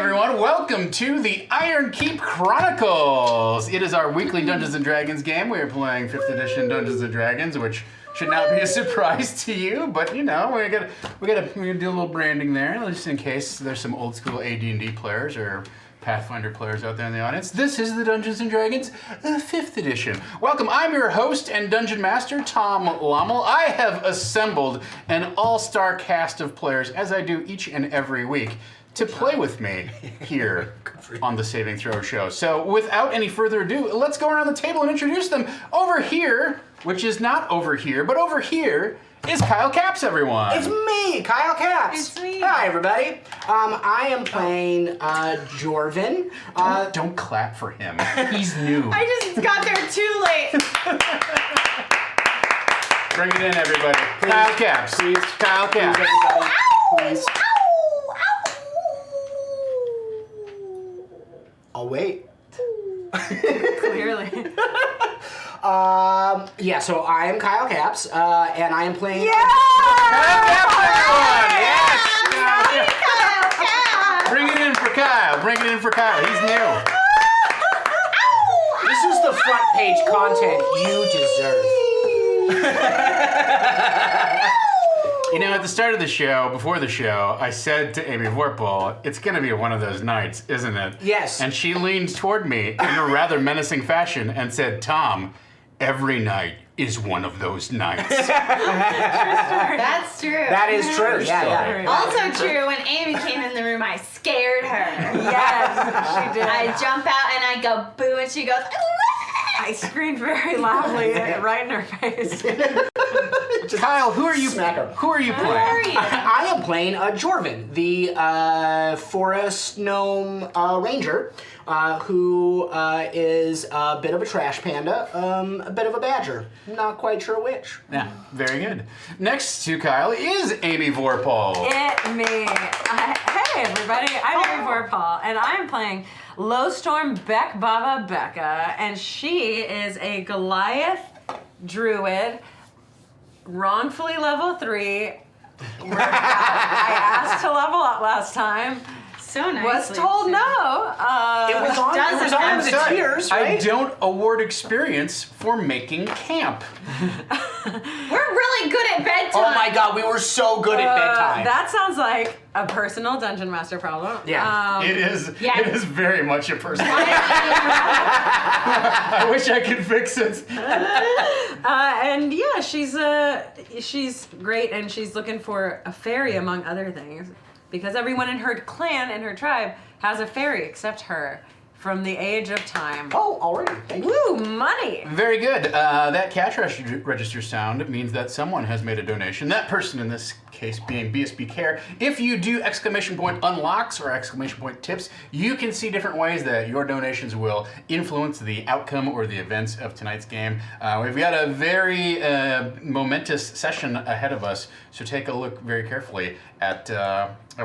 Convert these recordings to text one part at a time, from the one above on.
everyone. Welcome to the Ironkeep Chronicles. It is our weekly Dungeons & Dragons game. We are playing 5th edition Dungeons & Dragons, which should not be a surprise to you, but you know, we're gonna do a little branding there, just in case there's some old school AD&D players or Pathfinder players out there in the audience. This is the Dungeons & Dragons 5th edition. Welcome, I'm your host and Dungeon Master, Tom Lommel. I have assembled an all-star cast of players, as I do each and every week, to play with me here on the Saving Throw Show. So without any further ado, let's go around the table and introduce them. Over here, which is not over here, but over here, is Kyle Capps, everyone. It's me, Kyle Capps. It's me. Hi, everybody. I am playing Jorvin. Don't clap for him. He's new. I just got there too late. Bring it in, everybody. Please. Kyle Capps. Please. Kyle Capps. Everybody. Please. I'll wait. Clearly. Yeah, so I am Kyle Capps, and I am playing... Kyle Capps, everyone! Yes! Bring it in for Kyle. Bring it in for Kyle. He's new. This is the front page content you deserve. You know, at the start of the show, before the show, I said to Amy Vorpal, it's going to be one of those nights, isn't it? Yes. And she leaned toward me in a rather menacing fashion and said, Tom, every night is one of those nights. That's true. That is true, yeah. Also true, when Amy came in the room, I scared her. Yes, she did. I jump out and I go boo, and she goes, I screamed very loudly right in her face. Kyle, who are you? Smack her. Who are you playing? who are you? I am playing Jorvin, the forest gnome ranger, who is a bit of a trash panda, a bit of a badger. Not quite sure which. Yeah, very good. Next to Kyle is Amy Vorpal. It me. Hey everybody, I'm Amy Vorpal, and I'm playing Lowstorm Beck Baba Becca, and she is a Goliath druid, wrongfully level 3. I asked to level up last time. So nice. Was told no. It was on the tears, I right? don't award experience for making camp. We're really good at bedtime. Oh my god, we were so good at bedtime. That sounds like a personal Dungeon Master problem. Yeah. It is. Yeah. It is very much a personal. I wish I could fix it. And yeah, she's great, and she's looking for a fairy among other things, because everyone in her clan and her tribe has a fairy except her from the age of time. Oh, already. Thank you. Woo, money! Very good. That cash register sound means that someone has made a donation. That person in this case being BSB Care. If you do exclamation point unlocks or exclamation point tips, you can see different ways that your donations will influence the outcome or the events of tonight's game. We've got a very momentous session ahead of us, so take a look very carefully at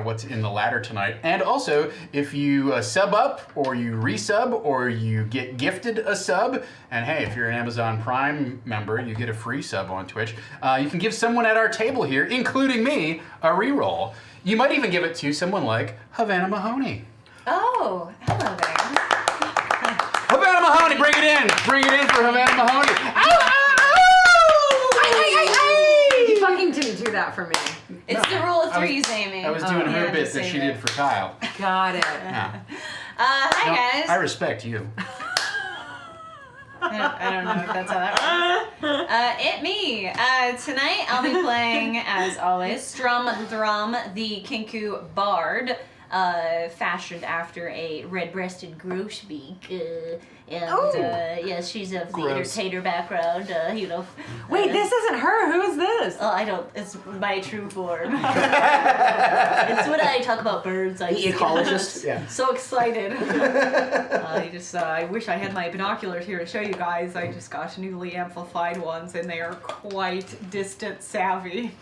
what's in the ladder tonight. And also, if you sub up or you resub or you get gifted a sub, and hey, if you're an Amazon Prime member, you get a free sub on Twitch, you can give someone at our table here, including me, a reroll. You might even give it to someone like Havana Mahoney. Oh, hello there. Havana Mahoney, bring it in. Bring it in for Havana Mahoney. You fucking didn't do that for me. It's the rule of threes, Amy. I was doing her yeah, bit just that say she did for Kyle. Got it. Yeah. Hi, No, guys. I respect you. I don't know if that's how that works. It me. Tonight I'll be playing, as always, Strum Thrum, the Kinku Bard, fashioned after a red-breasted grosbeak. Yes, she's of the Gross. entertainer background, Wait, this isn't her. Who is this? Oh, I don't. It's my true form. It's when I talk about birds. The ecologist? Yeah. So excited. I wish I had my binoculars here to show you guys. I just got newly amplified ones, and they are quite distant savvy.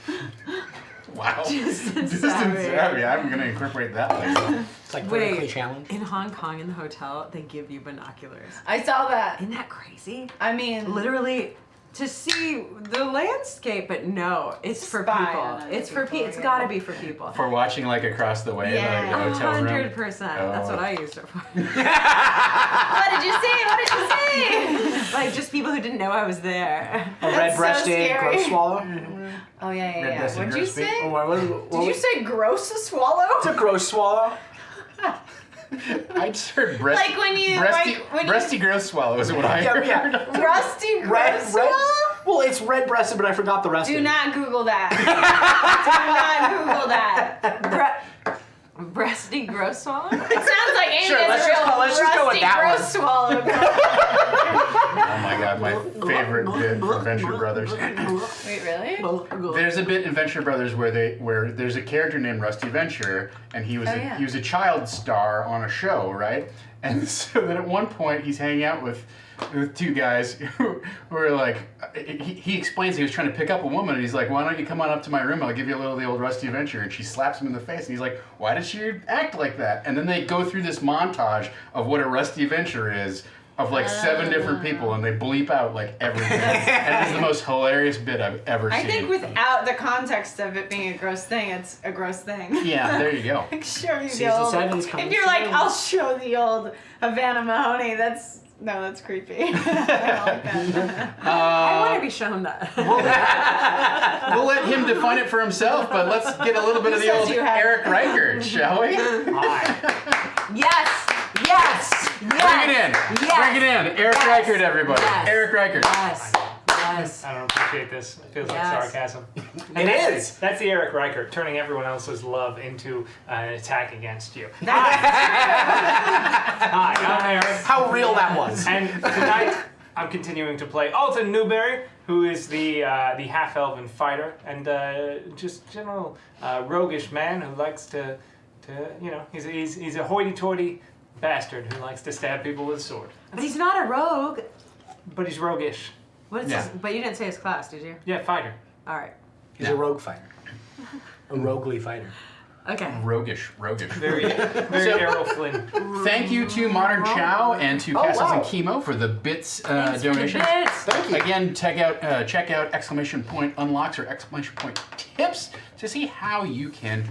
Wow. Distant savvy. I'm going to incorporate that later. It's like vertically Wait, challenged. in Hong Kong in the hotel, they give you binoculars. I saw that. Isn't that crazy? I mean, Literally to see the landscape, but no, it's for Spy people. on other It's for people, people. It's yeah. got to be for people. For watching like across the way, Yeah. like a hotel room. 100%. That's what I used it for. What did you see? What did you see? Like just people who didn't know I was there. A red-breasted scary. gross swallow. Oh yeah, yeah, yeah. Red-breasted What'd you roast beef? say? Oh, what Did you say gross to swallow? It's a gross swallow. I just heard breast, Like when you- breasty, like when you- breasty gross swallow is what I heard. Yeah. Rusty gross Red. swallow? Well, it's red-breasted, but I forgot the rest Do of it. not Google that. Do not Google that. Breasty gross swallow? It sounds like Amy Sure, has let's a just real go- let's just go with rusty that gross one. swallow. Oh my god, my favorite bit from Venture Brothers. Wait, really? There's a bit in Venture Brothers where there's a character named Rusty Venture, and he was yeah. he was a child star on a show, right? And so then at one point he's hanging out with two guys who are like, he explains he was trying to pick up a woman, and he's like, why don't you come on up to my room, I'll give you a little of the old Rusty Venture, and she slaps him in the face, and he's like, why did she act like that? And then they go through this montage of what a Rusty Venture is, of like 7 different people, and they bleep out like everything. And it's the most hilarious bit I've ever I seen. think without the context of it being a gross thing, it's a gross thing. Yeah, there you go. Like, show you Season the old. 7's coming If you're like, soon. I'll show the old Havana Mahoney, that's creepy. I don't like that. I want to be shown that. We'll let him define it for himself, but let's get a little bit of the says old you have- Eric Reichert, shall we? Yes! Yes! Bring it in. Yes. Bring it in. Eric Yes. Reichert, everybody. Yes. Eric Reichert. Yes. Yes. I don't appreciate this. It feels Yes. like sarcasm. It is. That's the Eric Reichert, turning everyone else's love into an attack against you. Hi, I'm Eric. How real that was. And tonight, I'm continuing to play Alton Newberry, who is the half-elven fighter and just general roguish man who likes to he's a hoity-toity bastard who likes to stab people with a sword. But he's not a rogue. But he's roguish. What is Yeah. his, but you didn't say his class, did you? Yeah, fighter. All right. He's a rogue fighter. A roguely fighter. Okay. Roguish. Very Errol Flynn. Thank you to Modern Chow and to Castles wow. and Chemo for the bits Thanks for the donations. bits. Thank you. Again, check out exclamation point unlocks or exclamation point tips to see how you can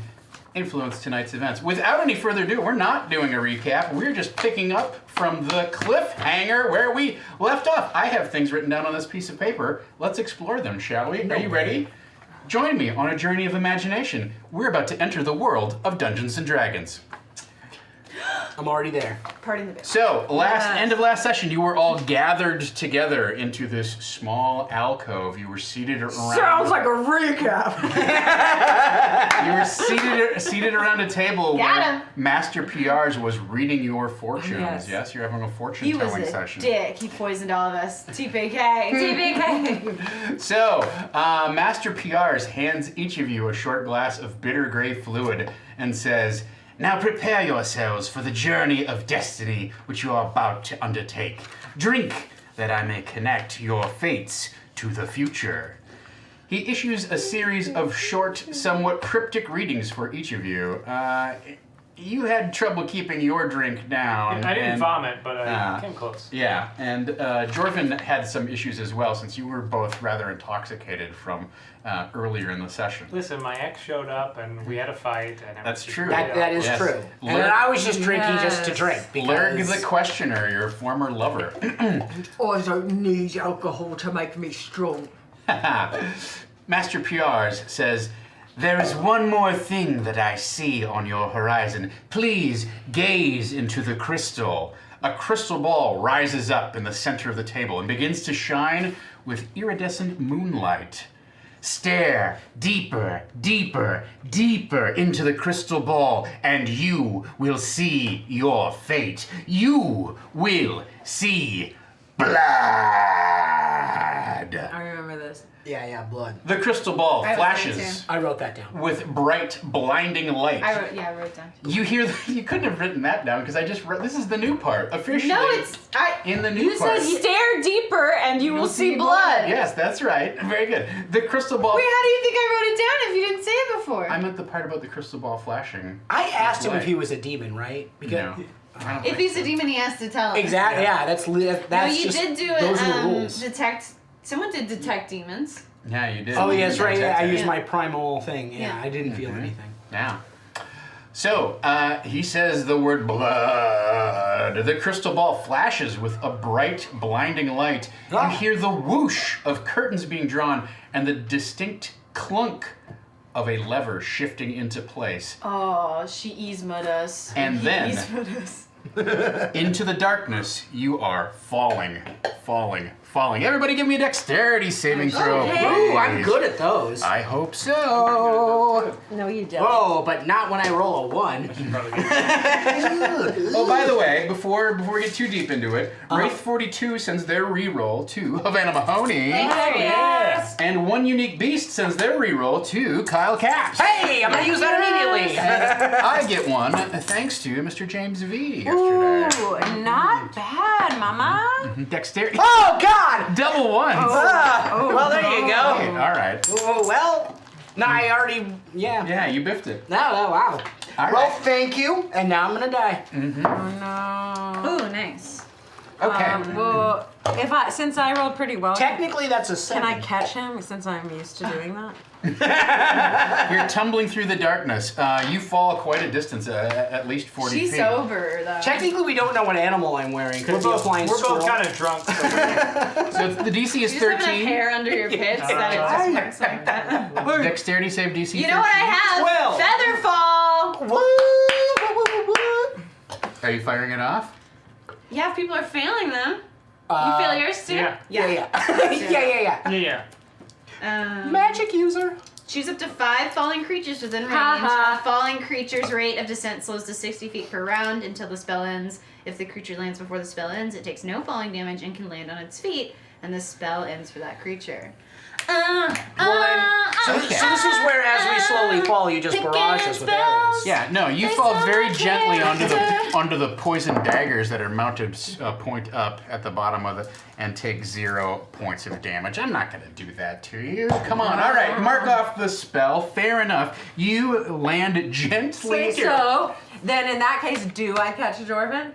influence tonight's events. Without any further ado, we're not doing a recap. We're just picking up from the cliffhanger where we left off. I have things written down on this piece of paper. Let's explore them, shall we? Are you ready? Join me on a journey of imagination. We're about to enter the world of Dungeons and Dragons. I'm already there. Pardon the bit. So, Yes. end of last session, you were all gathered together into this small alcove. You were seated around. Sounds like a recap. You were seated around a table Got where him. Master PRs was reading your fortunes. Yes. You're having a fortune He was telling a session. dick. He poisoned all of us. TPK. TBK. So, Master PRs hands each of you a short glass of bitter gray fluid and says, "Now prepare yourselves for the journey of destiny which you are about to undertake. Drink, that I may connect your fates to the future." He issues a series of short, somewhat cryptic readings for each of you. You had trouble keeping your drink down. I didn't and- vomit, but I came close. Yeah, and Jorvin had some issues as well, since you were both rather intoxicated from earlier in the session. Listen, my ex showed up and we had a fight. And That's true. That is Yes. true. And Lurg- then I was just drinking just to Yes. drink. Lurg Because the Questioner, your former lover. I don't need alcohol to make me strong. Master PRs says, "There is one more thing that I see on your horizon. Please gaze into the crystal." A crystal ball rises up in the center of the table and begins to shine with iridescent moonlight. Stare deeper, deeper, deeper into the crystal ball, and you will see your fate. You will see blood. I remember this. yeah, blood. The crystal ball I was flashes I wrote that down. with bright, blinding light. I wrote it down. You hear? You couldn't have written that down because I just wrote. This is the new part officially. No, it's in the new You part. said stare deeper and you will see blood. Yes, that's right. Very good. The crystal ball. Wait, how do you think I wrote it down if you didn't say it before? I meant the part about the crystal ball flashing. I asked him Light. if he was a demon, right? No. I don't If think he's a demon, he has to tell us. Exactly. Yeah, that's No, that's you just did do those are the it. rules. Detect Someone did detect demons. Yeah, you did. Oh, yeah, that's right. Yeah, I used Yeah. my primal thing. Yeah, Yeah. I didn't feel anything. Yeah. So, he says the word blood. The crystal ball flashes with a bright, blinding light. Ah. You hear the whoosh of curtains being drawn and the distinct clunk of a lever shifting into place. Oh, she Yzma'd us. And then- Yzma'd us. Into the darkness, you are falling. Everybody give me a dexterity saving throw. Ooh, I'm please. good at those. I hope so. No, you don't. Oh, but not when I roll a 1. Oh, by the way, before we get too deep into it, Wraith42 sends their reroll to Havana Mahoney. Yes. And One Unique Beast sends their reroll to Kyle Caps. Hey, I'm gonna use that immediately. I get one thanks to Mr. James V yesterday. Ooh, not bad, Mama. Dexterity. Oh God! Double ones. Well, there you go. Okay, all right. Oh, well, no, I already, yeah. Yeah, you biffed it. No, wow. All Well, right. thank you, and now I'm gonna die. Oh no. Ooh, nice. Okay. Well, since I rolled pretty well, Technically, that's a can 7. I catch him since I'm used to doing that? You're tumbling through the darkness. You fall quite a distance, at least 40 She's feet. sober though. Technically, we don't know what animal I'm wearing. Could We're it be a both, flying we're squirrel? both kind of drunk. So So the DC is You just have enough 13. hair under your pits that it just works like that. Dexterity save DC 13. You know what I have? 12. Featherfall. Woo, woo, woo, woo, woo. Are you firing it off? Yeah, if people are failing them. You feel yours too? Yeah. Yeah, yeah. Yeah. Magic user. Choose up to 5 falling creatures within range. Ha ha. A falling creature's rate of descent slows to 60 feet per round until the spell ends. If the creature lands before the spell ends, it takes no falling damage and can land on its feet, and the spell ends for that creature. So this is where, as we slowly fall, you just barrage us with arrows. Yeah, no, you fall very gently onto the poison daggers that are mounted point up at the bottom of it and take 0 points of damage. I'm not going to do that to you. Come on. All right, mark off the spell. Fair enough. You land gently. So, then in that case, do I catch a dwarven?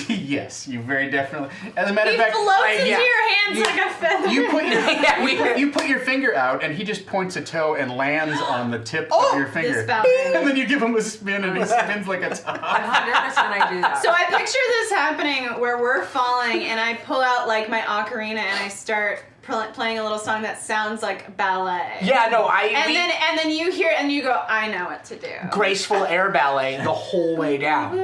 Yes, you very definitely. As a matter He of fact, floats into yeah. your hands like a feather. You put your Yeah, you put your finger out, and he just points a toe and lands on the tip of your finger. This spell. And then you give him a spin, and he spins like a top. 100% I do that. So I picture this happening where we're falling, and I pull out like my ocarina and I start playing a little song that sounds like ballet. Yeah, no, And then you hear it and you go, I know what to do. graceful air ballet the whole way down.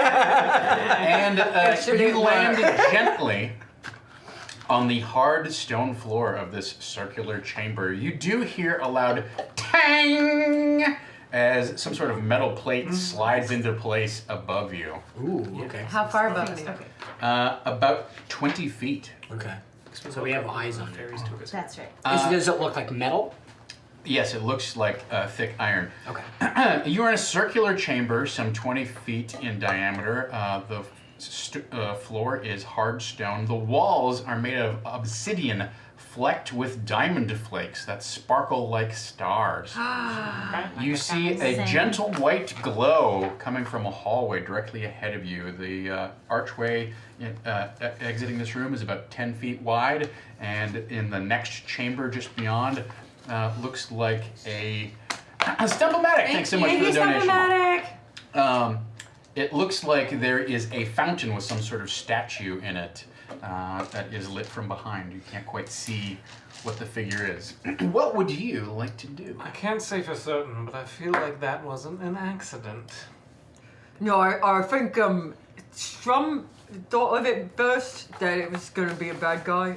And Absolutely. you land gently on the hard stone floor of this circular chamber. You do hear a loud tang as some sort of metal plate slides into place above you. Ooh, okay. How far above me? Okay. About 20 feet. Okay. So we have eyes on it. Fairies took us. That's right. Does it look like metal? Yes, it looks like thick iron. Okay. You're in a circular chamber, some 20 feet in diameter. The floor is hard stone. The walls are made of obsidian flecked with diamond flakes that sparkle like stars. You see a gentle white glow coming from a hallway directly ahead of you. The archway exiting this room is about 10 feet wide, and in the next chamber just beyond looks like a Stumble-matic. Thanks so much for the donation. Stumble-matic. It looks like there is a fountain with some sort of statue in it that is lit from behind. You can't quite see what the figure is. What would you like to do? I can't say for certain, but I feel like that wasn't an accident. No, I think Strum thought of it first that it was going to be a bad guy.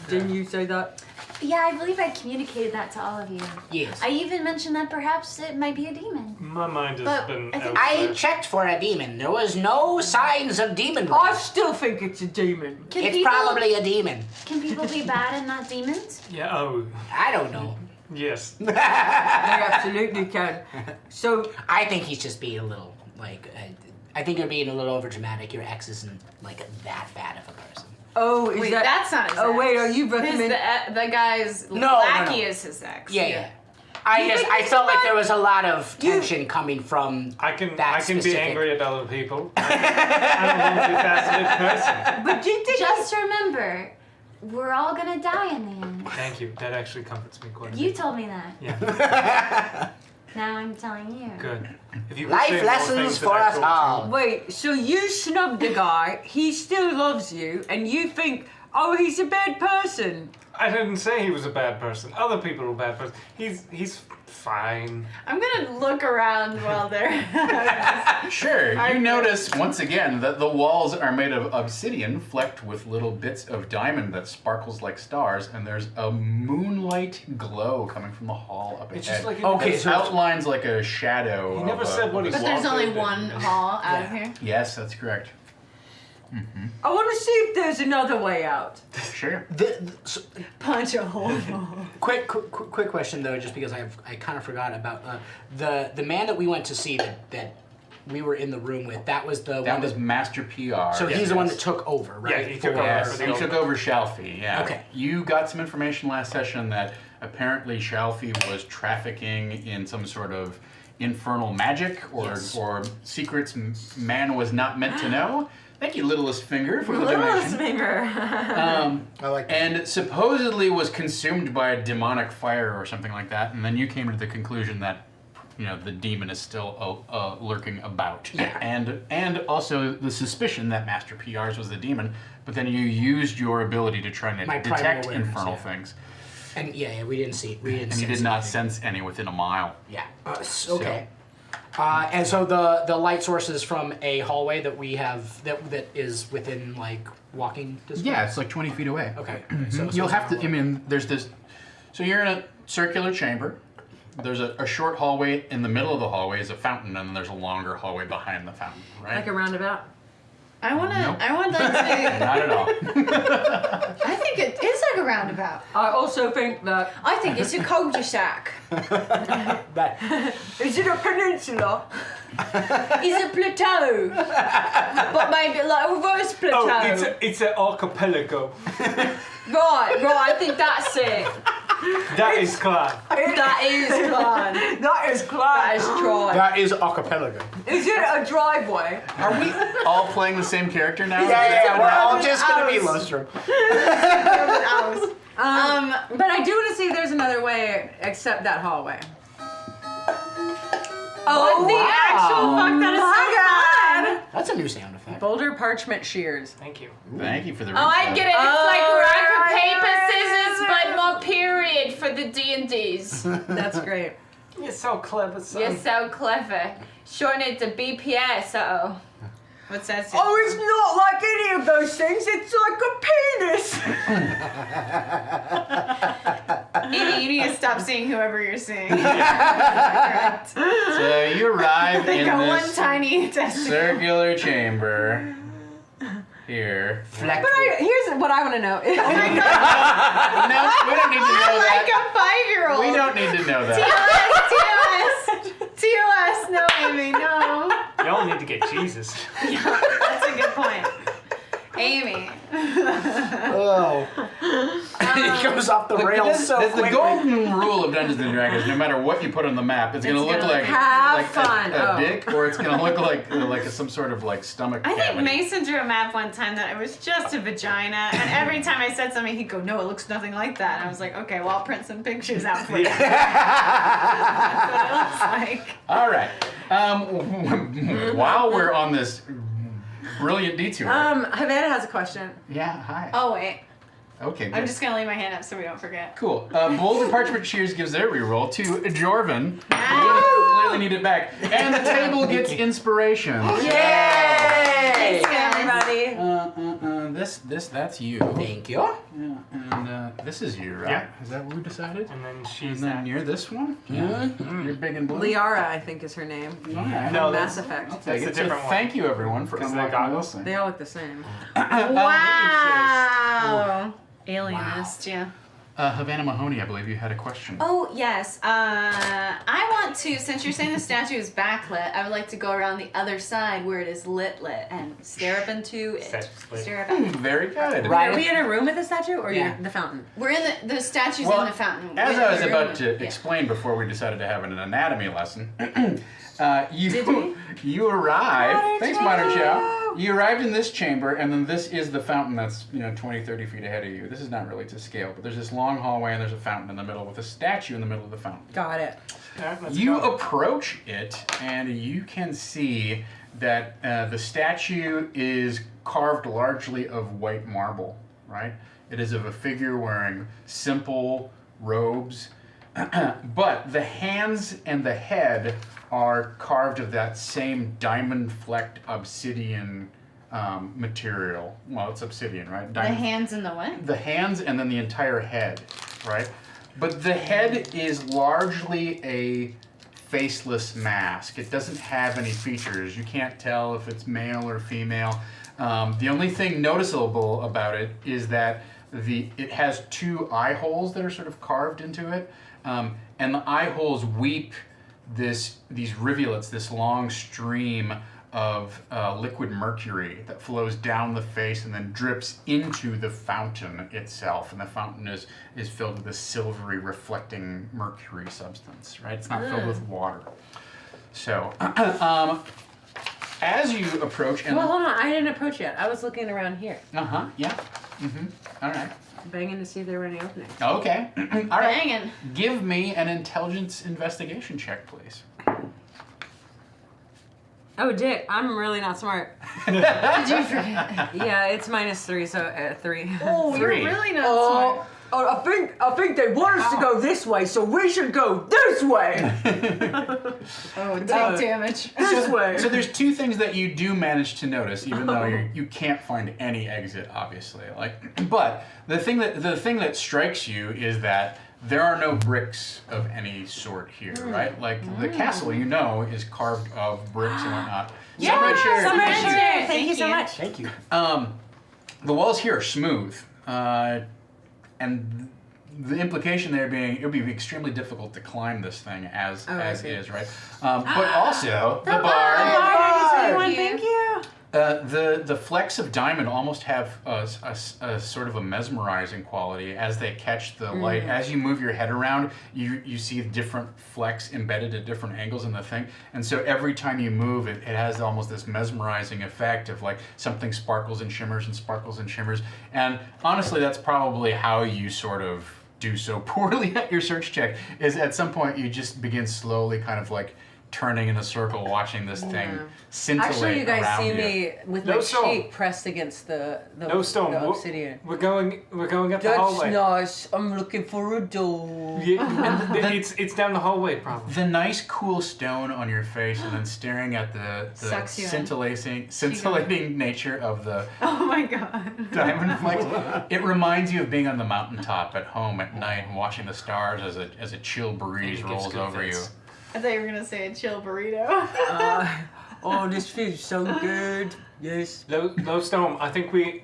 Didn't you say that? Yeah, I believe I communicated that to all of you. Yes. I even mentioned that perhaps it might be a demon. My mind has But been I think I elsewhere. checked for a demon. There was no signs of demon. I still think it's a demon. Can It's people, probably a demon. Can people be bad and not demons? Yeah, oh, I don't know. yes. They absolutely can. So, I think he's just being a little, I think you're being a little overdramatic. Your ex isn't, that bad of a person. oh, is Wait, that... that's not his Oh, ex. wait, are you His, recommending... the guy's No, lackey no. is his ex. Yeah. I felt like there was a lot of tension coming from I can that be specific- angry at other people. I'm a multifaceted person. But do you think Just remember, we're all gonna die in the end. Thank you. That actually comforts me quite a You bit. told me that. Yeah. Now I'm telling you. Good. If you could Life say more lessons things for that I us thought all. Wait, so you snubbed the guy, he still loves you, and you think, oh, he's a bad person. I didn't say he was a bad person. Other people are bad person. He's fine. I'm gonna look around while they're. Sure. You notice once again that the walls are made of obsidian flecked with little bits of diamond that sparkles like stars, and there's a moonlight glow coming from the hall up ahead. It's just like Okay, It so- outlines like a shadow. He never of a- said what he of a- But there's only wanted one and- hall out of Yeah. here. Yes, that's correct. I want to see if there's another way out. Sure. Punch a hole. Quick question though, just because I kind of forgot about the man that we went to see that we were in the room with. That was the That one was Master PR. So he's the one that took over, right? Yeah, he took over. Yes, for he the took over Shalfie, yeah. Okay. You got some information last session that apparently Shalfie was trafficking in some sort of infernal magic or Yes. or secrets man was not meant to know. Thank you, Littlest Finger, for the Littlest donation. finger. I like that. And supposedly was consumed by a demonic fire or something like that. And then you came to the conclusion that, the demon is still lurking about. Yeah. And also the suspicion that Master PR's was the demon. But then you used your ability to try and My primal detect awareness, infernal yeah. things. And yeah, we didn't see. We didn't. And you sense did not anything. sense any within a mile. Yeah. Okay. And so the light source is from a hallway that we have that is within like walking distance. Yeah, it's like 20 feet away. Okay. You'll have to, there's this, so you're in a circular chamber. There's a short hallway. In the middle of the hallway is a fountain, and then there's a longer hallway behind the fountain, right? Like a roundabout. I Nope. would like to. Not at all. I think it is like a roundabout. I also think that. I think it's a cul-de-sac. That, Is it a peninsula? It's a plateau. But maybe like a reverse plateau. Oh, it's an archipelago. Right, I think that's it. That is Clan. That is fun. That is That class. is Troy. that is archipelago. Is it a driveway? Are we all playing the same character now? Yeah. We're all just gonna be Alice. Lostrom. But I do want to see if there's another way except that hallway. Oh, the actual fuck, that is so fun. That's a new sound effect. Boulder parchment shears. Thank you. Thank you for the Oh, I get it. It's like rock, right. paper, scissors, but more period for the D&Ds. That's great. You're so clever, son. You're so clever. Shorten it to BPS. Uh-oh. What's that? Oh, it's not like any of those things. It's like a penis. Amy, you need to stop seeing whoever you're seeing. So you arrive They in got one this tiny testicle. circular chamber here. Fleck. But here's what I want to know. No, we don't need to know Like that. a 5-year-old. We don't need to know that. TOS. No, Amy, no. Y'all need to get Jesus. That's a good point. Amy. Oh. It goes off the rails so That's the quickly. golden rule of Dungeons and Dragons. No matter what you put on the map, it's gonna look gonna like have fun. a Oh. dick, or it's gonna look like some sort of like stomach. I think cavity. Mason drew a map one time that it was just a vagina, and every time I said something, he'd go, "No, it looks nothing like that." And I was like, "Okay, well, I'll print some pictures out for you." That's what it looks like. All right. While we're on this brilliant detour. Havana has a question. Yeah. Hi. Oh wait, Okay. Good. I'm just gonna leave my hand up so we don't forget. Cool. Boulder Parchment Shears gives their reroll to Jorvin. Nice. Clearly need it back. And the table gets inspiration. Yay! Thanks, guys. Everybody. That's you. Thank you. And this is you, right? Yeah. Is that what we decided? And then And she's then that. you're this one? Yeah. You're big and blue? Liara, I think, is her name. Yeah. No, Mass that's- Effect. Take That's it. a different So one. thank you, everyone, for Because of the unlocking goggles? those They things. all look the same. Wow. Alienist, yeah. Havana Mahoney, I believe you had a question. Oh, yes. I want to, since you're saying the statue is backlit, I would like to go around the other side where it is lit and stare up into it. Statue's lit. Stare up at it. Very good. Right. Are we in a room with the statue or Yeah. you're the fountain? We're in the statue's Well, in the fountain. as We're I was in the about room. to Yeah. explain before we decided to have an anatomy lesson, Did we? you arrived. Modern Thanks, Chow. Modern Chow. You arrived in this chamber, and then this is the fountain that's 20, 30 feet ahead of you. This is not really to scale, but there's this long hallway, and there's a fountain in the middle with a statue in the middle of the fountain. Got it. Alright, let's You go. approach it, and you can see that the statue is carved largely of white marble, right? It is of a figure wearing simple robes, but the hands and the head are carved of that same diamond-flecked obsidian material. Well, it's obsidian, right? The hands in the what? The hands and then the entire head, right? But the head is largely a faceless mask. It doesn't have any features. You can't tell if it's male or female. The only thing noticeable about it is that it has two eye holes that are sort of carved into it, and the eye holes weep these rivulets, this long stream of liquid mercury that flows down the face and then drips into the fountain itself. And the fountain is filled with this silvery reflecting mercury substance, right? It's not filled with water. So, as you approach and... Well, hold on. I didn't approach yet. I was looking around here, Uh-huh, yeah. Mm-hmm. All right. banging to see if there were any openings. Okay. All right. Banging. Give me an intelligence investigation check, please. Oh, Dick, I'm really not smart. Did you forget? Yeah, it's -3, so 3. Oh, you're Three. really not smart. I think they want us to go this way, so we should go this way. Oh, take damage. This way. So there's two things that you do manage to notice, even though you can't find any exit, obviously. But the thing that strikes you is that there are no bricks of any sort here, right? Like the castle, is carved of bricks and whatnot. Yeah, Summer Sure. shirt. Thank you so much. Thank you. The walls here are smooth, and the implication there being it would be extremely difficult to climb this thing as see. is, right? But also the bar. Bye, Thank thank you. The flecks of diamond almost have a sort of a mesmerizing quality as they catch the light. As you move your head around, you see different flecks embedded at different angles in the thing. And so every time you move, it has almost this mesmerizing effect of like something sparkles and shimmers and sparkles and shimmers. And honestly, that's probably how you sort of do so poorly at your search check, is at some point you just begin slowly kind of like turning in a circle, watching this thing scintillate Actually, you guys around see you. me with No my stone. cheek pressed against the No stone. the obsidian. We're going up the That's hallway. nice. I'm looking for a door. Yeah, it's down the hallway, probably. The nice cool stone on your face and then staring at the Sucks you in. scintillating nature of the Oh my god. diamond flecks. It reminds you of being on the mountaintop at home at night and watching the stars as a chill breeze gives rolls good over fits. you. I thought you were gonna say a chill burrito. Oh, this feels so good. Yes. Low stone. I think we're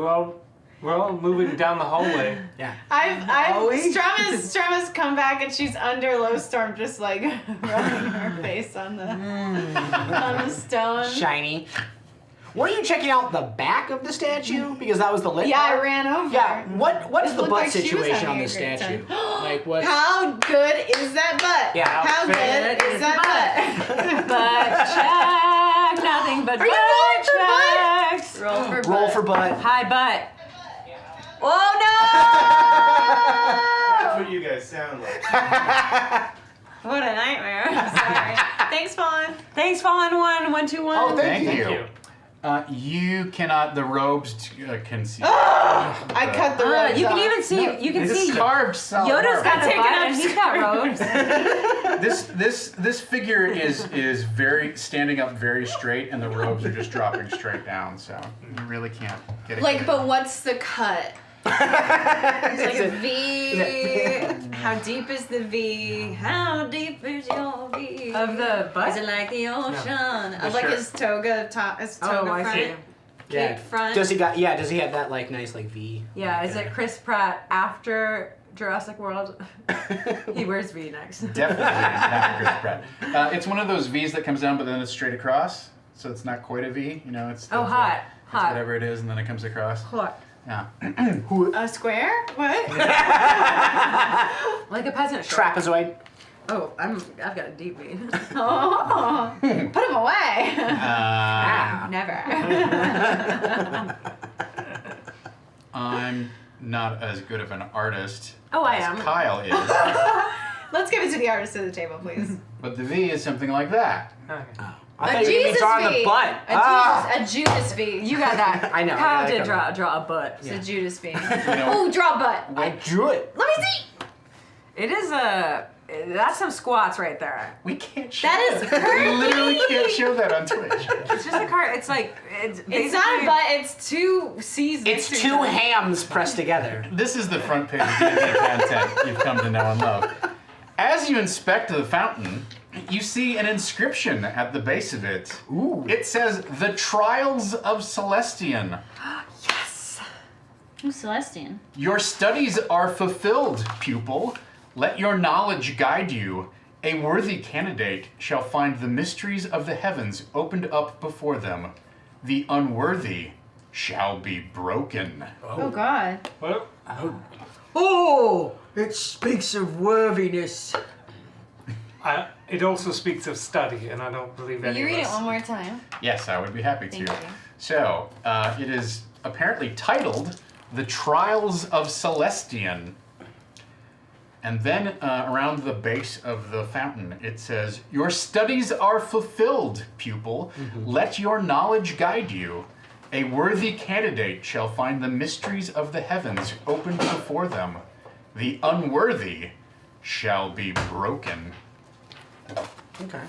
all moving down the hallway. Yeah. Strumma's come back and she's under Lowstorm, just like rubbing her face on the stone. Shiny. Were you checking out the back of the statue? Because that was the lit Yeah, I part? ran over. Yeah, what's It the looked butt like she was situation on having the a great statue? time. Like what? How good is that butt? Yeah. How Outfit. good is that butt? But check, nothing but Are you rolling for butt? checks. Roll for butt. Roll for butt. Hi, butt. Oh That's what you guys sound like. no! What a nightmare. Sorry. Thanks, Fawn. Thanks, Fallen 121. Oh, Thank Thank you. you. You cannot. The robes can see. I cut the robes You can off. even see. You can It's see. carved solid. Yoda's got a Taking butt up and he's got robes. This figure is very standing up very straight, and the robes are just dropping straight down. So you really can't get it. Like, but what's the cut? It's like a V. How deep is the V? How deep is your V? Of the butt? Is it like the ocean? The Of like shirt. his toga top, his toga Oh, I front. see. Yeah. front. Does he have that like nice like V? Yeah, like, is it Chris Pratt after Jurassic World? He wears V-necks. Definitely not Chris Pratt. It's one of those V's that comes down, but then it's straight across, so it's not quite a V. You know, it's Oh, it's hot. it's Hot. whatever it is, and then it comes across. What? Yeah. A square? What? Like a peasant shirt. trapezoid? Oh, I've got a deep V. Oh, put him away. Never. I'm not as good of an artist Oh, I as am. Kyle is, Let's give it to the artist at the table, please. but the V is something like that. Okay. I thought you were drawing the butt. A Judas V. You got that. I know, I Kyle got did it draw a butt. It's a Judas V. know- Oh, draw butt. I drew it. Let me see. It is that's some squats right there. We can't show That is We literally can't show that on Twitch. It's just a card. It's like it's It's not basically- a butt, it's two C's. It's next to each two other. hams pressed together. This is the front page of D&D content you've come to know and love. As you inspect the fountain, you see an inscription at the base of it. Ooh. It says, "The Trials of Celestian. Yes. Who's Celestian? Your studies are fulfilled, pupil. Let your knowledge guide you. A worthy candidate shall find the mysteries of the heavens opened up before them. The unworthy shall be broken." Oh, God. Well, Oh, it speaks of worthiness. it also speaks of study, and I don't believe Will any you of read it us. one more time? Yes, I would be happy to. Thank you. So, it is apparently titled The Trials of Celestian. And then around the base of the fountain, it says, "Your studies are fulfilled, pupil. Let your knowledge guide you. A worthy candidate shall find the mysteries of the heavens opened before them. The unworthy shall be broken." Okay.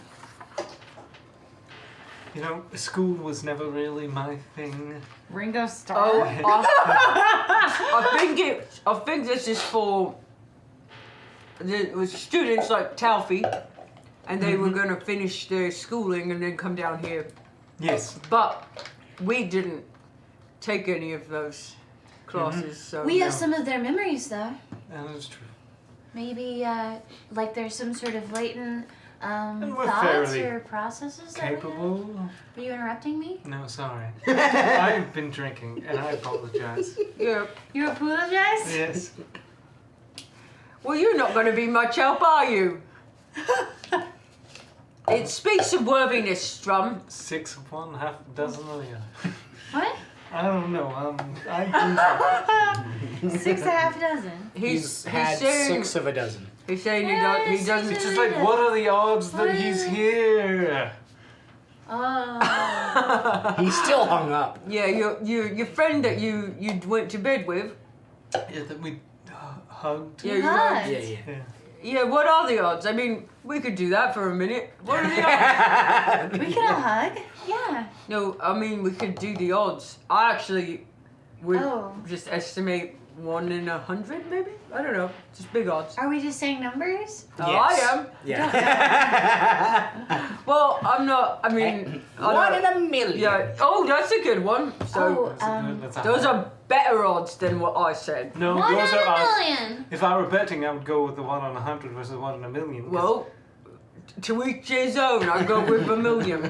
You know, school was never really my thing. Ringo Starr. Oh, I think this is for the students like Talfi, and they were gonna finish their schooling and then come down here. Yes. But we didn't take any of those classes, so We have some of their memories, though. That is true. Maybe, like there's some sort of latent we're thoughts fairly or processes that we have. Capable? Are you interrupting me? No, sorry. I've been drinking, and I apologize. yeah. You apologize? Yes. Well, you're not going to be much help, are you? It speaks of worthiness, Strum. 6 of one, half a dozen of the other. What? I don't know. I've been drinking. 6 1/2 dozen. He's had saying, 6 of a dozen. He's saying Yeah, he it's doesn't. It's just like, what are the odds that he's here? Oh. He's still hung up. Yeah, your friend that you went to bed with. Yeah, that we hugged. Yeah, you Hugged. Yeah, yeah. Yeah. Yeah, what are the odds? I mean, we could do that for a minute. What are the odds? We could all hug. Yeah. No, I mean, we could do the odds. I actually would Oh. just estimate 1 in 100, maybe? I don't know. Just big odds. Are we just saying numbers? Oh, Yes. I am. Yeah. Well, I'm not. I mean, I 1 don't- in a million. Yeah. Oh, that's a good one. So That's a those high. are better odds than what I said. No, 1 those in are a odds. million. If I were betting, I would go with the 1 in 100 versus 1 in a million. 'cause Well, to each his own. I go with a million.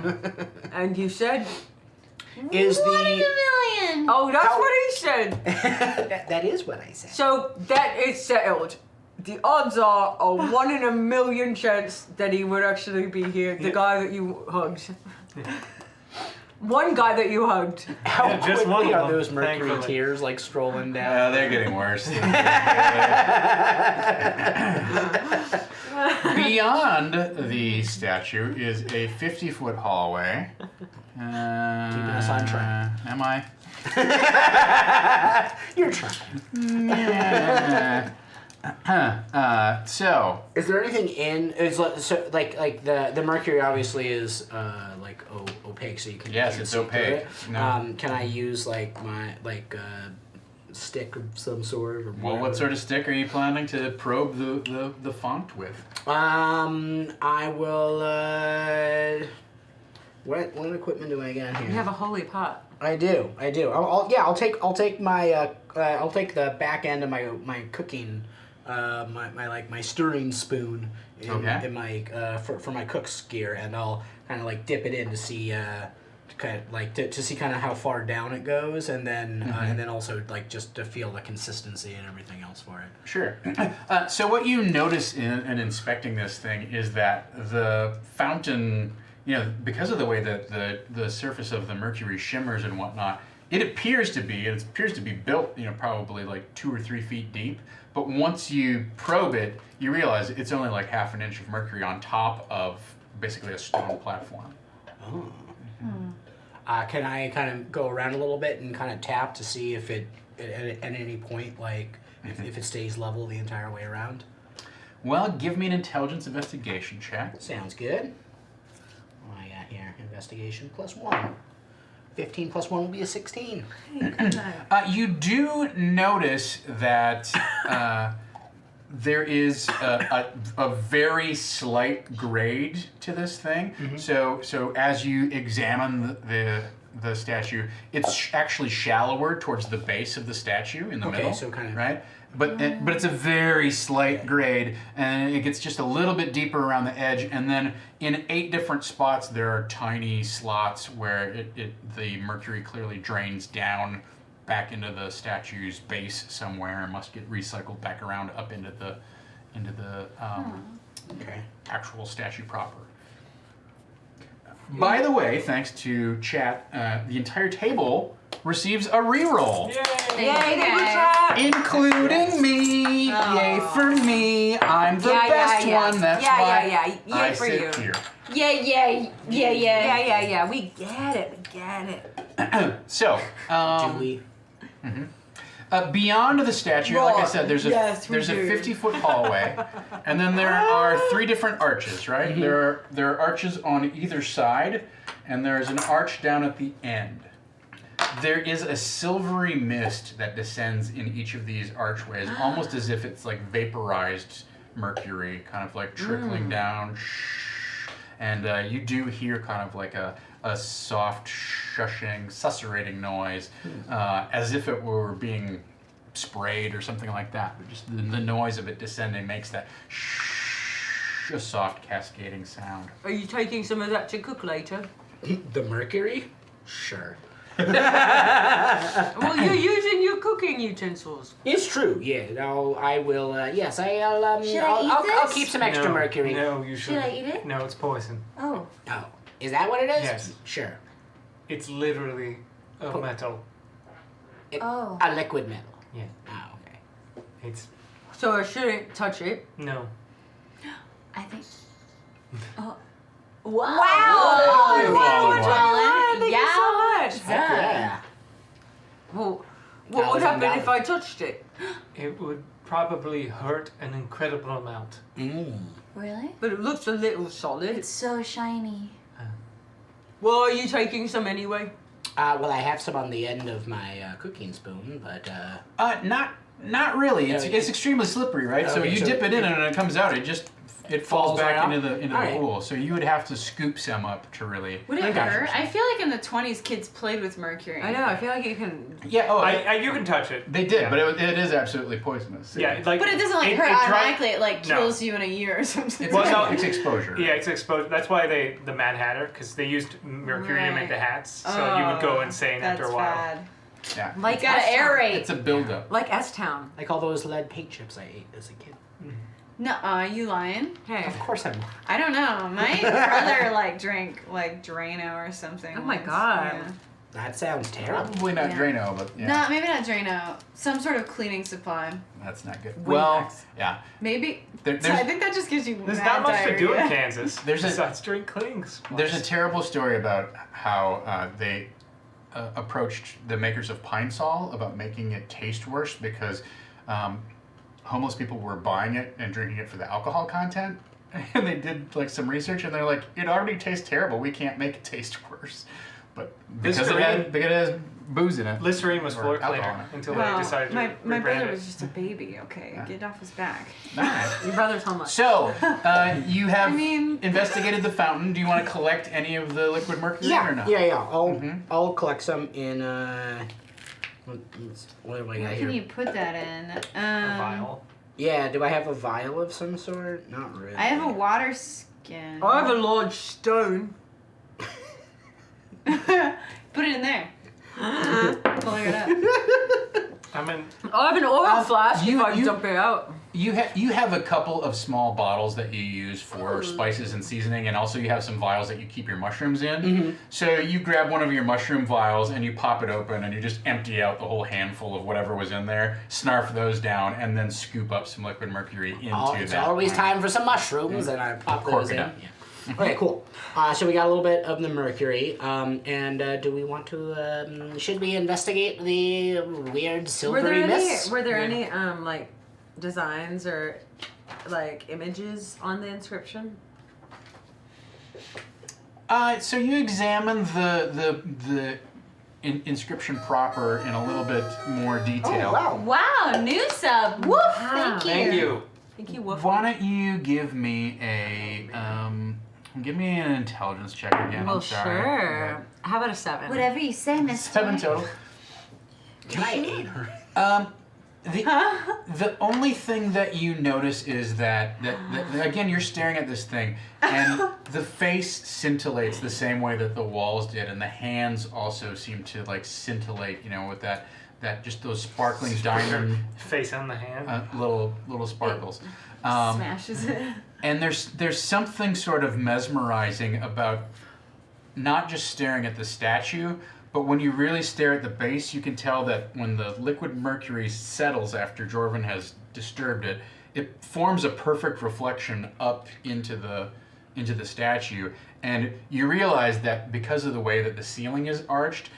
And you said? Is 1 in a the million. Oh, that's How- what he said. that is what I said. So that is settled. The odds are a 1 in a million chance that he would actually be here. The Yeah. guy that you hugged. One guy that you hugged. How Yeah, just one quickly of are them, those mercury thankfully. tears like strolling down? They're getting worse. Beyond the statue is a 50-foot hallway. Keeping us on track. Am I? You're trying. So, Is there anything in? Is so like the mercury obviously is like opaque, so you can. Yes, can't it's see through opaque. it. No. Can I use like my stick of some sort? Or well, what sort of stick are you planning to probe the font with? I will. What equipment do I got here? You have a holy pot. I do. I'll take my I'll take the back end of my cooking, my stirring spoon in my for my cook's gear, and I'll kind of like dip it in to see to see kind of how far down it goes, and then also like just to feel the consistency and everything else for it. Sure. So what you notice in inspecting this thing is that the fountain, because of the way that the surface of the mercury shimmers and whatnot, it appears to be built, probably like 2 or 3 feet deep. But once you probe it, you realize it's only like half an inch of mercury on top of basically a stone platform. Oh. Can I kind of go around a little bit and kind of tap to see if it at any point if it stays level the entire way around? Well, give me an intelligence investigation check. Sounds good. What do I got here? Investigation +1. 15 + 1 will be a 16. You do notice that there is a very slight grade to this thing. So as you examine the statue, it's actually shallower towards the base of the statue in the middle. So kind of right. But it's a very slight grade, and it gets just a little bit deeper around the edge, and then in 8 different spots there are tiny slots where the mercury clearly drains down back into the statue's base somewhere and must get recycled back around up into the actual statue proper. By the way, thanks to chat, the entire table receives a reroll. Yay, good job. Including me. Yay for me. I'm the best one. That's why Yay I for sit you. here. Yeah. We get it. So, do we? beyond the statue, like I said, there's a 50-foot hallway, and then there are 3 different arches. Right? There are arches on either side, and there's an arch down at the end. There is a silvery mist that descends in each of these archways, almost as if it's like vaporized mercury, kind of like trickling down. And you do hear kind of like a soft shushing, susurrating noise, as if it were being sprayed or something like that. But just the noise of it descending makes that a soft cascading sound. Are you taking some of that to cook later? The mercury? Sure. Well, you're using your cooking utensils. It's true. Yeah. No, I will. Yes, I'll. Should I eat I'll this? keep some extra mercury. No, you should. Should I eat it? No, it's poison. Oh. Oh, is that what it is? Yes. Sure. It's literally a metal. Oh. A liquid metal. Yeah. Oh, okay. It's So I shouldn't touch it. no. I think. Oh. Wow. Wow. Thank you so much. Heck yeah. Well, what would happen if I touched it? It would probably hurt an incredible amount. Really? But it looks a little solid. It's so shiny. Well, are you taking some anyway? Well, I have some on the end of my cooking spoon, but Not really. Yeah, It's extremely slippery, right? So Okay, you so dip it in, and when it comes out, it falls Falls back right into out? the Alright. pool. So you would have to scoop some up to really. Would it I got you. hurt? I feel like in the 20s, kids played with mercury. I know. I feel like you can. Yeah. Oh, You can touch it. they did, Yeah. but it is absolutely poisonous. Yeah, like. But it doesn't like hurt automatically. It like kills you in a year or something. It's, Well, no, it's exposure. Yeah, it's exposed. That's why the Mad Hatter, because they used mercury to make the hats, so you would go insane That's after a while. bad. Yeah. Like Gotta S-Town. aerate. It's a buildup. Like S-Town. like all those lead paint chips I ate as a kid. No, you lying? Hey. Of course I'm. I don't know. My brother drank Drano or something. Oh my once. God. Yeah. That sounds terrible. Probably not Yeah. Drano, but yeah, No, maybe not Drano. Some sort of cleaning supply. that's not good. Windex. Well, yeah. Maybe. There- So I think that just gives you. There's mad not much to do in diarrhea. Kansas. There's a- besides drink cleaning supplies. There's a terrible story about how they approached the makers of Pine Sol about making it taste worse because homeless people were buying it and drinking it for the alcohol content. And they did like some research and they're like, it already tastes terrible. We can't make it taste worse. but because it has booze in it. Listerine was Or floor alcohol cleaner in it. until Well, they decided to my rebrand brother it. was just a baby. Okay, get off his back. Alright. Your brother's homeless. So, you have mean- investigated the fountain. Do you want to collect any of the liquid mercury or no? Yeah. I'll collect some in what do I got Where here? can you put that in? A vial. Yeah, do I have a vial of some sort? Not really. I have a water skin. I have a large stone. Put it in there. Pulling it up. I mean, I have an oil flask you- if I you- dump it out. You have a couple of small bottles that you use for spices and seasoning, and also you have some vials that you keep your mushrooms in. So you grab one of your mushroom vials and you pop it open and you just empty out the whole handful of whatever was in there, snarf those down, and then scoop up some liquid mercury into It's that. always time for some mushrooms, and I pop Cork those it in. up. Yeah. Okay, cool. So we got a little bit of the mercury, and do we want to? Should we investigate the weird silvery mist? Were there any like designs or like images on the inscription? So you examine the inscription proper in a little bit more detail. Oh wow! Wow, new sub. Woof. Thank you. thank you. Thank you, Wolf. Why don't you give me an intelligence check again? Well, I'm sorry. sure. How about a 7? Whatever you say, Mister. 7 total. Can I aid her? The only thing that you notice is that again you're staring at this thing and the face scintillates the same way that the walls did, and the hands also seem to like scintillate, with that just those sparkling diamond Face on the hand. little sparkles. Smashes it. And there's something sort of mesmerizing about not just staring at the statue, but when you really stare at the base, you can tell that when the liquid mercury settles after Jorvin has disturbed it, it forms a perfect reflection up into the statue. And you realize that because of the way that the ceiling is arched,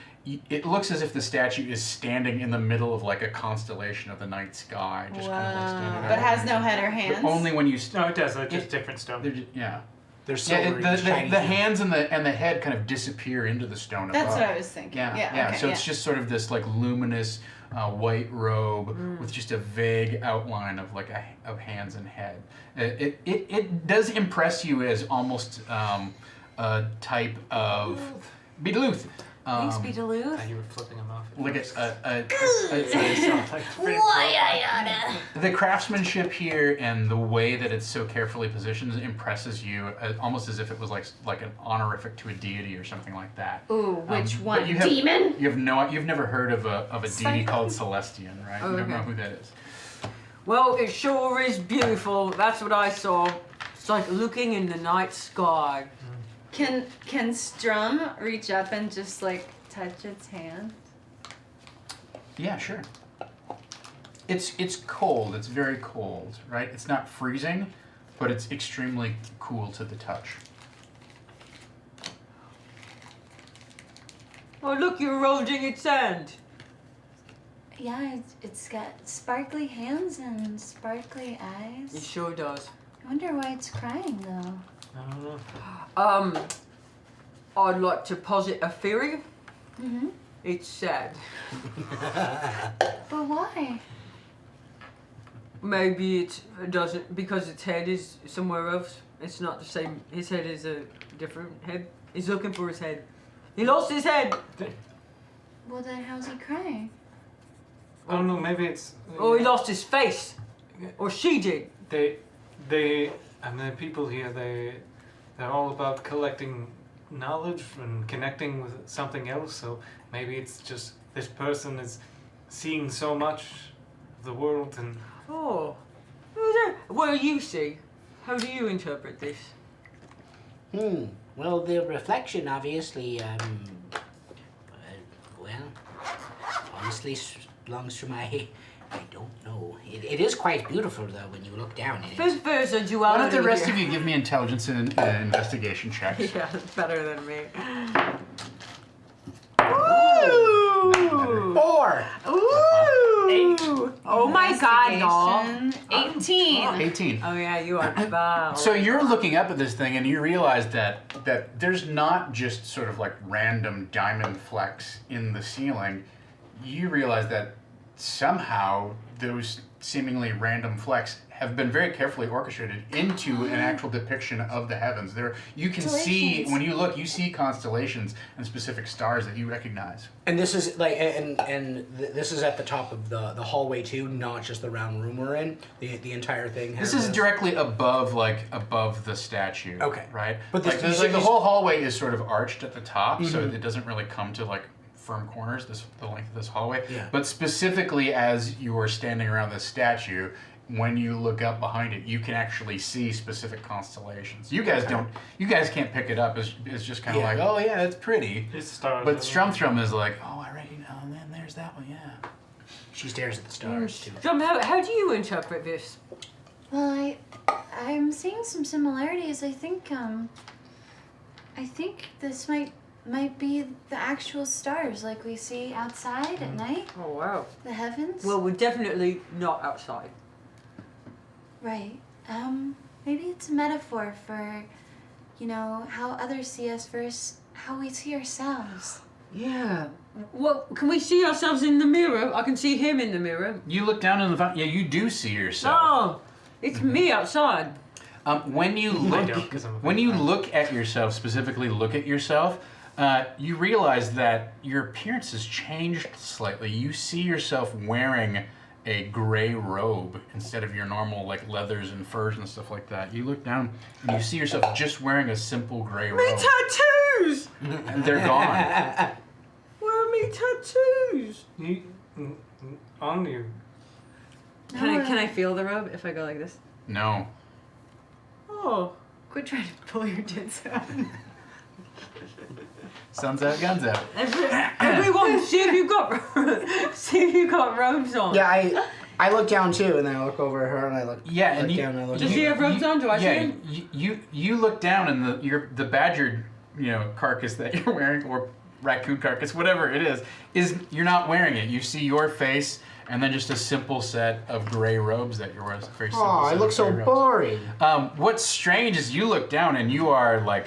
it looks as if the statue is standing in the middle of like a constellation of the night sky. Just kind of like standing there. But has no head or hands. Only when you No, it does. It's just different stone. yeah. They're Yeah, silvery, the shiny. hands and the head kind of disappear into the stone That's above. what I was thinking. Yeah, Yeah. Okay, so it's just sort of this like luminous white robe with just a vague outline of like of hands and head. It does impress you as almost a type of Beetlejuice. Thanks, Beetlejuice. You were flipping them off. Look at Why the craftsmanship here and the way that it's so carefully positioned impresses you almost as if it was like an honorific to a deity or something like that. Ooh, which But one? you have, Demon? you've never heard of a deity called Celestian, right? Oh, You don't okay. know who that is. Well, it sure is beautiful. That's what I saw. It's like looking in the night sky. Can Strum reach up and just like touch its hand? Yeah, sure. It's cold. It's very cold, right? It's not freezing, but it's extremely cool to the touch. Oh, look, you're holding its hand. Yeah, it's got sparkly hands and sparkly It eyes. sure does. I wonder why it's crying though. I don't know. I'd like to posit a theory. Mm-hmm. It's sad. But why? Maybe it doesn't, because its head is somewhere else. It's not the same. His head is a different head. He's looking for his head. He lost his head. Well, then how's he crying? I don't know. Maybe it's. Or he lost his face. Or she did. They, and the people here, they're all about collecting knowledge and connecting with something else. So maybe it's just this person is seeing so much of the world and. Oh. What do you see? How do you interpret this? Well, the reflection obviously, honestly belongs to my. I don't know. It is quite beautiful though when you look down at it. There's a duality. Why don't the rest here. of you give me intelligence and investigation checks? Yeah, it's better than me. Ooh! 4. Ooh! Oh my God, y'all. Investigation, 18. 18. Oh yeah, you are bad. So you're looking up at this thing and you realize that there's not just sort of like random diamond flecks in the ceiling. You realize that somehow those seemingly random flecks have been very carefully orchestrated into an actual depiction of the heavens. There, you can see when you look, you see constellations and specific stars that you recognize. And this is like, this is at the top of the hallway too, not just the round room we're in. The entire thing. Has This is directly above the statue. Okay. Right. But But this- there's you like the see- whole hallway is sort of arched at the top, so it doesn't really come to like firm corners. The length of this hallway. Yeah. But specifically, as you are standing around this statue, when you look up behind it, you can actually see specific constellations. You guys don't. You guys can't pick it up. It's just kind of Yeah. like, oh yeah, it's pretty. It's stars. But Strum is like, oh, I already know. And then there's that one. Yeah. She stares at the stars too. Drum, how do you interpret this? Well, I'm seeing some similarities. I think this might be the actual stars like we see outside at night, Oh wow. the heavens. Well, we're definitely not outside. Right. Maybe it's a metaphor for, how others see us versus how we see ourselves. Yeah. Well, can we see ourselves in the mirror? I can see him in the mirror. You look down in the fountain. Yeah, you do see yourself. Oh, it's me outside. When you I look, don't, 'cause I'm a when big you fan. look at yourself, specifically look at yourself, you realize that your appearance has changed slightly. You see yourself wearing a gray robe instead of your normal like leathers and furs and stuff like that. You look down and you see yourself just wearing a simple gray Me robe, tattoos! and they're gone. Where are me tattoos? On you. Can I feel the robe if I go like this? No. Oh. Quit trying to pull your tits out. Sun's out, guns out. Everyone, see if you got robes on. Yeah, I look down too, and then I look over at her, and I look. Yeah, and look you, down, and I look. Does he have robes on? Do I see yeah, him? you look down and the badger, carcass that you're wearing, or raccoon carcass, whatever it is you're not wearing it. You see your face and then just a simple set of gray robes that you're wearing. Very simple Oh, I set look of so gray robes. boring. What's strange is you look down and you are like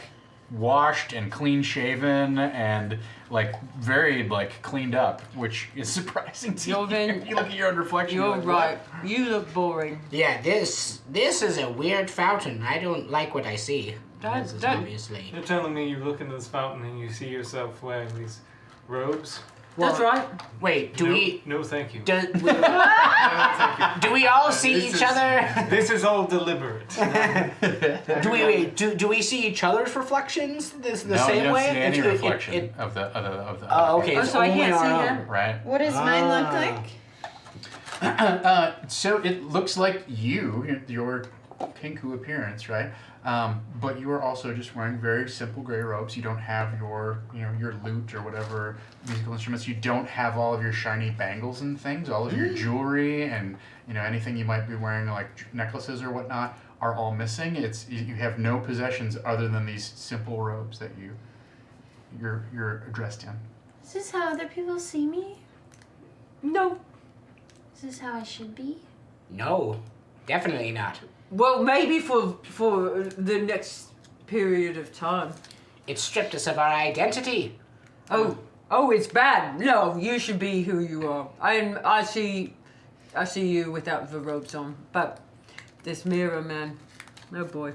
washed and clean shaven and like very like cleaned up, which is surprising to Jordan, you. You look at your own reflection. You're like, right. You look boring. Yeah, this is a weird fountain. I don't like what I see. That's- This is that- obviously. You're telling me you look into this fountain and you see yourself wearing these robes? That's right. Wait, do no, we? No, thank you. Do, we, No, thank you. do we all see This each is- other? This is all deliberate. Do we see each other's reflections the No, same you don't way? see any It- it- reflection it- of the Oh, okay. Oh, it's so I only can't our see own. him? right. What does mine look Ah. like? So it looks like your Kinku appearance, right? But you are also just wearing very simple gray robes. You don't have your lute or whatever musical instruments. You don't have all of your shiny bangles and things. All of your jewelry and anything you might be wearing, like necklaces or whatnot, are all missing. You have no possessions other than these simple robes that you're dressed in. Is this how other people see me? No. Is this how I should be? No, definitely not. Well, maybe for the next period of time. It stripped us of our identity. Oh, it's bad. No, you should be who you are. I see you without the robes on, but this mirror, man, oh boy.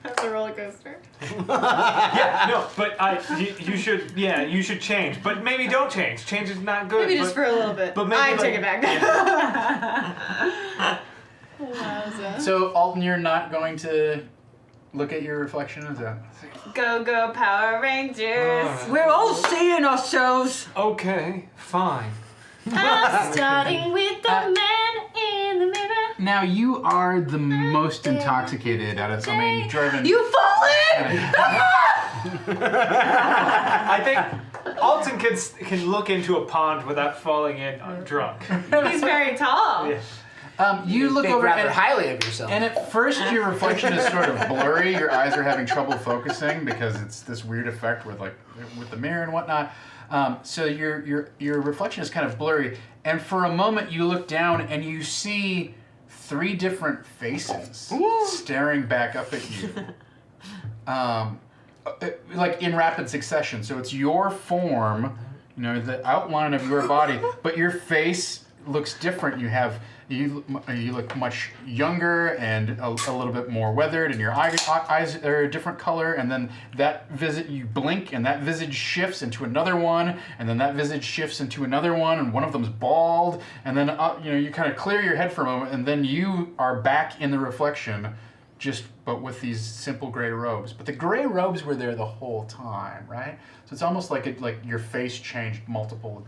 That's a roller coaster. Yeah, no, but you should change. But maybe don't change. Change is not good. Maybe just for a little bit. but maybe I like- take it back. Wowza. So Alton, you're not going to look at your reflection, is that? Go, go, Power Rangers. We're all seeing ourselves. Okay, fine. I'm starting with the man in the mirror. Now you are the most intoxicated out of. I mean, Jordan. You fallen! I think Alton can look into a pond without falling in drunk. He's very tall. Yeah. You look Think over rather and, highly of yourself. and at first your reflection is sort of blurry. Your eyes are having trouble focusing because it's this weird effect with the mirror and whatnot. So your reflection is kind of blurry, and for a moment you look down and you see 3 different faces staring back up at you, like in rapid succession. So it's your form, the outline of your body, but your face looks different. You look much younger and a little bit more weathered, and your eyes are a different color. And then you blink, and that visage shifts into another one, and then that visage shifts into another one, and one of them's bald. And then you kind of clear your head for a moment, and then you are back in the reflection, but with these simple gray robes. But the gray robes were there the whole time, right? So it's almost like your face changed multiple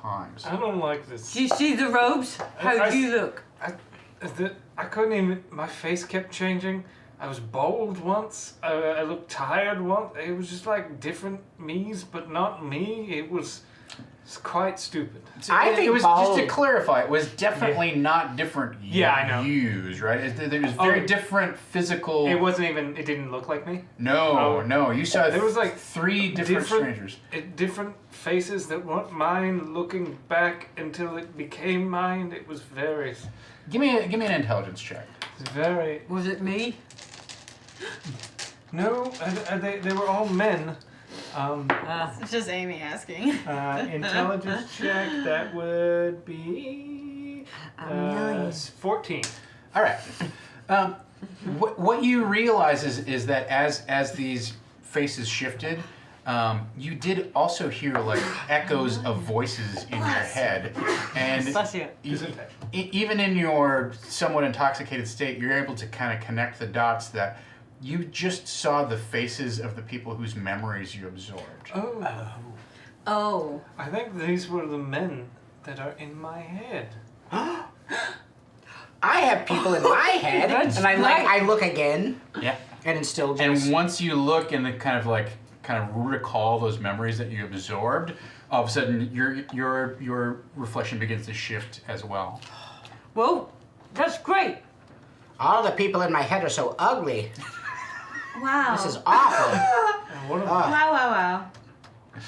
times. I don't like this. Do you see the robes? How do you look? I couldn't even. My face kept changing. I was bald once. I looked tired once. It was just like different me's, but not me. It's quite stupid. I think it was bald. just to clarify. It was definitely not different. Yeah, I know. Views, right? It was very different physical. It wasn't even. It didn't look like me. No. You saw There was like 3 different strangers. Different faces that weren't mine. Looking back until it became mine, it was very. Give me an intelligence check. Very. Was it me? No, they were all men. It's just Amy asking. Intelligence check, that would be 14. All right. What you realize is that as these faces shifted, you did also hear like echoes of voices in your head, and even in your somewhat intoxicated state, you're able to kind of connect the dots that you just saw the faces of the people whose memories you absorbed. Oh. I think these were the men that are in my head. I have people in my head, and I look again, Yeah. and it's still just. And once you look and kind of recall those memories that you absorbed, all of a sudden your reflection begins to shift as well. Well, that's great. All the people in my head are so ugly. Wow. This is awful. And what Wow. Did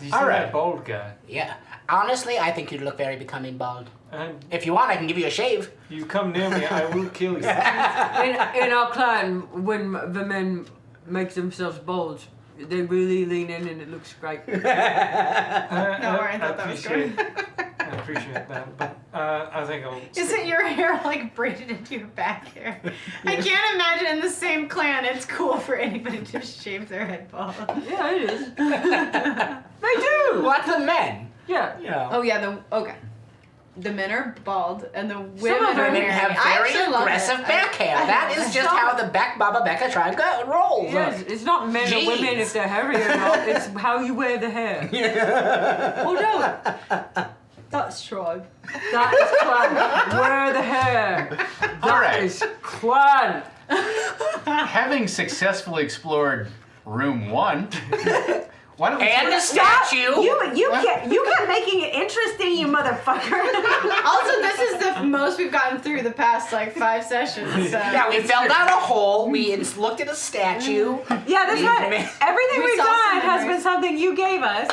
you see All right. that bald guy? Yeah. Honestly, I think you'd look very becoming bald. And If you want, I can give you a shave. you come near me, I will kill you. In our clan, when the men make themselves bald, they really lean in and it looks great. No, I thought that was good. I appreciate that, but I think I'll. Isn't your hair like braided into your back hair? I can't imagine in the same clan it's cool for anybody to shave their head bald. Yeah, it is. They do. What the men? Yeah. You know. Oh yeah, okay. The men are bald and the women Some of are Women hairy. have I very actually love aggressive it. back hair. That is just how the Baba Becca tribe rolls. Yes, it's not men or women Jeez. if they're hairy or not. It's how you wear the hair. Oh no. That's true. That is clan. Wear the hair. That is clan. Having successfully explored room 1, why don't we And the statue. You kept making it interesting, you motherfucker. Also, this is the most we've gotten through the past like 5 sessions. So. Yeah, we fell down a hole. We looked at a statue. Yeah, that's right. Everything We we've saw some done has memories. been something you gave us.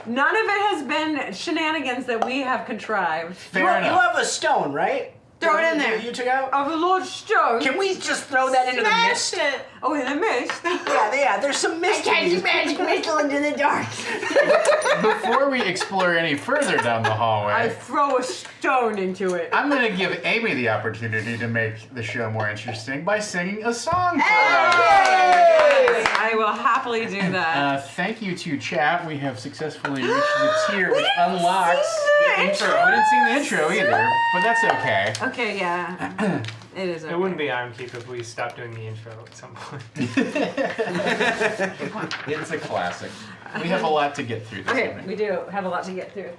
None of it has been shenanigans that we have contrived. You Fair enough. have a stone, right? Throw it in there. You took out. Of the Lord Stone. Can we just throw that into the mist? Smash it. Oh, in the mist. Yeah, there's some mist. magic missile into the dark. Before we explore any further down the I hallway, throw a stone into it. I'm going to give Amy the opportunity to make the show more interesting by singing a song for us. I will happily do that. Thank you to chat. We have successfully reached the tier which unlocks the intro. We didn't sing the intro either, but that's okay. Okay, yeah. It is okay. It wouldn't be Ironkeep if we stopped doing the intro at some point. It's a classic. We have a lot to get through this Okay, evening. we do have a lot to get through.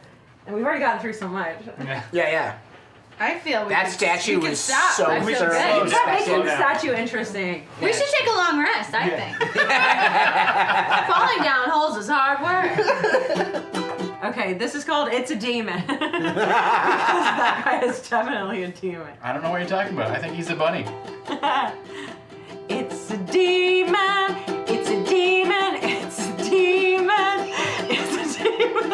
And we've already gotten through so much. Yeah. Yeah. I feel we That could, statue we could was stop. so I feel thoroughly good. That inspected. makes Slow the down. statue interesting. We should take a long rest, I think. Falling down holes is hard work. Okay, this is called It's a Demon. Because that guy is definitely a demon. I don't know what you're talking about. I think he's a bunny. It's a demon. It's a demon. It's a demon. It's a demon.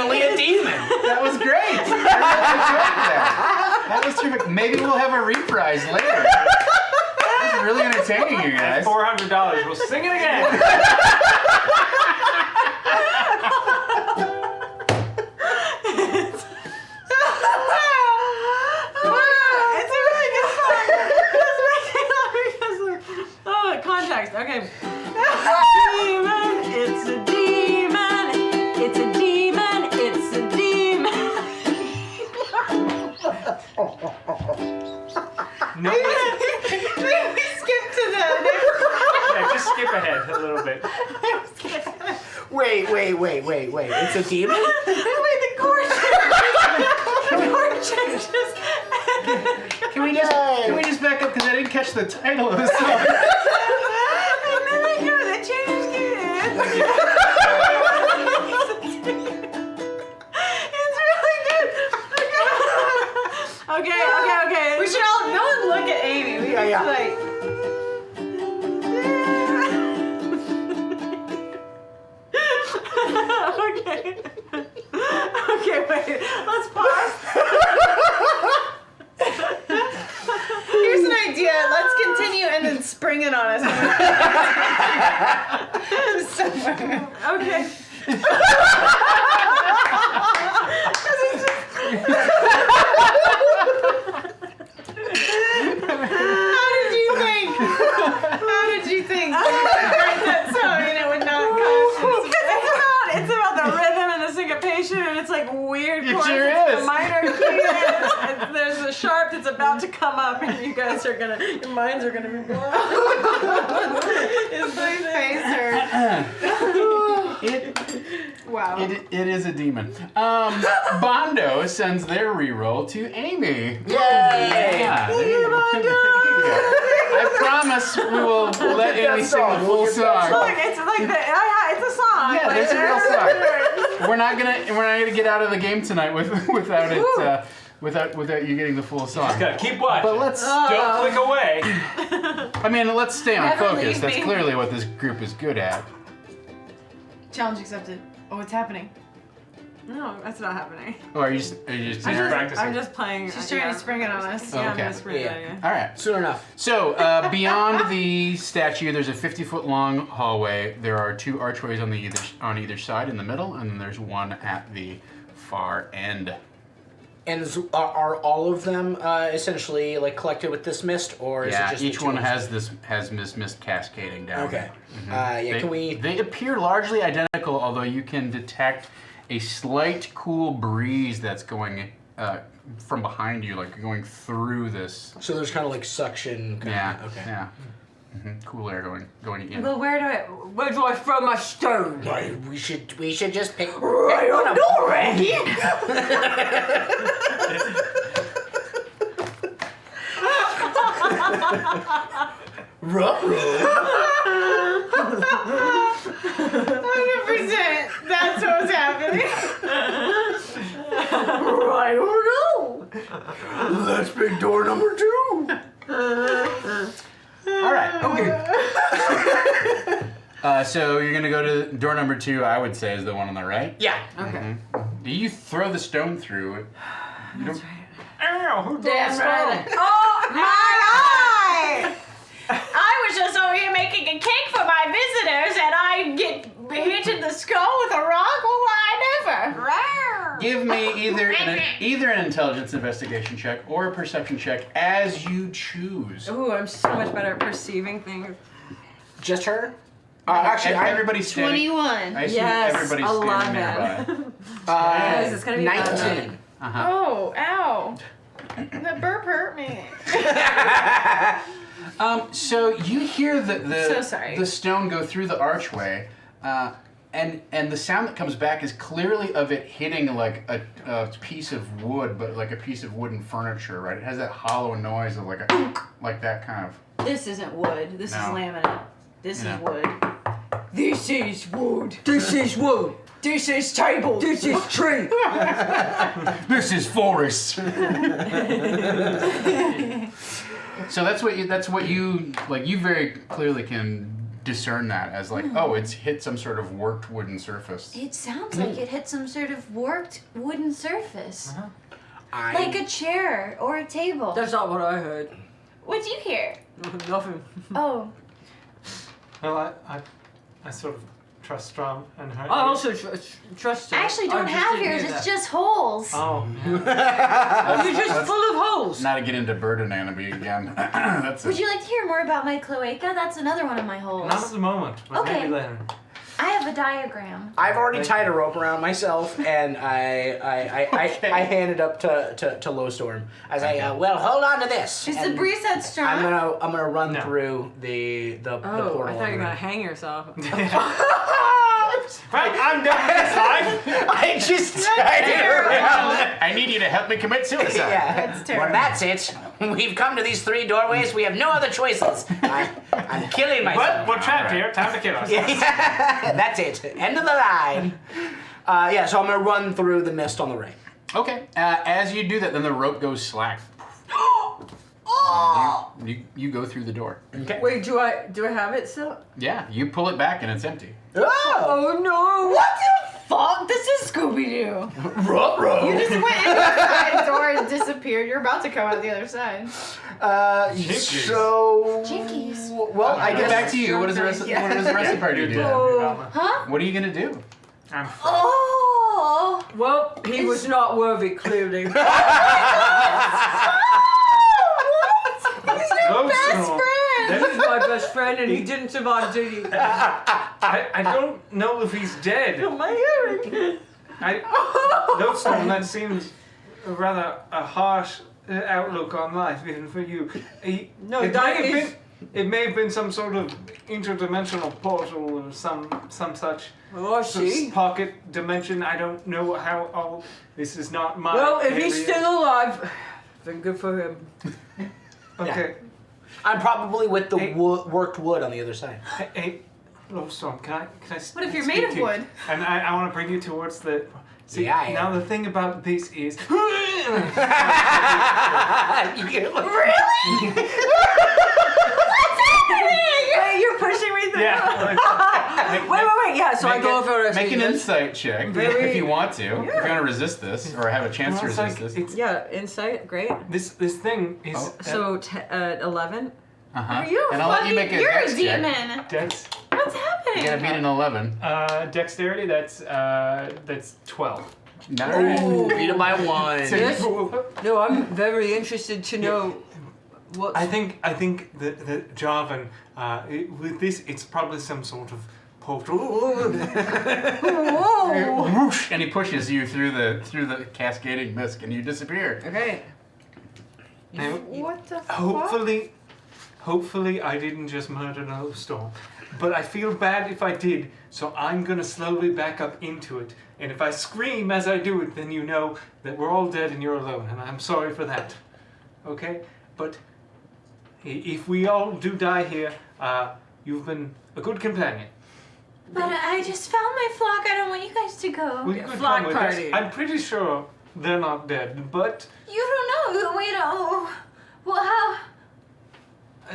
definitely a demon. That was great. I really enjoyed that. That was terrific. Maybe we'll have a reprise later. That was really entertaining, you guys. $400. We'll sing it again. It's a really good song. Just make it up because oh, context. Okay. Demon, it's a demon. It's a demon. It's a demon. No. We skip to the Yeah, just skip ahead a little bit. Wait. It's a demon? Wait, the chord changes. Can we just back up because I didn't catch the title of the song? And then they go, they change gears. It's really good. Okay. We should all no one look at Amy. We Yeah. like Okay, wait. Let's pause. here's an idea. Let's continue and then spring it on us. Somewhere. Okay. How did you think? You write that song and it would not come. It's about the rhythm and the syncopation, and it's like weird It chords. sure It's is. the minor key, and there's a sharp that's about to come up, and you guys are gonna, your minds are gonna be blown. His face hurt. Wow. It is a demon. Bondo sends their reroll to Amy. Yay! Yeah, there you go. There you go. I promise we will let get that Amy sing the song. full We'll get that song. Look, it's like the, it's a song. Yeah, like, there's a real song. We're not gonna get out of the game tonight without it without you getting the full song. Just gotta keep watching. But let's Don't click away. let's stay on Never focus. leave That's me. clearly what this group is good at. Challenge accepted. Oh, what's happening? No, that's not happening. Or are you just practicing. I'm just playing. She's trying to spring it on us. Yeah, I'm Okay. gonna spring it on you. All right. Soon enough. So, beyond the statue, there's a 50-foot long hallway. There are 2 archways on either side in the middle, and then there's one at the far end. And are all of them essentially like collected with this mist, or is it Yeah, just each the one two? has this mist cascading down. Okay. They, Can we? They appear largely identical, although you can detect a slight cool breeze that's going from behind you, like going through this. So there's kind of like suction. Yeah. Okay. Yeah. Cool air going in. Well, where do I throw my stone? Right, we should just pick. I don't know, Randy. That's what's happening. I don't know. Let's pick door number 2. All right. So you're gonna go to door number 2. I would say is the one on the right. Yeah. Okay. You throw the stone through it. You don't, Ow, who threw Damn the right. stone? Oh my eye! I was just over here making a cake for my visitors, and I get hit in the skull with a rock. Well, I never. give me either an intelligence investigation check or a perception check as you choose. Ooh, I'm so much better at perceiving things. Just her? Actually, Everybody's standing. 21. I assume Yes, everybody's standing 11. nearby. Guys, it's gonna be 19. Oh, ow. That burp hurt me. So you hear So sorry. the stone go through the archway, and the sound that comes back is clearly of it hitting like a piece of wood, but like a piece of wooden furniture, right? It has that hollow noise of like that kind of. This isn't wood. This is No. laminate. This No. is wood. This is wood. This is wood. This is table. This is tree. This is forest. So that's what you like. You very clearly can discern that as like, oh, it's hit some sort of worked wooden surface. It sounds like it hit some sort of worked wooden surface. I, Like a chair or a table. That's not what I heard. What'd you hear? Nothing. Oh, Well, I sort of trust Strom and her. I also trust her. I actually I don't just have didn't yours. hear It's that. just holes. Oh, You're just full of holes. Not to get into bird anatomy again. That's Would it. you like to hear more about my cloaca? That's another one of my holes. not at the moment, but Okay. maybe later. I have a diagram. I've already tied a rope around myself, and I hand it up to Low Storm. I say, well, hold on to this. Is the and breeze that strong? I'm gonna run No. through the Oh, portal. I thought you were gonna hang yourself. Right, I'm done with this life. I just tied it around. I need you to help me commit suicide. Yeah. That's terrible. Well, that's it. We've come to these 3 doorways. We have no other choices. I'm killing But myself. we're trapped here. Time to kill us. That's it. End of the line. So I'm gonna run through the mist on the right. Okay. As you do that, then the rope goes slack. You go through the door. Okay. Wait, do I have it still? Yeah, you pull it back and it's empty. Oh! Oh no! What the fuck? This is Scooby-Doo. Ruh-roh. You just went in the side door and disappeared. You're about to come out the other side. Jinkies. So. Jinkies. Well, I I get guess. back to you. What does the rest of, what does the rest of the party You do? did. Oh. Huh? What are you gonna do? I'm Oh. Well, he was not worthy, clearly. best He was my best friend, and he didn't survive, did he? I don't know if he's dead. My hearing. No, Strom, that seems rather a harsh outlook on life, even for you. No, it that may have is- been. It may have been some sort of interdimensional portal or some such Oh, I sort of see. pocket dimension. I don't know how all. This is not my. Well, if he's area. still alive, then good for him. Okay. I'm probably with the Hey. worked wood on the other side. Hey, Low Storm, can I? What if you're speak made of to you? wood? And I want to bring you towards the. See, Yeah, yeah. now the thing about this is. Wait, you're pushing me through? Yeah. Wait. Yeah, so I Make go it- over. Make an insight check Very- if you want to. If you're gonna resist this or have a chance to Well, it's resist like, this. it's, Yeah, insight, great. this thing is. Oh. So 11. Uh-huh. Are you And I'll let you make a You're dex a check. demon. Dex. What's You're happening? gonna beat an 11. Dexterity. That's 12. Nice. Ooh, beat it by 1. Yes. No, I'm very interested to know what. I think the Jarvan with this it's probably some sort of portal. Whoosh, and he pushes you through the cascading mist, and you disappear. Okay. And What the fuck? hopefully I didn't just murder Low Storm, but I feel bad if I did. So I'm gonna slowly back up into it, and if I scream as I do it, then you know that we're all dead and you're alone, and I'm sorry for that. Okay, but if we all do die here, you've been a good companion. But I just found my flock. I don't want you guys to go. Well, you could Flag come with party. us. I'm pretty sure they're not dead, but You don't know. We don't. Well, how?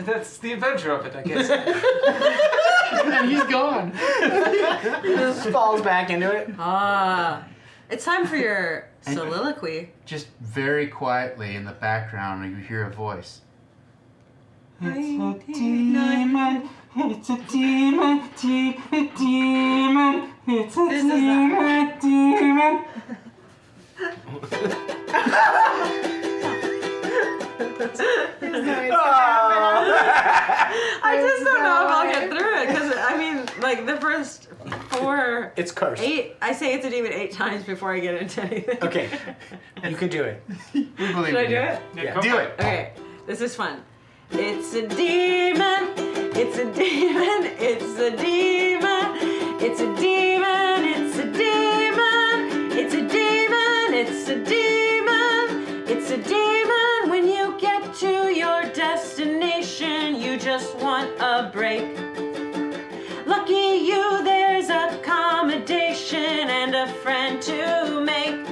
that's the adventure of it, I guess. And he's gone. He just falls back into it. It's time for your soliloquy. Just very quietly in the background, you hear a voice. It's a demon. It's a demon. Demon. It's a This is not demon. I just don't know if I'll get through it because I mean, like the first 4, It's cursed. 8. I say it's a demon 8 times before I get into anything. Okay, you can do it. We believe Should I in do you. it? Yeah. Do it. Okay, this is fun. It's a demon. It's a demon. It's a demon. It's a demon. It's a demon. It's a demon. It's a demon. It's a demon. When you get to your destination, you just want a break. Lucky you, there's accommodation and a friend to make.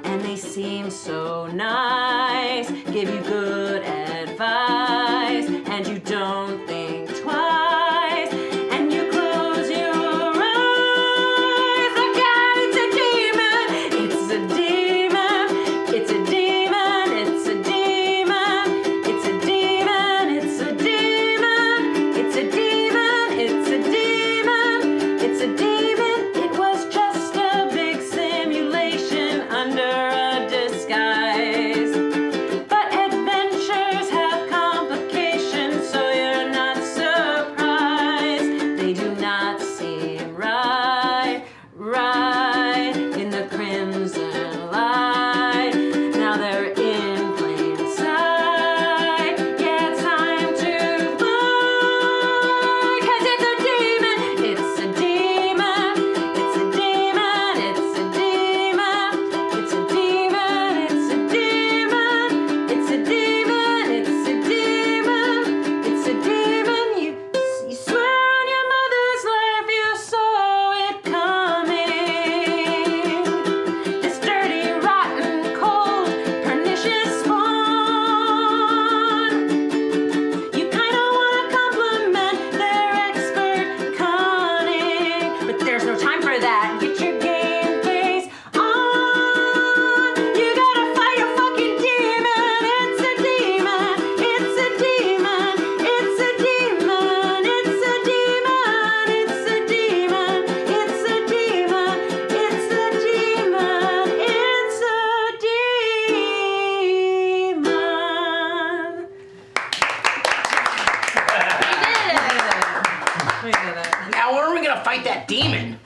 And they seem so nice, give you good advice, and you don't think twice. We did it. Now when are we gonna fight that demon?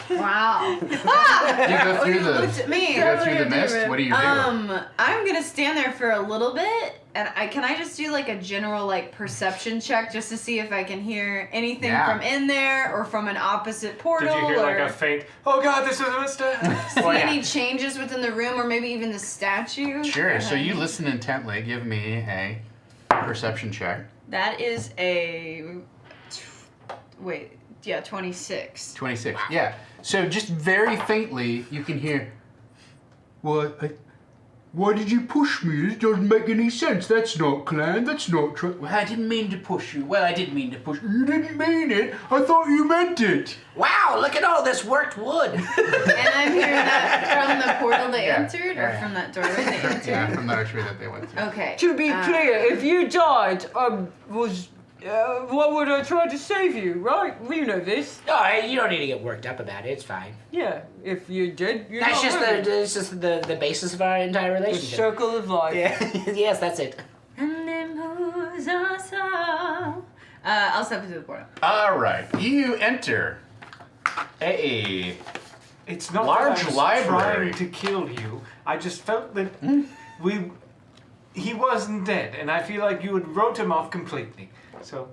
Wow. You go through the. Looked at me. You go through the mist. What do you do? I'm gonna stand there for a little bit, and can I just do like a general like perception check just to see if I can hear anything Yeah. from in there or from an opposite portal, Did you hear or like a faint, oh god, this is a mistake? see Well, yeah. any changes within the room, or maybe even the statue? Sure. So Okay. you listen intently. Give me a perception check. That is a 26. 26. Yeah. So just very faintly, you can hear. Why did you push me? This doesn't make any sense. That's not clan. That's not true. Well, I didn't mean to push you. Well, I did mean to push you. You didn't mean it. I thought you meant it. Wow, look at all this worked wood. And I'm hearing that from the portal they Yeah. entered, or Yeah. from that doorway they entered? Yeah, from the archway that they went through. Okay. To be clear, if you died, what would I try to save you, right? You know this. No, you don't need to get worked up about it. It's fine. Yeah, if you did, you're That's not just worried. it's just the basis of our entire The relationship. circle of life. Yeah. Yes, that's it. And it moves us all. I'll step into the portal. All right. You enter a. It's not Large that I was library. trying to kill you. I just felt that he wasn't dead, and I feel like you had wrote him off completely. So,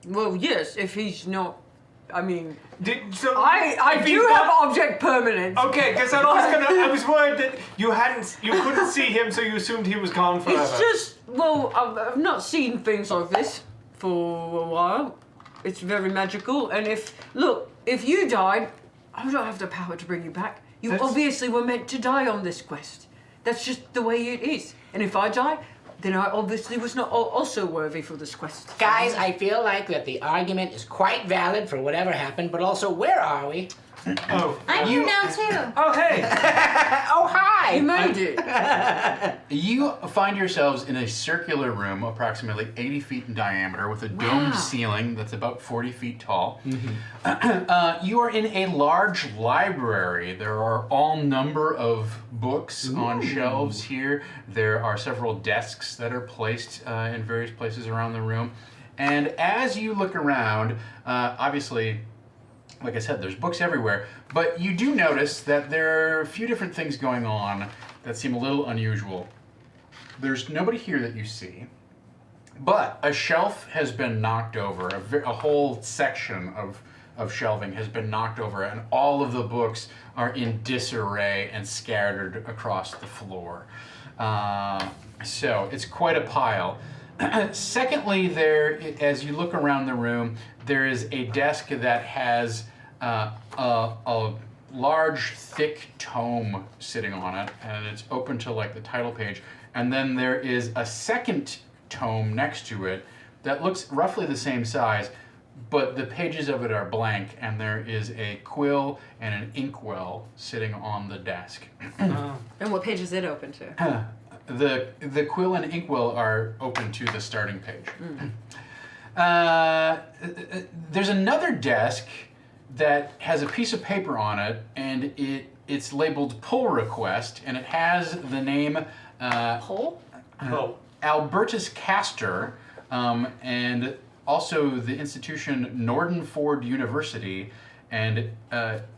Well, yes, if he's not. I mean, I I do have object permanence. Okay, because I was worried that you couldn't see him, so you assumed he was gone forever. It's just, well, I've not seen things like this for a while. It's very magical, and if you died, I don't have the power to bring you back. You That's- obviously were meant to die on this quest. That's just the way it is. And if I die, then I obviously was not also worthy for this quest. Guys, I feel like that the argument is quite valid for whatever happened, but also where are we? Oh. I'm here now too. Oh, hey! Oh, hi! You made it. You find yourselves in a circular room approximately 80 feet in diameter with a domed ceiling that's about 40 feet tall. You are in a large library. There are all number of books on shelves here. There are several desks that are placed in various places around the room. And as you look around, obviously, like I said, there's books everywhere, but you do notice that there are a few different things going on that seem a little unusual. There's nobody here that you see, but a shelf has been knocked over. A whole section of shelving has been knocked over, and all of the books are in disarray and scattered across the floor. So it's quite a pile. Secondly, as you look around the room, there is a desk that has a large, thick tome sitting on it, and it's open to like the title page. And then there is a second tome next to it that looks roughly the same size, but the pages of it are blank, and there is a quill and an inkwell sitting on the desk. And what page is it open to? The quill and inkwell are open to the starting page. There's another desk that has a piece of paper on it, and it's labeled pull request, and it has the name Hole? Oh. Albertus Castor, and also the institution Nordenford University. And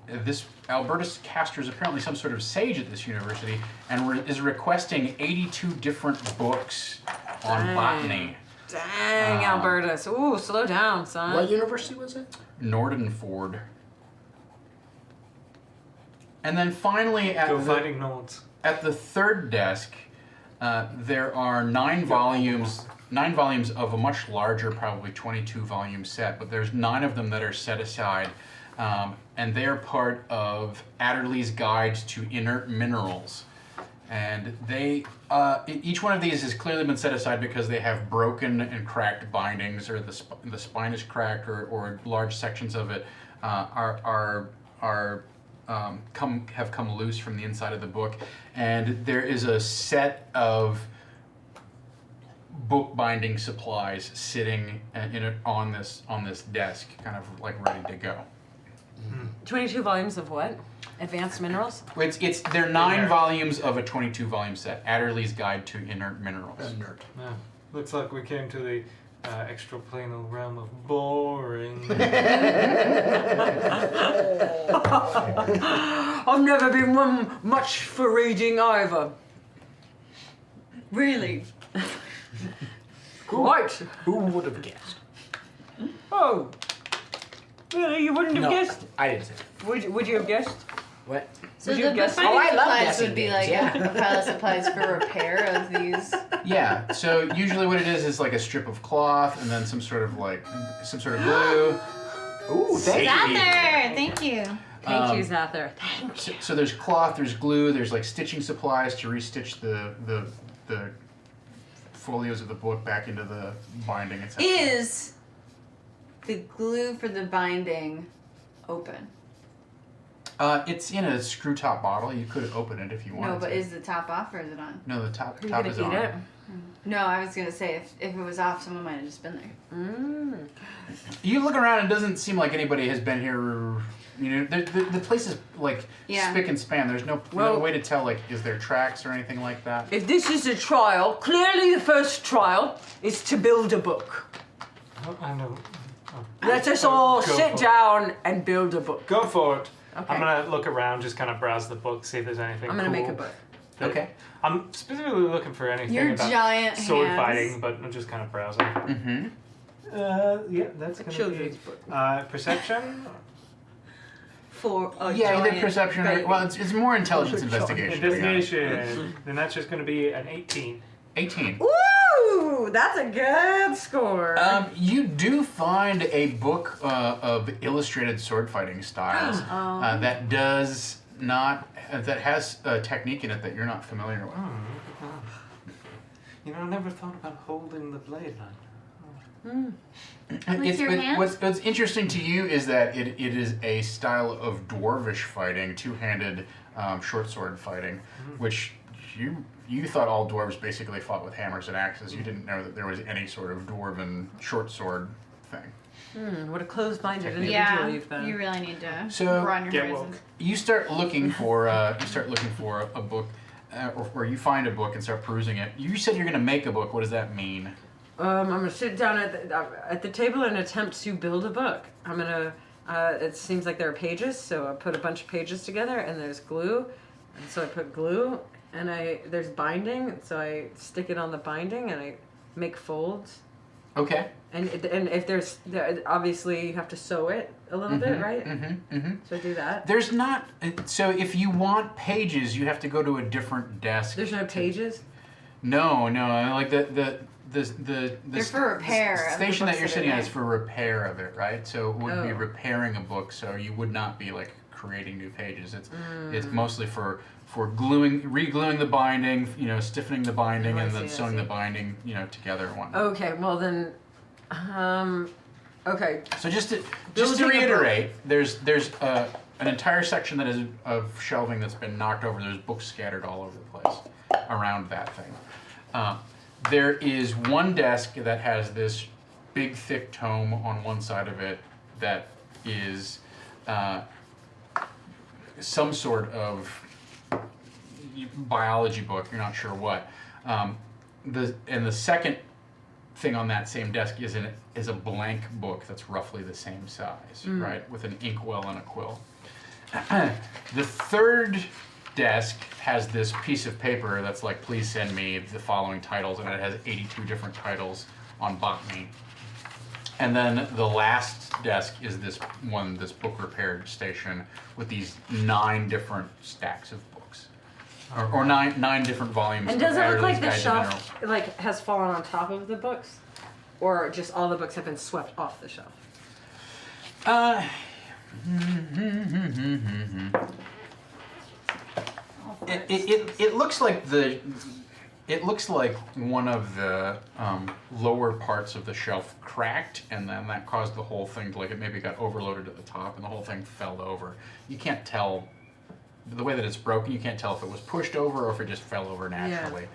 this Albertus Castor is apparently some sort of sage at this university, and is requesting 82 different books on botany. Dang, Albertus. Ooh, slow down, son. What university was it? Nordenford. And then finally, Go finding notes. at the third desk, there are 9 volumes of a much larger, probably 22 volume set, but there's 9 of them that are set aside, and they are part of Adderley's Guide to Inert Minerals. And each one of these has clearly been set aside because they have broken and cracked bindings, or the spine is cracked, or large sections of it have come loose from the inside of the book. And there is a set of bookbinding supplies sitting on this desk, kind of like ready to go. 22 volumes of what? Advanced minerals? They're 9 volumes of a 22 volume set. Adderley's Guide to Inert Minerals. Yeah. Looks like we came to extraplanal realm of boring. I've never been one much for reading either. Really? Quite. Who would have guessed? Oh. Really? You wouldn't have No, guessed? I didn't say. Would you have guessed? What? So Would you the have guessed? binding Oh, I love supplies guessing would be games, like yeah. a pile of supplies for repair of these. Yeah. So usually what it is like a strip of cloth and then some sort of glue. Ooh, thank you. Zather, thank you. Thank you, Zather. So there's cloth, there's glue, there's like stitching supplies to restitch the folios of the book back into the binding, etc. Is the glue for the binding open? It's in a screw top bottle. You could open it if you wanted No, but to. is the top off or is it on? No, the top Are you top gonna is eat on. it? No, I was gonna say if it was off, someone might have just been there. Mm. You look around, it doesn't seem like anybody has been here. You know, the place is like Yeah. spick and span. There's no Well- way to tell like is there tracks or anything like that. If this is a trial, clearly the first trial is to build a book. Oh, I know. Oh. Let us all Go sit for it. down and build a book. Go for it. Okay. I'm gonna look around, just kind of browse the book, see if there's anything. I'm gonna make a cool book. that- Okay. I'm specifically looking for anything Your about giant sword hands. fighting, but I'm just kind of browsing. Mm-hmm. Yeah, that's A gonna children's be book. perception. For a Yeah, either giant perception or baby. well, it's more intelligence Giant investigation. to be honest. Investigation. Then that's just gonna be an 18. 18. Ooh, that's a good score. You do find a book of illustrated sword fighting styles that does not that has a technique in it that you're not familiar with. You know, I never thought about holding the blade line. With your hands? What's interesting to you is that it is a style of dwarvish fighting, two-handed short sword fighting, which you thought all dwarves basically fought with hammers and axes. You didn't know that there was any sort of dwarven short sword thing. What a closed-minded individual Yeah, you've been. you really need to So- broaden your Get horizons. woke. You start looking for a book, or you find a book and start perusing it. You said you're going to make a book. What does that mean? I'm gonna sit down at the table and attempt to build a book. I'm gonna. It seems like there are pages, so I put a bunch of pages together, and there's glue, and so I put glue, and there's binding, so I stick it on the binding, and I make folds. Okay. And if obviously you have to sew it a little bit, right? Mm-hmm. So I do that. There's not. So if you want pages, you have to go to a different desk. There's no pages. No. Like the They're for repair of the station that books you're that sitting are at is there. for repair of it, right? So it would be Oh. repairing a book. So you would not be like creating new pages. It's mostly for re-gluing the binding, stiffening the binding, Oh, I and see, then I sewing see. the binding, together and whatnot. Okay, well then, okay. So just to Building a book. reiterate, there's an entire section that is of shelving that's been knocked over. There's books scattered all over the place around that thing. There is one desk that has this big thick tome on one side of it that is some sort of biology book. You're not sure what. The second thing on that same desk is a blank book that's roughly the same size, right, with an inkwell and a quill. The third desk has this piece of paper that's like, please send me the following titles, and it has 82 different titles on botany. And then the last desk is this book repair station with these 9 different stacks of books, or nine different volumes. And does of it look like Adderley's the Guide to shelf has fallen on top of the books, or just all the books have been swept off the shelf? It looks like one of the lower parts of the shelf cracked, and then that caused the whole thing to, like, it maybe got overloaded at the top, and the whole thing fell over. You can't tell the way that it's broken. You can't tell if it was pushed over or if it just fell over naturally.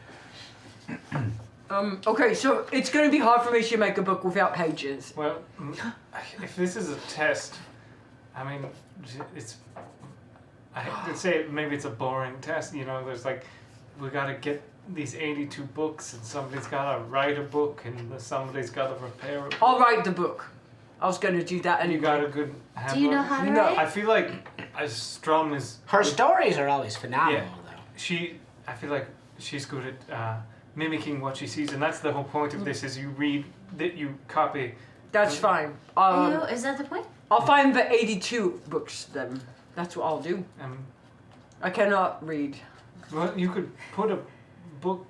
Okay, so it's going to be hard for me to make a book without pages. Well, if this is a test, I mean, I'd say maybe it's a boring test. There's like, we gotta get these 82 books, and somebody's got to write a book, and somebody's got to prepare a book. I'll write the book. I was going to do that And you anyway. got a good Do you know handler? how to No. write? I feel like as Strum is Her stories are always phenomenal, though. I feel like she's good at mimicking what she sees, and that's the whole point of this: is you read that you copy. That's fine. Is that the point? I'll find the 82 books then. That's what I'll do. I cannot read. Well, you could put a book,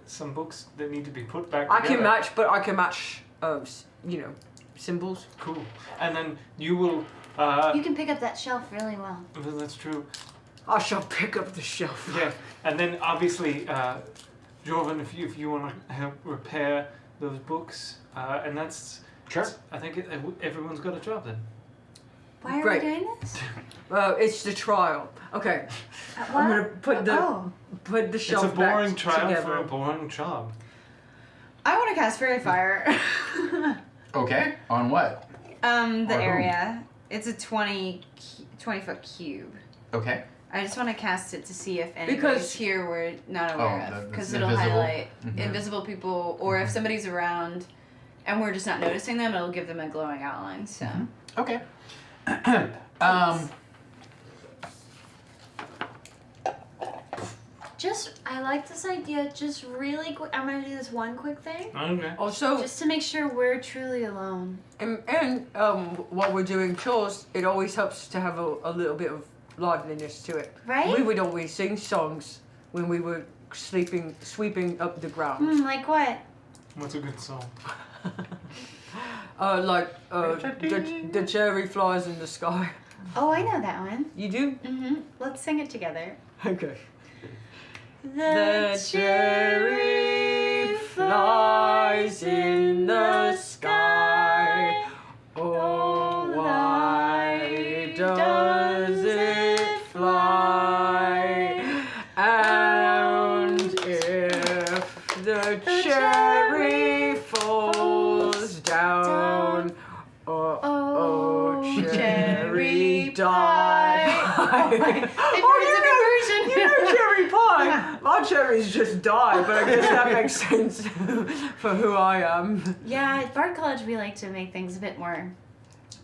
some books that need to be put back I together. can match, but I can match, symbols. Cool. And then you will. You can pick up that shelf really well. Well, that's true. I shall pick up the shelf. Yeah. And then obviously, Jorvin, if you want to help repair those books, and that's. Sure. I think everyone's got a job then. Why are Great. we doing this? It's the trial. Okay, What? I'm gonna put the Oh. shelf It's a boring back trial together. for a boring job. I want to cast Fairy Fire. Okay. On what? The Or who? area. It's a 20 foot cube. Okay. I just want to cast it to see if anybody's Because- here we're not aware Oh, of. the Because it'll invisible? highlight Mhm. invisible people, or if somebody's around and we're just not noticing them, it'll give them a glowing outline. So. Okay. I like this idea. Just really quick. I'm gonna do this one quick thing, Okay. Also, just to make sure we're truly alone. and while we're doing chores, it always helps to have a little bit of liveliness to it. Right? We would always sing songs when we were sweeping up the ground. Like what? What's a good song? The cherry flies in the sky. Oh, I know that one. You do? Mm-hmm. Let's sing it together. Okay. The cherry flies in the sky. Oh, why does it fly? And if the cherry falls down, oh, cherry die. You know cherry pie. My cherries just die, but I guess that makes sense for who I am. Yeah, at Bard College we like to make things a bit more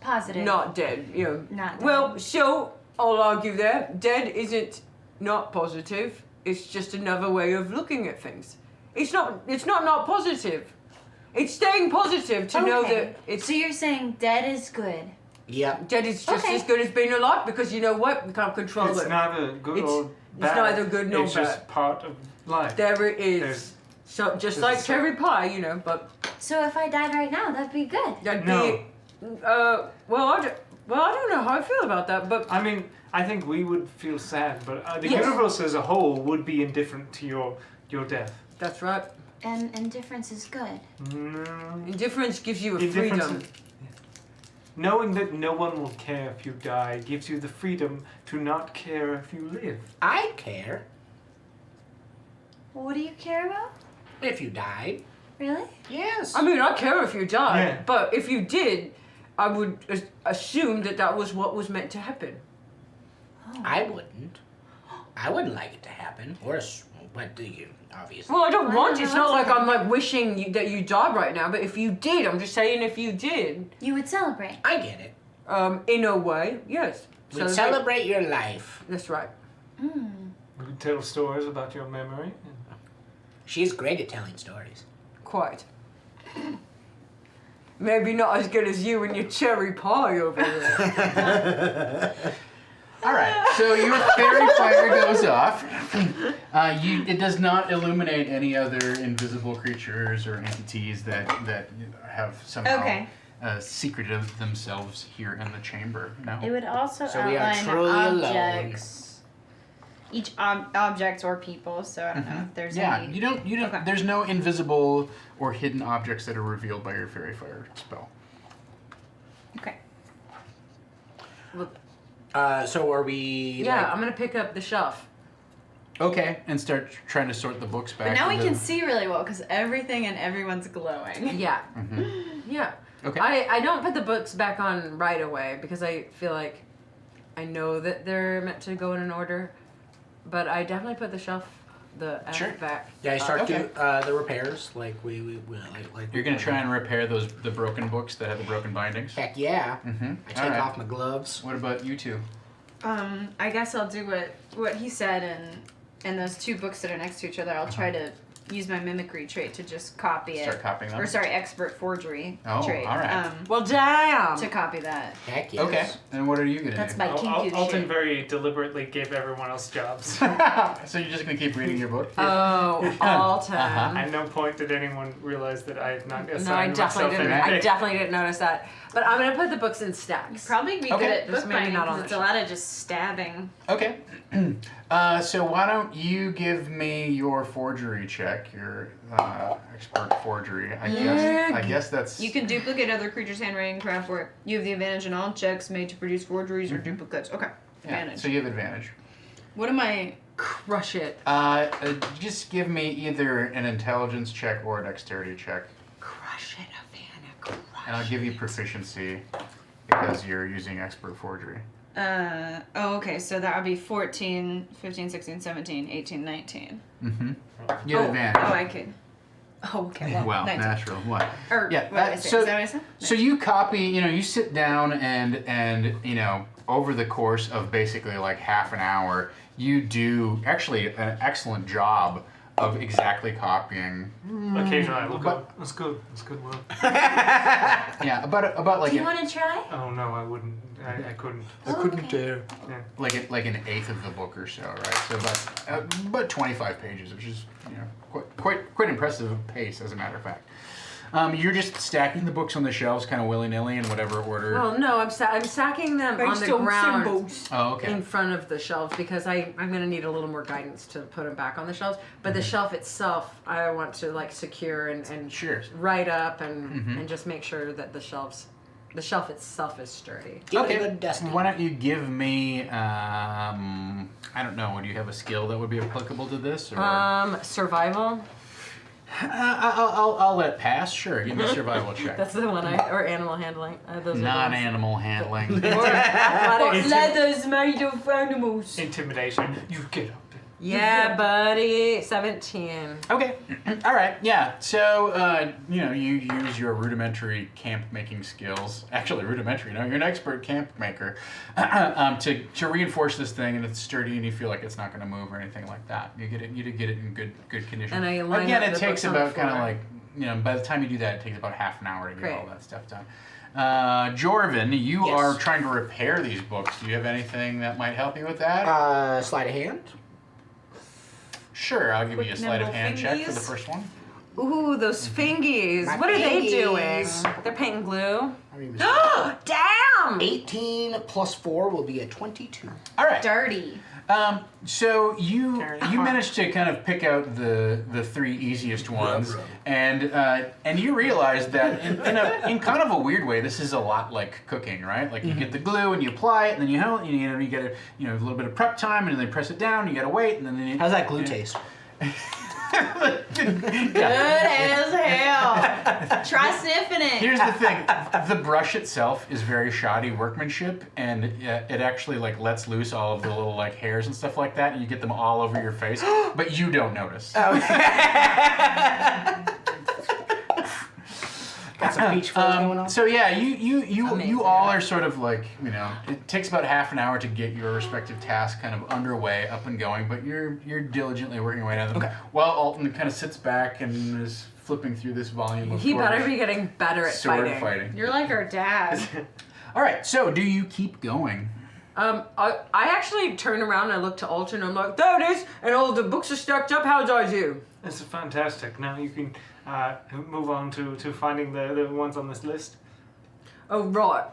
positive. Not dead, Not dead. Well, so I'll argue there. Dead isn't not positive. It's just another way of looking at things. It's not positive. It's staying positive to know that it's So you're saying dead is good. Yep. dead is just Okay. as good as being alive, because you know what? We can't control It's it. neither good It's- or it's bad. neither good nor It's just bad. part of life. There it is. There's- So just there's like a cherry pie, but So if I died right now, that'd be good. that'd No. be. I don't know how I feel about that, but I mean, I think we would feel sad, but the Yes. universe as a whole would be indifferent to your death. that's right. And indifference is good. No. Indifference gives you a Indifference- freedom. Knowing that no one will care if you die gives you the freedom to not care if you live. I care What do you care about? if you died. Really? Yes. I mean, I care if you die, Yeah. but if you did, I would assume that was what was meant to happen. I wouldn't. I wouldn't like it to happen. What do you? Obviously. Well, I don't I want. don't It's know not like what's I'm like wishing that you died right now. But if you did, I'm just saying, if you did, You would celebrate. I get it. in a way, yes. We celebrate your life. That's right. Mm. We could tell stories about your memory. She's great at telling stories. Quite. Maybe not as good as you and your cherry pie over there. All right. So your fairy fire goes off. It does not illuminate any other invisible creatures or entities that have somehow Okay. secreted themselves here in the chamber. No. It would also So we are outline truly alone. objects. Each objects or people, so I don't know if there's Yeah, any. you don't. Okay. There's no invisible or hidden objects that are revealed by your fairy fire spell. Okay. So are we? Yeah, like- I'm gonna pick up the shelf. Okay, and start trying to sort the books back. But now we into- can see really well because everything and everyone's glowing. Yeah, Mhm. yeah. Okay. I don't put the books back on right away because I feel like I know that they're meant to go in an order, but I definitely put the shelf the F Sure. back. Yeah, I start Okay. the repairs like we like. You're gonna try and repair the broken books that have the broken bindings. Heck yeah! Mm-hmm. I take off my gloves. What about you two? I guess I'll do what he said, and those two books that are next to each other, I'll try to use my mimicry trait to just copy it. Start copying them? Or sorry, expert forgery Oh, trait. all right. Well, damn. To copy that. Heck yes. Okay. And what are you gonna That's do? my kinku Alton shit. very deliberately gave everyone else jobs. So you're just gonna keep reading your book? Oh, Alton. At no point did anyone realize that I had not No, I assigned definitely myself didn't. anything. I definitely didn't notice that. But I'm gonna put the books in stacks. Probably be Okay. good at Just maybe bookbinding not on because the it's a lot of just stabbing. Okay. So why don't you give me your forgery check, your expert forgery? I guess that's. You can duplicate other creatures' handwriting craft work. You have the advantage in all checks made to produce forgeries or duplicates. Okay. Yeah, Advantage. so you have advantage. What am I? Crush it. Just give me either an intelligence check or a dexterity check, Crush it, Havana. Crush and I'll give you proficiency because you're using expert forgery. Okay, so that would be 14, 15, 16, 17, 18, 19. Mm-hmm. You have advantage. Oh, I could. Oh, okay. Well, Well, 19. natural. What? Or, Yeah, what did I say? so- Is that what I said? So you copy, you sit down and over the course of basically like half an hour, you do actually an excellent job of exactly copying. Occasionally I look But- up. That's good. That's good work. Yeah, about like Do you want to try? Oh no, I wouldn't. I couldn't. I couldn't dare. like an eighth of the book or so, right? So about 25 pages, which is quite impressive pace, as a matter of fact. You're just stacking the books on the shelves, kind of willy nilly in whatever order. Well, no, I'm stacking them on the ground Oh, okay. in front of the shelves because I'm going to need a little more guidance to put them back on the shelves. But the shelf itself, I want to like secure and Sure. write up and just make sure that the shelf itself is sturdy. Give it Okay. a good dusting. Why don't you give me? I don't know. Do you have a skill that would be applicable to this? Or? Survival. I'll let it pass. Sure, give me a survival check. That's the one or animal handling. Those are the ones. Non-animal handling. Or athletics. Leather's made of animals. Intimidation. You get up. Yeah, buddy. 17. Okay. All right. Yeah. So you use your rudimentary camp making skills. Actually, rudimentary. No, you're an expert camp maker. To reinforce this thing, and it's sturdy, and you feel like it's not going to move or anything like that. You get it in good condition. And I line Again, up it the takes books on the about kind of floor. like by the time you do that, it takes about half an hour to get Great. all that stuff done. Jorvin, you Yes. are trying to repair these books. Do you have anything that might help you with that? Sleight of hand. Sure, I'll give you a Quick, sleight of nimble hand check for the fingies. first one. Ooh, those fingies. My What are they doing? fingies. They're painting glue. I mean, Damn! 18 plus 4 will be a 22. All right. Dirty. So you Carry you on. managed to kind of pick out the three easiest ones, and you realize that in kind of a weird way, this is a lot like cooking, right? Like you get the glue and you apply it, and then you get a little bit of prep time, and then you press it down, you gotta wait, and then How's that glue taste? Good as hell. Try sniffing it. Here's the thing: the brush itself is very shoddy workmanship, and it actually like lets loose all of the little like hairs and stuff like that, and you get them all over your face, but you don't notice. Got some peach fuzz going on. So yeah, you Amazing. all are sort of like it takes about half an hour to get your respective tasks kind of underway, up and going, but you're diligently working away at them. Okay. While Alton kind of sits back and is flipping through this volume of He sword- better be getting better at sword fighting. You're like our dad. All right, so do you keep going? I actually turn around and I look to Alton and I'm like, there it is! And all the books are stacked up. How'd I do? This is fantastic. Now you can move on to finding the ones on this list. Oh, right.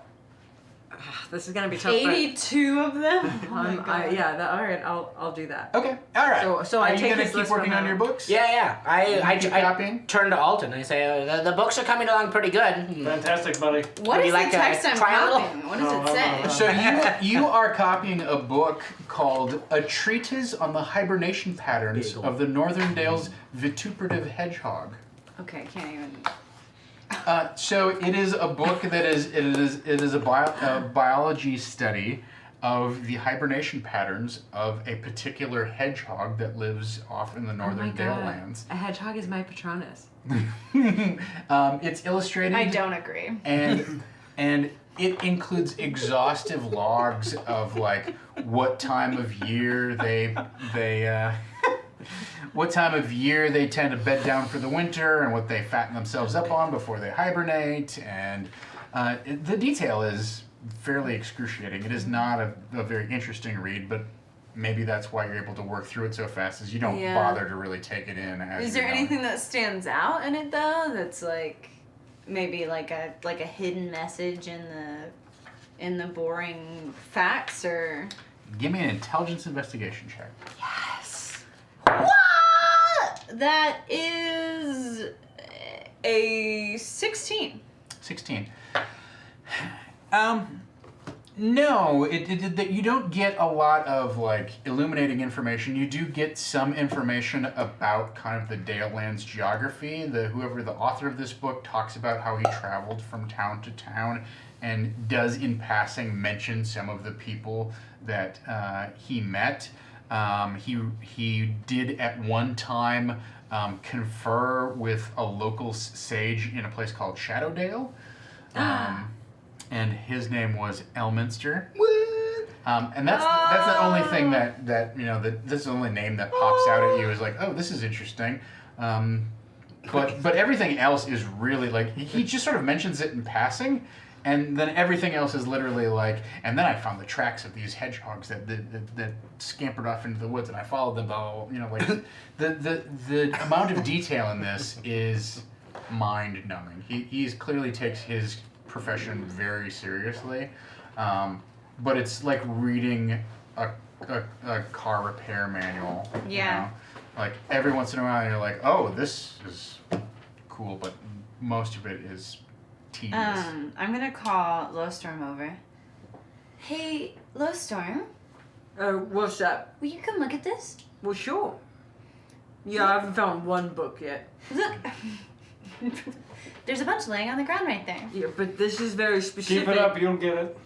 This is gonna be tough. but 82 of them? Oh my God. all right, I'll do that. Okay, all right. So are I you take gonna his keep list working from on him. your books? Yeah. I keep copying? turn to Alton and I say, the books are coming along pretty good. Fantastic, buddy. What Would is you the like to text I'm try a little? copying? What does it say? So you are copying a book called A Treatise on the Hibernation Patterns Bagel. of the Northern Dale's Vituperative Hedgehog. Okay, I can't even. So it is a book that is a biology study of the hibernation patterns of a particular hedgehog that lives off in the Oh northern my Dale God. lands. A hedgehog is my Patronus. It's illustrated. I don't agree. And it includes exhaustive logs of like what time of year they what time of year they tend to bed down for the winter and what they fatten themselves up on before they hibernate. And the detail is fairly excruciating. It is not a very interesting read, but maybe that's why you're able to work through it so fast, is you don't Yeah. bother to really take it in. As Is there you're going. anything that stands out in it though? That's like maybe like a hidden message in the boring facts, or Give me an intelligence investigation check. yes. What? That is a 16. 16. No, that you don't get a lot of like illuminating information. You do get some information about kind of the Dale Lands geography. Whoever the author of this book talks about how he traveled from town to town, and does in passing mention some of the people that he met. He did at one time confer with a local sage in a place called Shadowdale. And his name was Elminster. And that's the only thing that you know, this is the only name that pops out at you is like, oh, this is interesting. But everything else is really like, he just sort of mentions it in passing, and then everything else is literally like, and then I found the tracks of these hedgehogs that scampered off into the woods, and I followed them. You know, like the amount of detail in this is mind-numbing. He clearly takes his profession very seriously, but it's like reading a car repair manual. Yeah. You know? Like every once in a while you're like, oh, this is cool, but most of it is tedious. I'm gonna call Lowstorm over. Hey, Lowstorm, What's that? will you come look at this? Well, sure. Yeah, I haven't found one book yet. Look. There's a bunch laying on the ground right there. Yeah, but this is very specific. Keep it up, you'll get it.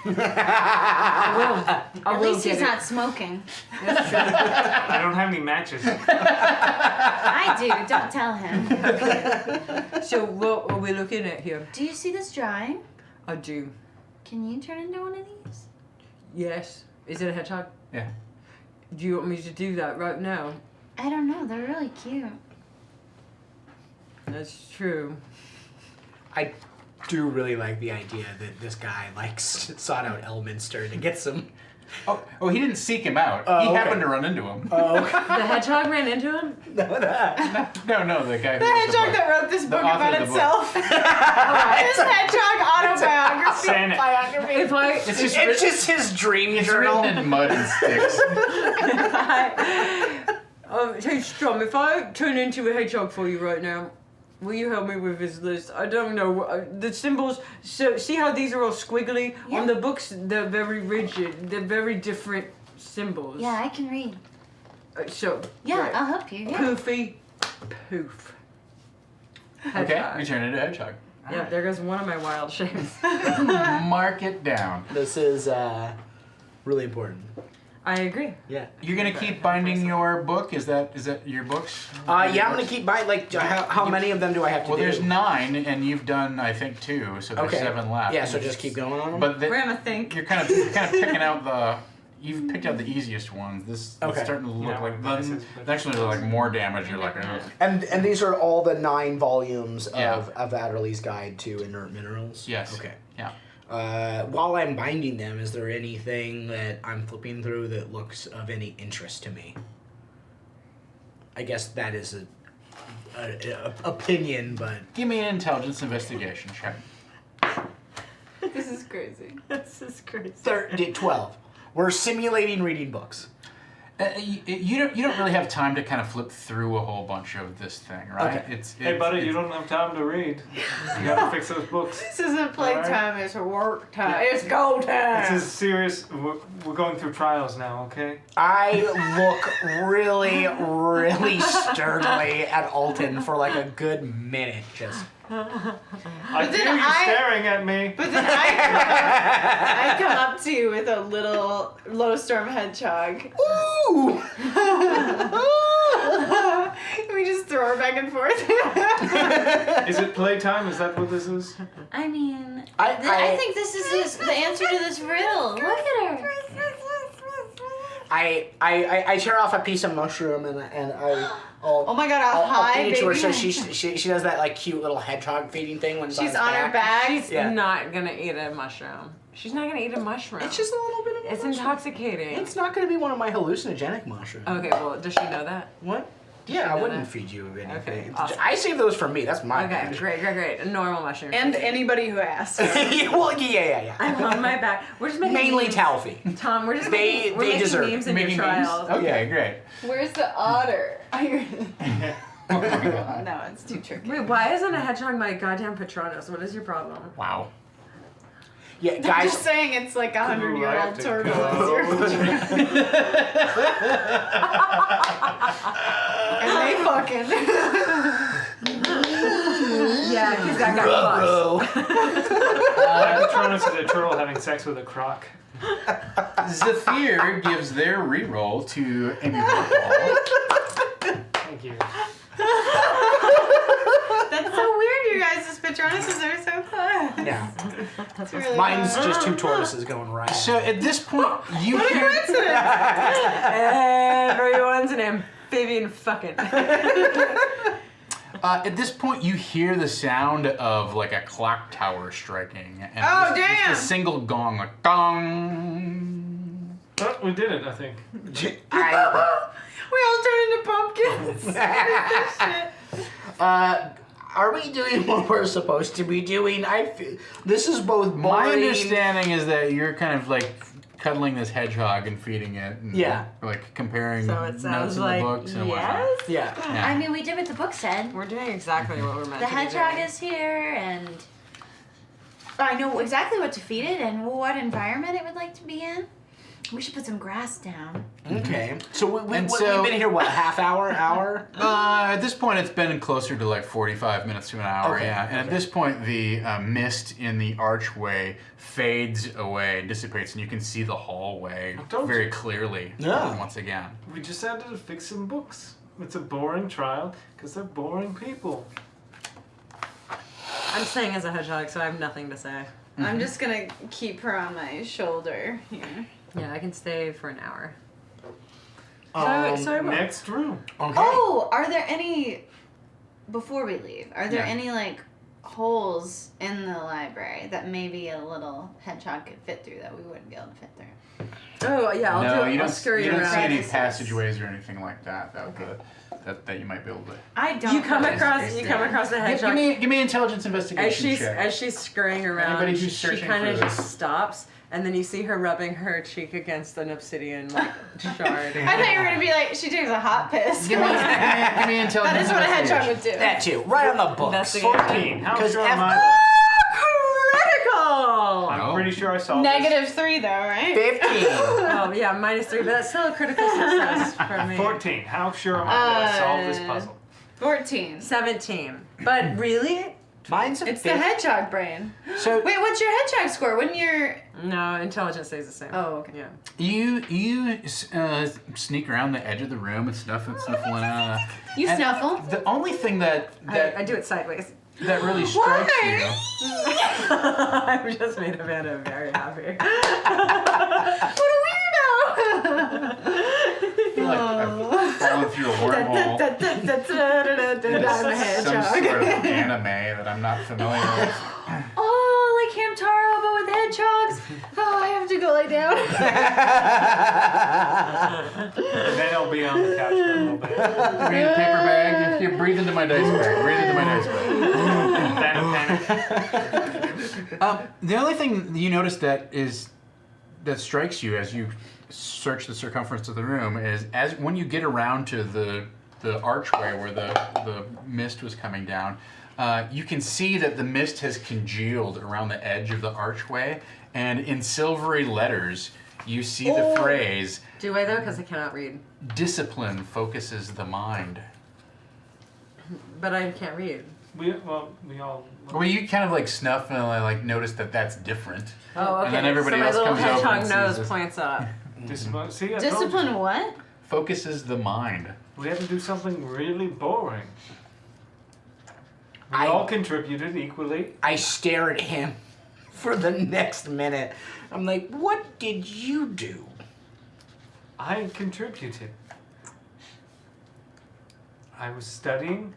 I At will least get he's it. not smoking. That's true. I don't have any matches. I do. Don't tell him. So what are we looking at here? Do you see this drawing? I do. Can you turn into one of these? Yes. Is it a hedgehog? Yeah. Do you want me to do that right now? I don't know. They're really cute. That's true. I do really like the idea that this guy sought out Elminster to get some. Oh, he didn't seek him out. Oh, He okay. happened to run into him. Oh, okay. The hedgehog ran into him? No, the guy who The wrote hedgehog book. that wrote this book author about of the book. itself. His hedgehog autobiography. Send it. Biography. If I It's just his dream It's journal. written in mud and sticks. hey Strom, if I turn into a hedgehog for you right now, will you help me with his list? I don't know the symbols. So see how these are all squiggly Yeah. on the books? They're very rigid. They're very different symbols. Yeah, I can read. So Yeah, right. I'll help you. Yeah. Poofy, poof. Okay, Hedgehog. we turn into a hedgehog. Yeah, there goes one of my wild shapes. Mark it down. This is really important. I agree. Yeah. You're gonna keep binding your book? Is that your books? Yeah, I'm gonna keep buying. Like, how many of them do I have to Well, do? there's 9, and you've done I think 2, so there's 7 left. Yeah, so just keep going on them. But We're gonna think. you're kind of picking out you've picked out the easiest ones. This Okay. is starting to look Yeah, like well, this is- actually like more damage. You're like, ugh. And these are all the 9 volumes Yeah. of Adderley's Guide to Inert Minerals. Yes. Okay. Yeah. While I'm binding them, is there anything that I'm flipping through that looks of any interest to me? I guess that is a opinion, but Give me an intelligence investigation check. This is crazy. This is crazy. 12. We're simulating reading books. You don't really have time to kind of flip through a whole bunch of this thing, right? Okay. Hey, buddy, you don't have time to read. You gotta fix those books. This isn't playtime, it's work time. Yeah. It's go time. This is serious. We're going through trials now, okay? I look really, really sturdily at Alton for like a good minute, just. I then feel you I- staring at me. But then I I come up to you with a little low storm hedgehog. Ooh! We just throw her back and forth. Is it playtime? Is that what this is? I mean, I think this is the answer to this riddle. Look at her. I tear off a piece of mushroom and Oh my god, I'll feed hi, it to her baby. so she does that like cute little hedgehog feeding thing when it's She's on on her back. She's Yeah. not gonna eat a mushroom. She's not gonna eat a mushroom. It's just a little bit of a It's mushroom. intoxicating. It's not going to be one of my hallucinogenic mushrooms. Okay, well, does she know that? What? Yeah, she I know wouldn't that? feed you anything. Okay, awesome. I save those for me. That's my Okay, batch. great. A normal mushroom. And anybody who asks. Well, yeah. I'm on my back. We're just making Mainly memes. Talfie. Tom, we're just They- making, we're they making deserve memes in your Making memes? trial. Okay, great. Where's the otter? Oh my God. No, it's too tricky. Wait, why isn't a hedgehog my goddamn Patronus? What is your problem? Wow. Yeah, I'm guys. just saying it's like 100-year-old to turtle. go. And they fucking. Yeah, because that got fucked. My Patronus is a turtle having sex with a croc. Zephyr gives their reroll to a ball. Thank you. That's so weird, you guys. This Patronuses are so fun. Yeah. It's really Mine's fun. just two tortoises going right. So at this point, you What a hear. coincidence! Everyone's an amphibian fucking. At this point, you hear the sound of like a clock tower striking, and Oh, just damn! a single gong, like gong. Oh, we did it, I think. We all turned into pumpkins. Are we doing what we're supposed to be doing? This is both boring. My understanding is that you're kind of like cuddling this hedgehog and feeding it, and Yeah. like comparing So it notes sounds in like the books and whatnot. yes. Yeah. Yeah. I mean, we did what the book said. We're doing exactly what we're meant The to be hedgehog doing. is here, and I know exactly what to feed it and what environment it would like to be in. We should put some grass down. Okay. So, we've so- been here, what, a half hour? At this point, it's been closer to like 45 minutes to an hour, Okay, yeah. And at this point, the mist in the archway fades away, dissipates, and you can see the hallway told very you. clearly Yeah. once again. We just had to fix some books. It's a boring trial because they're boring people. I'm staying as a hedgehog, so I have nothing to say. I'm just gonna keep her on my shoulder here. Yeah, I can stay for an hour. So I won't. Next room. Okay. Oh, are there any, before we leave, are there Yeah. any like holes in the library that maybe a little hedgehog could fit through that we wouldn't be able to fit through? Oh yeah, I'll No, do. you I'll don't, scurry you don't see around. any passageways or anything like that that you might be able to. I don't. You come know. across. You come across the hedgehog. Give me intelligence As investigation she's check. as she's scurrying around, Anybody who's she searching kind for of this. just stops, and then you see her rubbing her cheek against an obsidian like shard. I thought you were gonna be like, she takes a hot piss. give me intelligence. That is what a hedgehog would do. That too. Right on the books. Investigate. 14. How 'Cause sure F- am I? Critical. I'm No. pretty sure I saw this. -3 though, right? 15. Oh yeah, -3, but that's still a critical success for me. 14. How sure am I that I solved this puzzle? 14. 17. But really? Mine's a It's the 15. hedgehog brain. So Wait, what's your hedgehog score? Wouldn't your... No, intelligence stays the same. Oh, okay. Yeah. You sneak around the edge of the room and snuffling out. You And snuffle. The only thing that I do it sideways. that really strikes you. I've just made Amanda very happy. What a weirdo! I feel like I've fallen through a wormhole. I'm a Some hedgehog. sort of anime that I'm not familiar with. Oh, like Hamtaro, but with hedgehogs. Oh, I have to go lay down. And then I'll be on the couch for a little bit. Give me a paper bag. Here, breathe into my dice bag. Breathe into my dice bag. The only thing you notice that strikes you as you search the circumference of the room is when you get around to the archway where the mist was coming down, you can see that the mist has congealed around the edge of the archway, and in silvery letters you see the phrase, Do I though? Because I cannot read. "Discipline focuses the mind." But I can't read. We all. Well, you kind of like snuff and like notice that that's different. Oh, okay. And then everybody so my else little comes over and hedgehog sees nose this. points up. Discipline. See, I told Discipline what? Focuses the mind. you. We had to do something really boring. We I- all contributed equally. I stare at him for the next minute. I'm like, what did you do? I contributed. I was studying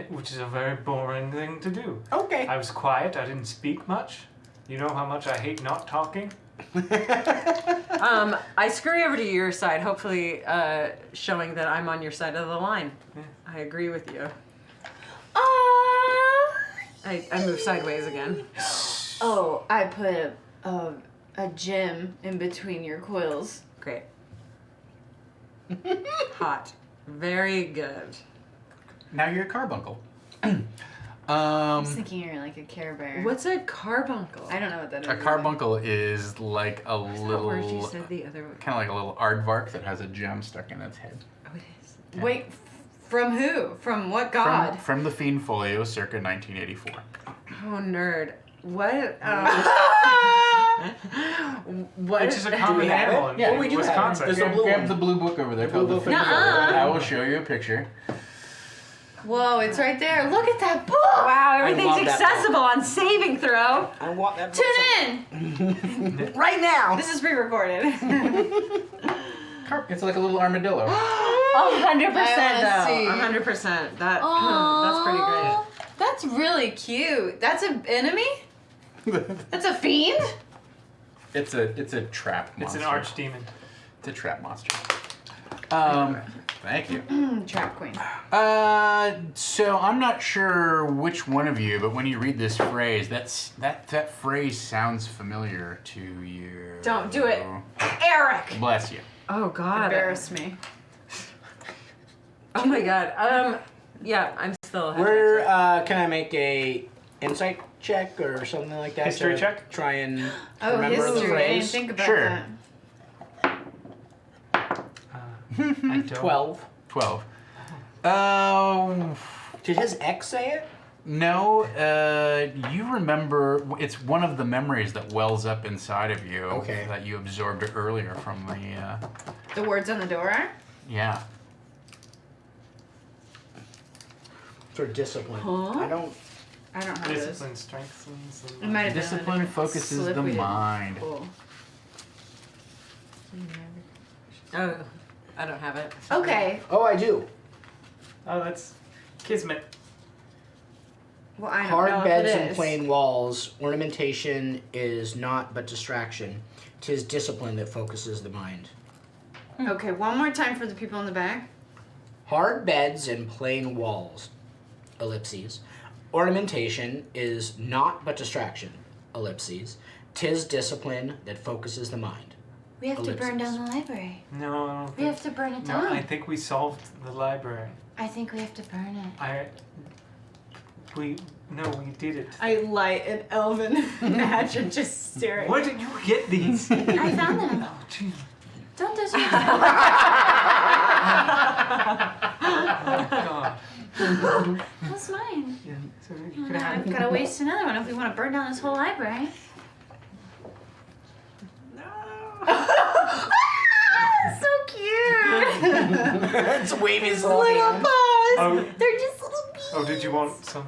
which is a very boring thing to do. Okay. I was quiet. I didn't speak much. You know how much I hate not talking. I scurry over to your side, hopefully showing that I'm on your side of the line. Yeah. I agree with you. I move sideways again. Oh, I put a gem in between your quills. Great. Hot. Very good. Now you're a carbuncle. I was thinking you're like a Care Bear. What's a carbuncle? I don't know what that is. A carbuncle is like a What little, word you said the other one? kind of like a little aardvark that has a gem stuck in its head. Oh, it is. Wait, from who? From what god? From the Fiend Folio, circa 1984. Oh, nerd. What? What? Which is a Do we common have animal it? in Yeah, we do have it. Wisconsin. There's a Grab, blue grab one. the blue book over there called the book. Fiend Folio. Nuh-uh. I will show you a picture. Whoa, it's right there. Look at that book. Wow, love everything's that accessible on saving throw. I want that book Tune in. right now. This is pre-recorded. It's like a little armadillo. 100% I though. wanna 100%. That's pretty great. That's really cute. That's an enemy? That's a fiend? It's a trap It's monster. an archdemon. It's a trap monster. Thank you. Trap queen. So I'm not sure which one of you, but when you read this phrase, that phrase sounds familiar to you. Don't do it. Eric! Bless you. Oh God. Embarrass me. Oh my God. Yeah, I'm still. Where can I make a insight check or something like that? History to check? Try and Oh, remember the history. I didn't phrase. think about Sure. that. I don't. 12. 12. Did his ex say it? No, you remember, it's one of the memories that wells up inside of you Okay. that you absorbed earlier from the, The words on the door are? yeah. For discipline. Huh? I don't. I don't have this. Discipline strengthens. It might have been on a Discipline different focuses slip the we didn't mind. pull. Oh, I don't have it. Okay. Oh, I do. Oh, that's kismet. Well, I don't Hard know beds if it and is. plain walls. Ornamentation is not but distraction. 'Tis discipline that focuses the mind. Okay, one more time for the people in the back. Hard beds and plain walls. Ellipses. Ornamentation is not but distraction. Ellipses. 'Tis discipline that focuses the mind. We have to burn Ellipses. down the library. No, I don't We think. have to burn it No, down. I think we solved the library. I think we have to burn it. We did it. I light an elven match and just stare at Where did you get these? I found them. Oh, gee. Don't touch me. Oh, God. That's mine. Yeah, so you Oh, could no, have. I've got to waste another one if we want to burn down this whole library. So cute. It's waving his little Little hand. paws. Oh. They're just little bees. Oh, did you want some?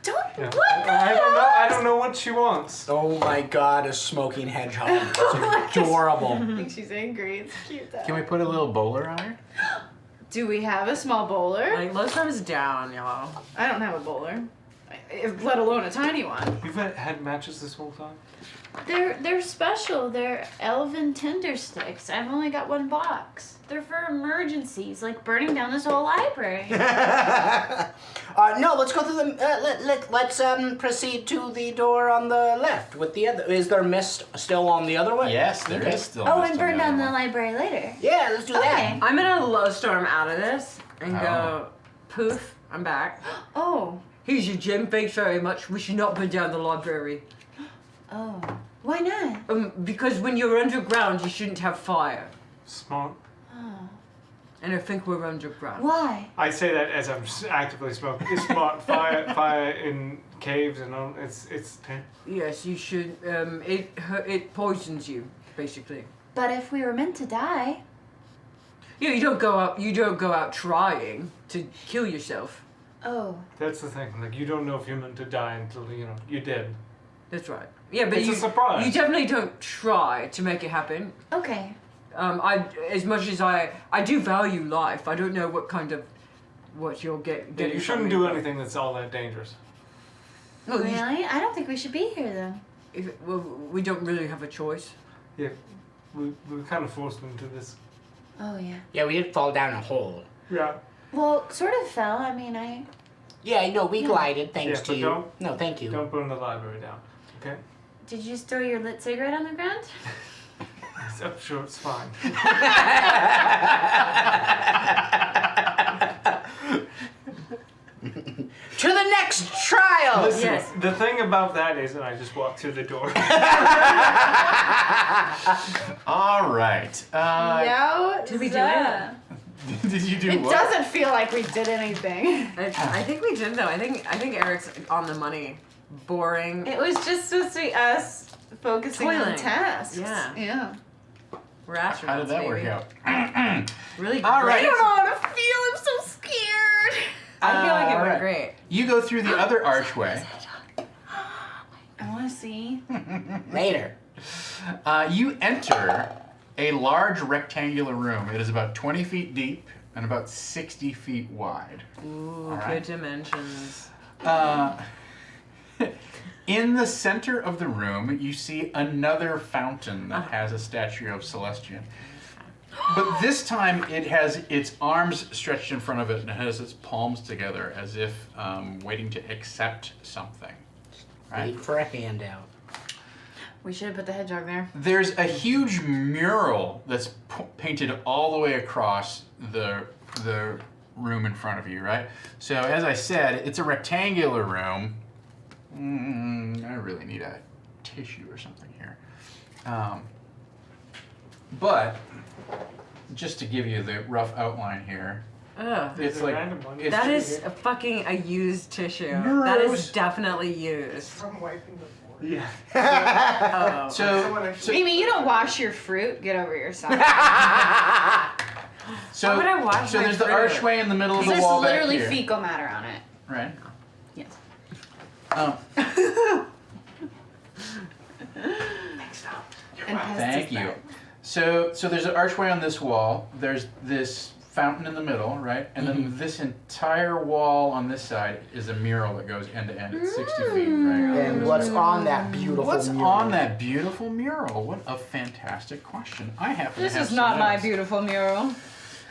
Don't. Yeah. What? I don't know what she wants. Oh my god, a smoking hedgehog. It's adorable. I think she's angry. It's cute though. Can we put a little bowler on her? Do we have a small bowler? Like Lostorm is down, y'all. I don't have a bowler, let alone a tiny one. You've had matches this whole time? They're special. They're elven tender sticks. I've only got one box. They're for emergencies, like burning down this whole library. No, let's go through the. Let's proceed to the door on the left with the other. Is there mist still on the other way? Yes, there is Okay. still. Oh, mist and on burn down other the one. library later. Yeah, let's do that. I'm gonna Lowstorm out of this and Oh. go, poof, I'm back. Oh. Here's your gem, thanks very much. We should not burn down the library. Oh. Why not? Because when you're underground, you shouldn't have fire. Smart. Oh. And I think we're underground. Why? I say that as I'm actively smoking. It's smart. Fire in caves and all. It's. Yes, you should. It poisons you, basically. But if we were meant to die, Yeah, you don't go out. You don't go out trying to kill yourself. oh, That's the thing. Like you don't know if you're meant to die until you're dead. That's right. Yeah, but It's a you surprise. you definitely don't try to make it happen. okay. As much as I do value life, I don't know what you'll get. Yeah, Getting you from shouldn't me, do but- anything that's all that dangerous. No, Really? I don't think we should be here though. well, we don't really have a choice. Yeah, we kind of forced into this. Oh yeah. Yeah, we did fall down a hole. Yeah. Well, sort of fell. I mean, I. Yeah, no, we glided thanks Yeah, to but you. don't- No, thank you. Don't burn the library down. Okay. Did you just throw your lit cigarette on the ground? I'm sure it's fine. To the next trial! Listen, Yes. the thing about that is, and I just walked through the door. All right. Did we do it? Did you do It what? doesn't feel like we did anything. I think we did though. I think Eric's on the money. Boring. It was just supposed to be us focusing on Toiling. tasks. Yeah. Yeah. We're astronauts. How did that baby. work out? Really All great. right. I don't know how to feel. I'm so scared. I feel like it All went right. great. You go through the other archway. I want to see. Later. You enter a large rectangular room. It is about 20 feet deep and about 60 feet wide. Ooh, All right. good dimensions. In the center of the room, you see another fountain that has a statue of Celestian. But this time it has its arms stretched in front of it and it has its palms together as if waiting to accept something. Right? Wait for a handout. We should have put the hedgehog there. There's a huge mural that's painted all the way across the room in front of you, right? So as I said, it's a rectangular room. I really need a tissue or something here. But just to give you the rough outline here, Ugh. There's it's a like random one. it's That just- is a used tissue. That Gross. is definitely used. From wiping the floor. Yeah. Oh. so Mimi, you don't wash your fruit. Get over yourself. so Why would I wash so my there's the fruit? archway in the middle of the There's wall back literally here, fecal matter on it. right? Yes. And Thank you. So there's an archway on this wall. There's this fountain in the middle, right? And then this entire wall on this side is a mural that goes end to end. It's 60 feet, right? And what's on that beautiful What's mural? on that beautiful mural? What a fantastic question. I happen This to have is not some my notes. beautiful mural.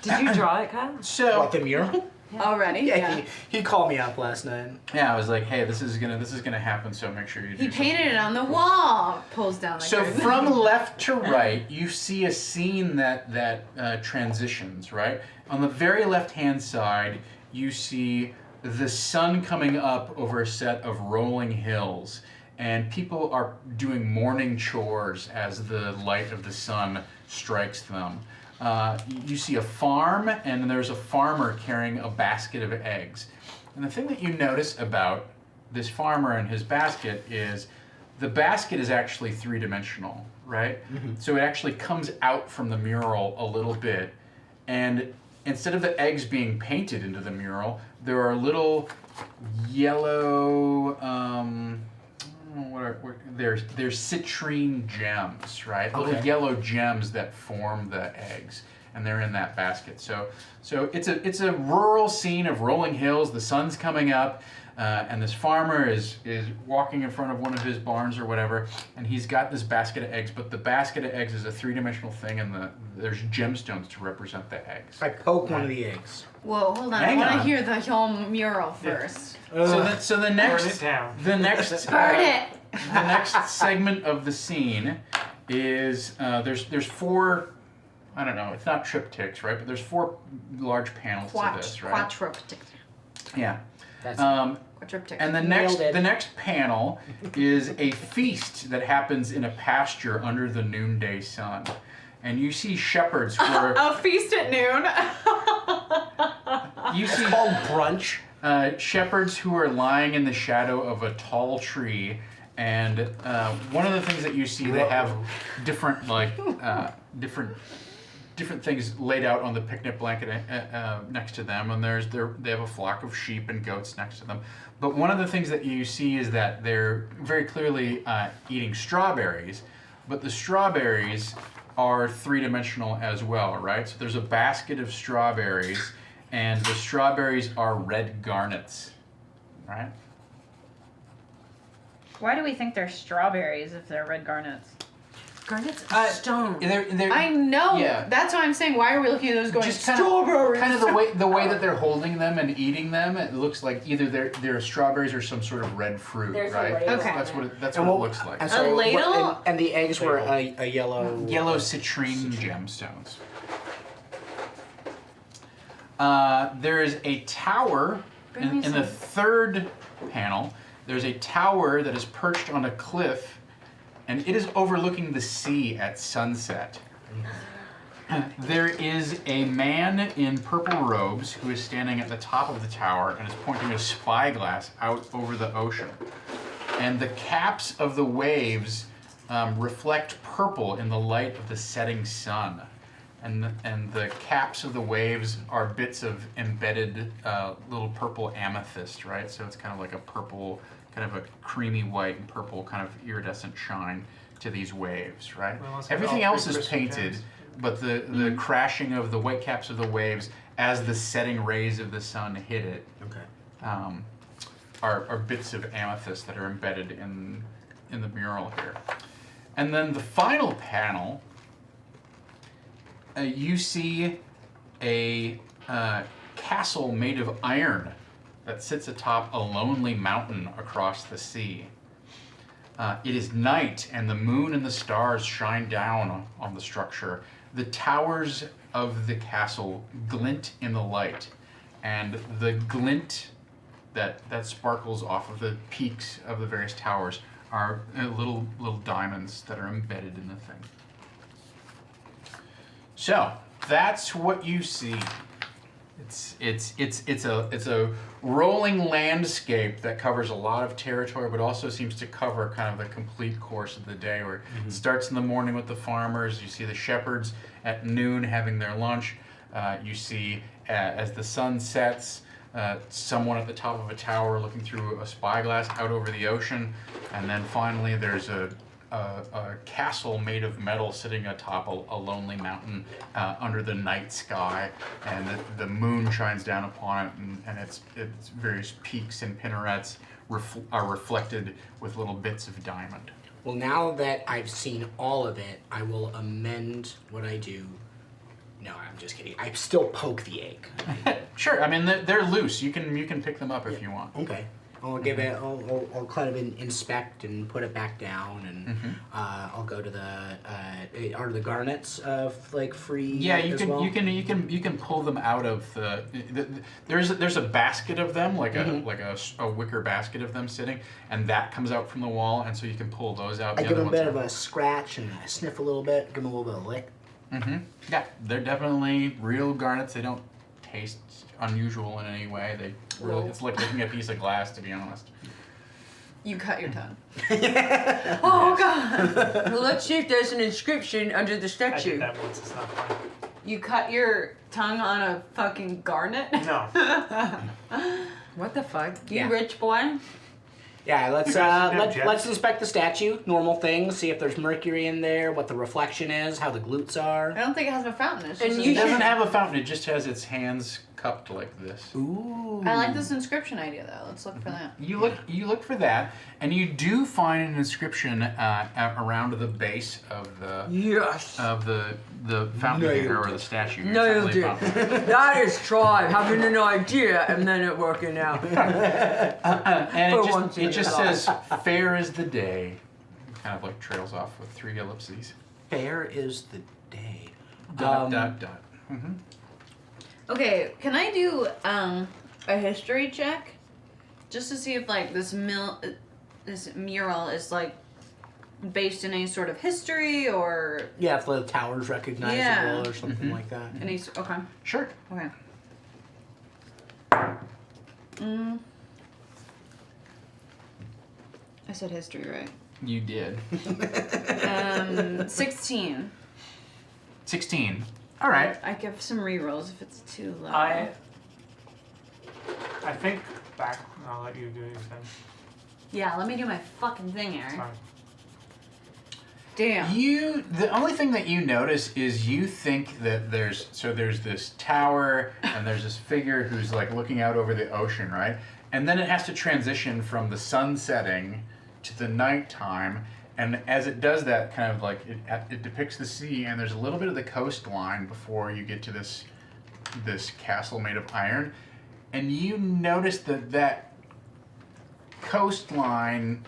Did you draw it, Kyle? So What, the mural? Already? Yeah, he called me up last night. yeah, I was like, hey, this is gonna happen. So make sure you do. He painted it on the wall. Pulls down the So curtain. from left to right, you see a scene that transitions, right? On the very left-hand side, you see the sun coming up over a set of rolling hills, and people are doing morning chores as the light of the sun strikes them. You see a farm, and there's a farmer carrying a basket of eggs. And the thing that you notice about this farmer and his basket is the basket is actually three-dimensional, right? So it actually comes out from the mural a little bit, and instead of the eggs being painted into the mural, there are little yellow, there's citrine gems, right? Little Okay. yellow gems that form the eggs, and they're in that basket. So it's a rural scene of rolling hills. The sun's coming up, and this farmer is walking in front of one of his barns or whatever, and he's got this basket of eggs. But the basket of eggs is a three-dimensional thing, and there's gemstones to represent the eggs. I poke one of the eggs. Whoa, hold on. Hang I want on. to hear the whole mural first. So the Burn it next down. the next Burn it! the next segment of the scene is there's four. I don't know. It's not triptychs, right? But there's four large panels to this, right? Quadriptych. Yeah. That's Quadriptych. And the Nailed it. next panel is a feast that happens in a pasture under the noonday sun. and you see shepherds who are. A feast at noon. You see Called brunch. Shepherds who are lying in the shadow of a tall tree, and one of the things that you see, they have different different things laid out on the picnic blanket next to them, and they have a flock of sheep and goats next to them. But one of the things that you see is that they're very clearly eating strawberries, but the strawberries are three-dimensional as well, right? So there's a basket of strawberries, and the strawberries are red garnets, right? Why do we think they're strawberries if they're red garnets? Garnet's a stone. I know. Yeah. That's why I'm saying. Why are we looking at those going Just strawberries? kind of the way that they're holding them and eating them, it looks like either they're strawberries or some sort of red fruit, There's a right? ladle. Okay. That's what it looks like. And so A ladle? and the eggs were a yellow. Yellow citrine gemstones. There is a tower in the third panel. There's a tower that is perched on a cliff, and it is overlooking the sea at sunset. There is a man in purple robes who is standing at the top of the tower and is pointing a spyglass out over the ocean. And the caps of the waves reflect purple in the light of the setting sun. And the caps of the waves are bits of embedded little purple amethyst, right? So it's kind of like a purple, kind of a creamy white and purple kind of iridescent shine to these waves, right? Well, let's have Everything all else three is crystal painted, gems. but the crashing of the white caps of the waves as the setting rays of the sun hit it Okay. are bits of amethyst that are embedded in the mural here. And then the final panel, you see a castle made of iron that sits atop a lonely mountain across the sea. It is night, and the moon and the stars shine down on the structure. The towers of the castle glint in the light, and the glint that sparkles off of the peaks of the various towers are little diamonds that are embedded in the thing. So that's what you see. It's a rolling landscape that covers a lot of territory, but also seems to cover kind of the complete course of the day. Where it starts in the morning with the farmers. You see the shepherds at noon having their lunch. You see as the sun sets, someone at the top of a tower looking through a spyglass out over the ocean, and then finally there's a castle made of metal sitting atop a lonely mountain under the night sky, and the moon shines down upon it, and its various peaks and pinarets are reflected with little bits of diamond. Well, now that I've seen all of it, I will amend what I do. No, I'm just kidding. I still poke the egg. Sure, I mean they're loose. You can pick them up if you want. Okay. I'll give it. I'll kind of inspect and put it back down, and I'll go to the. Are the garnets like free? Yeah, you as can well? you can pull them out of the there's a basket of them, like a wicker basket of them sitting, and that comes out from the wall, and so you can pull those out. I The give other them a bit ones of a scratch and I sniff a little bit. Give them a little bit of lick. Yeah, they're definitely real garnets. They don't taste unusual in any way. They really, it's like licking a piece of glass, to be honest. You cut your tongue. Oh god! Well, let's see if there's an inscription under the I did statue. that once. It's not fun. You cut your tongue on a fucking garnet? No. What the fuck? You Yeah. rich boy? Yeah, let's You guys should have let's gems. inspect the statue. Normal things. See if there's mercury in there. What the reflection is. How the glutes are. I don't think it has a fountain. It's And just you It a- doesn't have a fountain. It just has its hands cupped like this. Ooh. I like this inscription idea though. Let's look for that. You look for that, and you do find an inscription around the base of the Yes! fountain Nailed here, or it. the statue. It's Nailed actually a it. fountain. That is tribe having an idea and then it working out. And For once in it your just life. says, "Fair is the day." Kind of like trails off with 3 ellipses. Fair is the day. Dot dot dot. Okay, can I do a history check, just to see if like this mural is like based in any sort of history or Yeah, if the tower's recognizable Yeah. or something like that. any? Okay. Sure. Okay. I said history, right? You did. 16. 16. All right. I give some rerolls if it's too low. I think back. I'll let you do your thing. Yeah, let me do my fucking thing, It's Aaron. fine. Damn. The only thing that you notice is you think that there's this tower and there's this figure who's like looking out over the ocean, right? And then it has to transition from the sun setting to the nighttime, and as it does that, kind of like it depicts the sea, and there's a little bit of the coastline before you get to this castle made of iron, and you notice that coastline.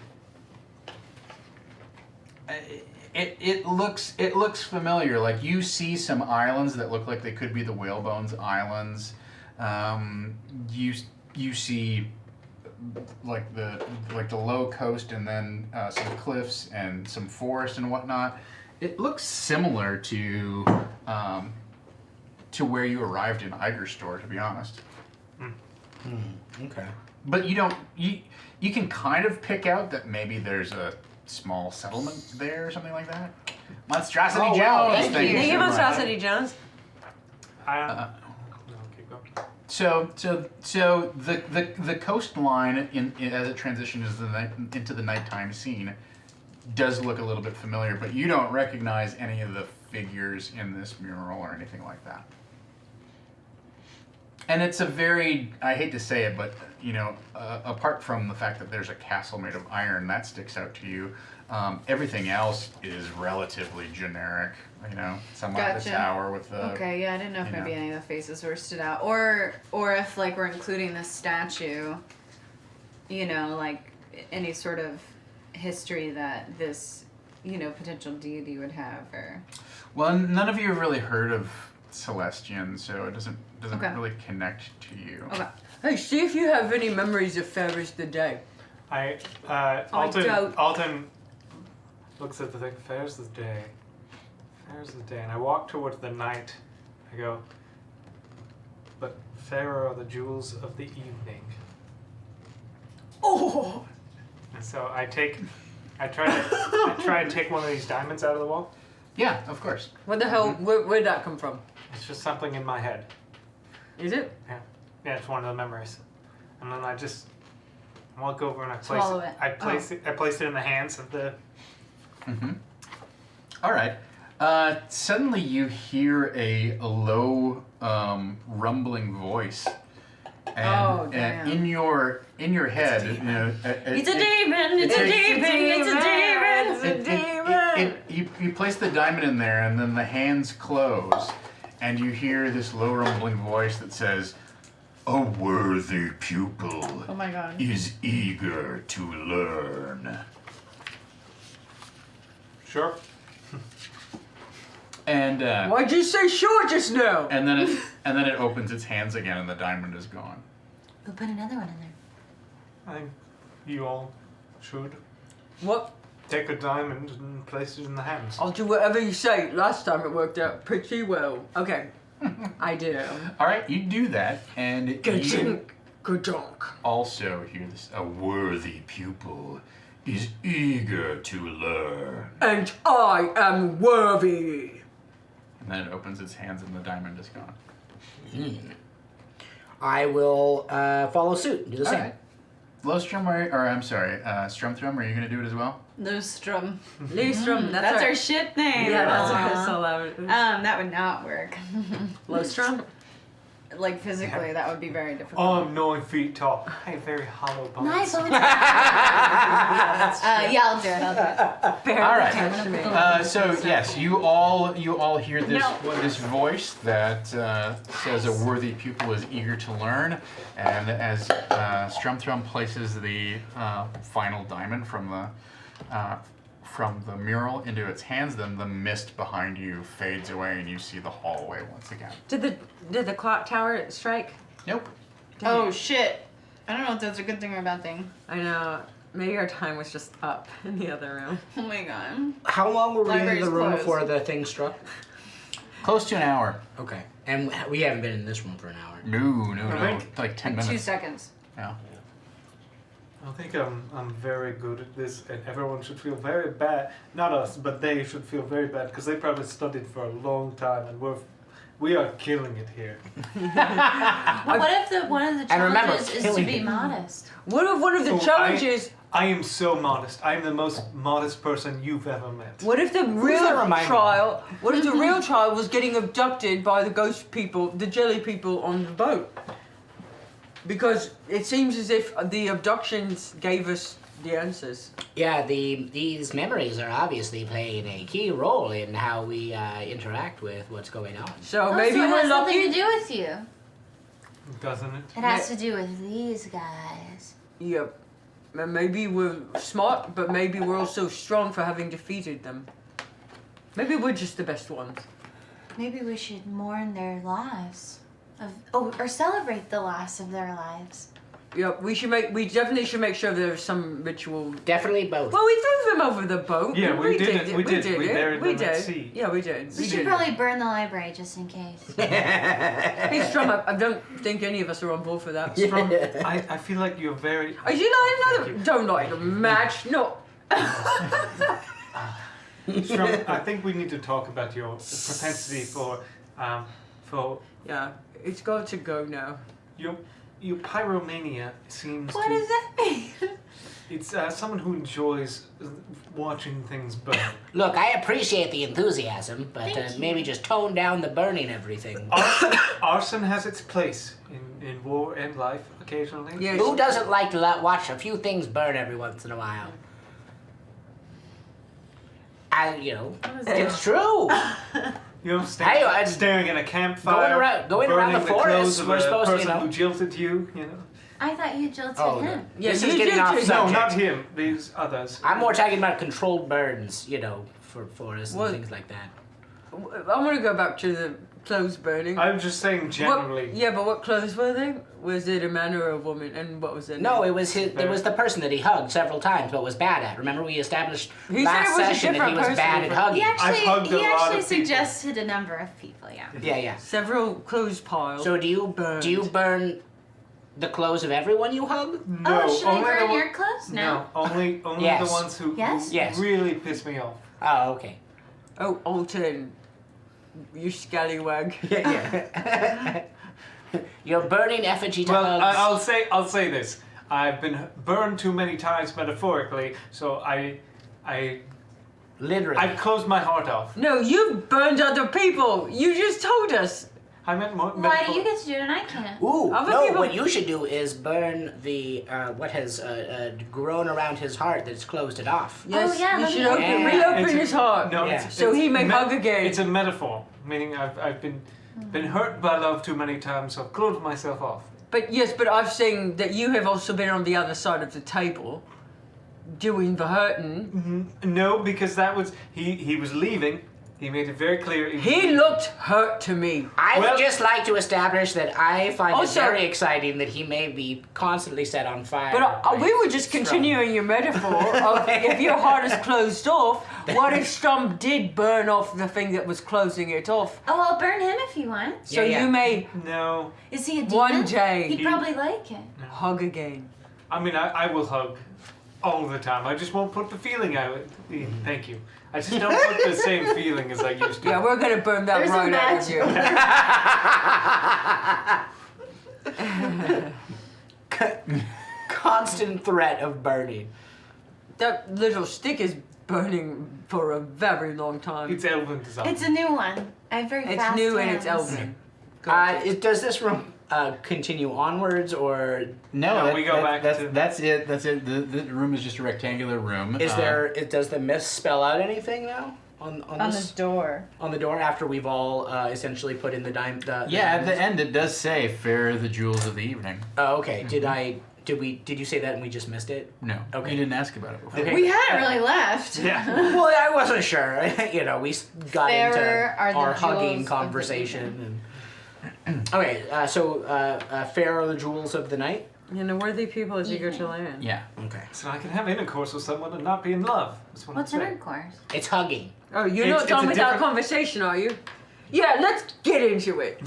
It looks familiar. Like you see some islands that look like they could be the Whalebones Islands. You see like the low coast and then some cliffs and some forest and whatnot. It looks similar to where you arrived in Igerstore, to be honest. Okay. But you can kind of pick out that maybe there's a small settlement there or something like that. Monstrosity Oh, wow, Jones, thank you. Thank you, so much. Monstrosity Jones. No, keep going. So the coastline as it transitions into the nighttime scene does look a little bit familiar, but you don't recognize any of the figures in this mural or anything like that. And it's a very, I hate to say it, but apart from the fact that there's a castle made of iron, that sticks out to you. Everything else is relatively generic. Someone at the Gotcha. tower with the. Okay, yeah, I didn't know if you maybe know. any of the faces were stood out, or if like we're including this statue, like any sort of history that this, potential deity would have, or. Well, none of you have really heard of Celestian, so it doesn't Okay. really connect to you. Okay. Hey, see if you have any memories of Ferris the Day. Alton looks at the thing. Fair's the day. Fair's the day. And I walk towards the night. I go, but fair are the jewels of the evening. Oh! And so I try and take one of these diamonds out of the wall. Yeah, of course. What the hell? Where'd that come from? It's just something in my head. Is it? Yeah, it's one of the memories. And then I just walk over and I Swallow place it. I place it. I place it in the hands of the. Mm-hmm. All right. Suddenly you hear a low rumbling voice, and damn. in your head, It's a demon! It's a demon! It's a demon! You place the diamond in there, and then the hands close, and you hear this low rumbling voice that says, "A worthy pupil Oh my god. is eager to learn." Sure. And Why'd you say sure just now? and then it opens its hands again, and the diamond is gone. We'll put another one in there. I think you all should What? take a diamond and place it in the hands. I'll do whatever you say. Last time it worked out pretty well. Okay. I do. All right, you do that, and you Ka-dunk. also hear this: "A worthy pupil is eager to learn." And I am worthy. And then it opens its hands, and the diamond is gone. I will follow suit and do the All same. right. Strumthrum, are you going to do it as well? Lustrum. Lystrom. That's our our shit name. Yeah, that's Aw. our celebrity. That would not work. Lostrom? Like physically, that would be very difficult. Oh, I'm 9 feet tall. I have very hollow bones. Nice. Yeah, I'll do it. All right. So yes, you all hear this voice that says a worthy pupil is eager to learn, and as Strumthrum places the final diamond from the mural into its hands, then the mist behind you fades away, and you see the hallway once again. Did the clock tower strike? Nope. Oh shit! I don't know if that's a good thing or a bad thing. I know. Maybe our time was just up in the other room. Oh my god. How long were we in Library's the room closed. before the thing struck? Close to an hour. Okay. And we haven't been in this room for an hour. No. I think- Like 10 2 minutes. seconds. Yeah. I think I'm very good at this, and everyone should feel very bad. Not us, but they should feel very bad because they probably studied for a long time, and we are killing it here. What if one of the And remember, challenges is to killing be people. modest? What if one of the Oh, challenges? I am so modest. I am the most modest person you've ever met. What if the that real remind me? trial? What if the real trial was getting abducted by the ghost people, the jelly people on the boat? Because it seems as if the abductions gave us the answers. Yeah, these memories are obviously playing a key role in how we interact with what's going on. So Oh, maybe so it we're has something lucky. to do with you. Doesn't it? It has to do with these guys. Yep. And maybe we're smart, but maybe we're also strong for having defeated them. Maybe we're just the best ones. Maybe we should mourn their loss. Or celebrate the loss of their lives. Yep. We definitely should make sure there's some ritual. Definitely both. Well, we threw them over the boat. Yeah, we did it. We did. it. We buried We them at did. sea. Yeah, we did. We should probably burn the library just in case. Hey, Strum, I don't think any of us are on board for that. Strum, I feel like you're very. Are you lighting another? Don't light a match. No. Strum, I think we need to talk about your propensity for Yeah, it's got to go now. your pyromania seems What to. does that mean? It's someone who enjoys watching things burn. Look, I appreciate the enthusiasm, but Thank you. maybe just tone down the burning everything. Arson has its place in war and life occasionally. Yes. Who doesn't like to watch a few things burn every once in a while? It's true. You know, Hey, I'm staring at a campfire, going around burning the the forest, clothes of we're a supposed to, person who jilted you. You know. I thought you jilted Oh, him. Yeah, this you is getting did off too. No, subject. not him. These others. I'm more talking about controlled burns, for forests and What? things like that. I want to go back to the clothes burning. I'm just saying generally. Yeah, but what clothes were they? Was it a man or a woman? And what was it? No, it was the person that he hugged several times, but was bad at. Remember, we established He said last it was a session that he different was person. bad at hugging. I've hugged a lot of people. suggested a number of people, yeah. Yeah. Several clothes piles. So do you Burned. burn the clothes of everyone you hug? No, Oh, should I only the burn one- your clothes? No, only Yes. the ones who Yes? Yes. really piss me off. Oh, okay. Oh, Alton, you scallywag. Yeah. You're burning effigy to Well, hugs. I'll say this. I've been burned too many times metaphorically, so Literally. I've closed my heart off. No, you burned other people. You just told us. I meant more. Why do you get to do it and I can't? Ooh, Other no, people- what you should do is burn the, what has grown around his heart that's closed it off. Yes, yeah, you let should me- open, Yeah. reopen It's a- his heart. No, Yeah. So he may hug again. It's a metaphor, meaning I've been hurt by love too many times, so I've closed myself off. But yes, but I've seen that you have also been on the other side of the table, doing the hurting. No, because that was he was leaving. He made it very clear. He looked hurt to me. I Well- would just like to establish that I find Also- it very exciting that he may be constantly set on fire. But we were just Strum. continuing your metaphor of if your heart is closed off, what if Strum did burn off the thing that was closing it off? Oh, I'll burn him if you want. So Yeah. you may No, Is he a demon? one day He'd probably like it. hug again. I mean I will hug all the time. I just won't put the feeling out. Thank you. I just don't put the same feeling as I used to. Yeah, we're gonna burn that There's a right out of you. Constant threat of burning. That little stick is burning for a very long time. It's elven design. It's a new one. I have very It's fast new and it's hands. elven. Does this room continue onwards, or No, we go back to- that's it. That's it. The room is just a rectangular room. does the mist spell out anything now on On this, the door. on the door after we've all essentially put in the dime? Yeah, at the end it does say "Fair the jewels of the evening." Oh, okay. Did you say that and we just missed it? No, Okay. you didn't ask about it before. Okay. We hadn't really left. Yeah. Well, I wasn't sure. We got Fairer are into the our jewels hugging of the conversation. And okay, so fair are the jewels of the night. And a worthy people is eager to learn. Yeah. Okay. So I can have intercourse with someone and not be in love. That's what What's I'm saying. intercourse? It's hugging. Oh, you're It's- not done it's a with that different- conversation, are you? Yeah, let's get into it.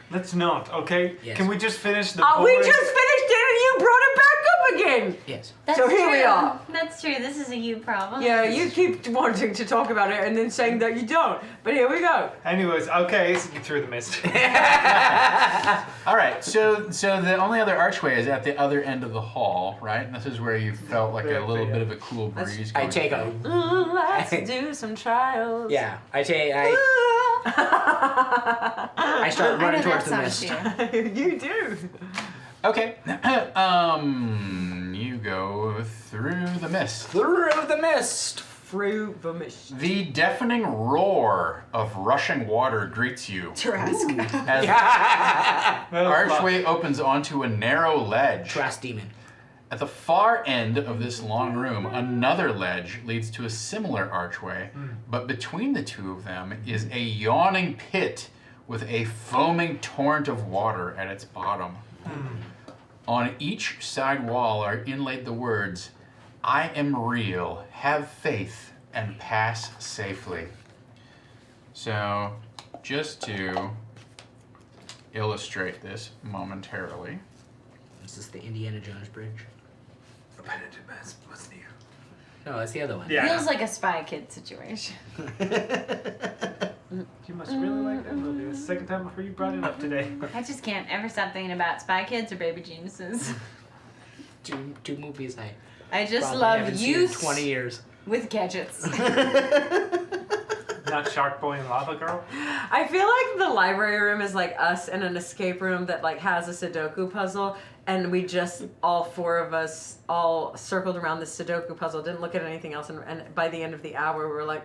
Let's not, okay? Yes. Can we just finish the We boring- just finished it and you brought it back up again. Yes. That's So here true. we are. That's true. This is a you problem. Yeah, you keep wanting to talk about it and then saying that you don't. But here we go. Anyways, okay, so you threw the mist. All right. So the only other archway is at the other end of the hall, right? And this is where you felt like a little bit of a cool breeze. I going take through. a. Let's do some trials. Yeah. I start running towards the mist. You do. Okay. You go through the mist. Through the mist. Through the mist. The deafening roar of rushing water greets you Trask. as the archway opens onto a narrow ledge. Trash demon. At the far end of this long room, another ledge leads to a similar archway, but between the two of them is a yawning pit with a foaming torrent of water at its bottom. On each side wall are inlaid the words, "I am real, have faith, and pass safely." So, just to illustrate this momentarily. Is this the Indiana Jones bridge? What's new? No, that's the other one. Yeah. Feels like a Spy Kid situation. You must really like that movie. It's the second time before you brought it up today. I just can't ever stop thinking about Spy Kids or Baby Geniuses. Two movies I just probably love haven't seen in youth 20 years. with gadgets. Not Shark Boy and Lava Girl. I feel like the library room is like us in an escape room that like has a Sudoku puzzle, and we just all four of us all circled around this Sudoku puzzle, didn't look at anything else, and by the end of the hour we were like,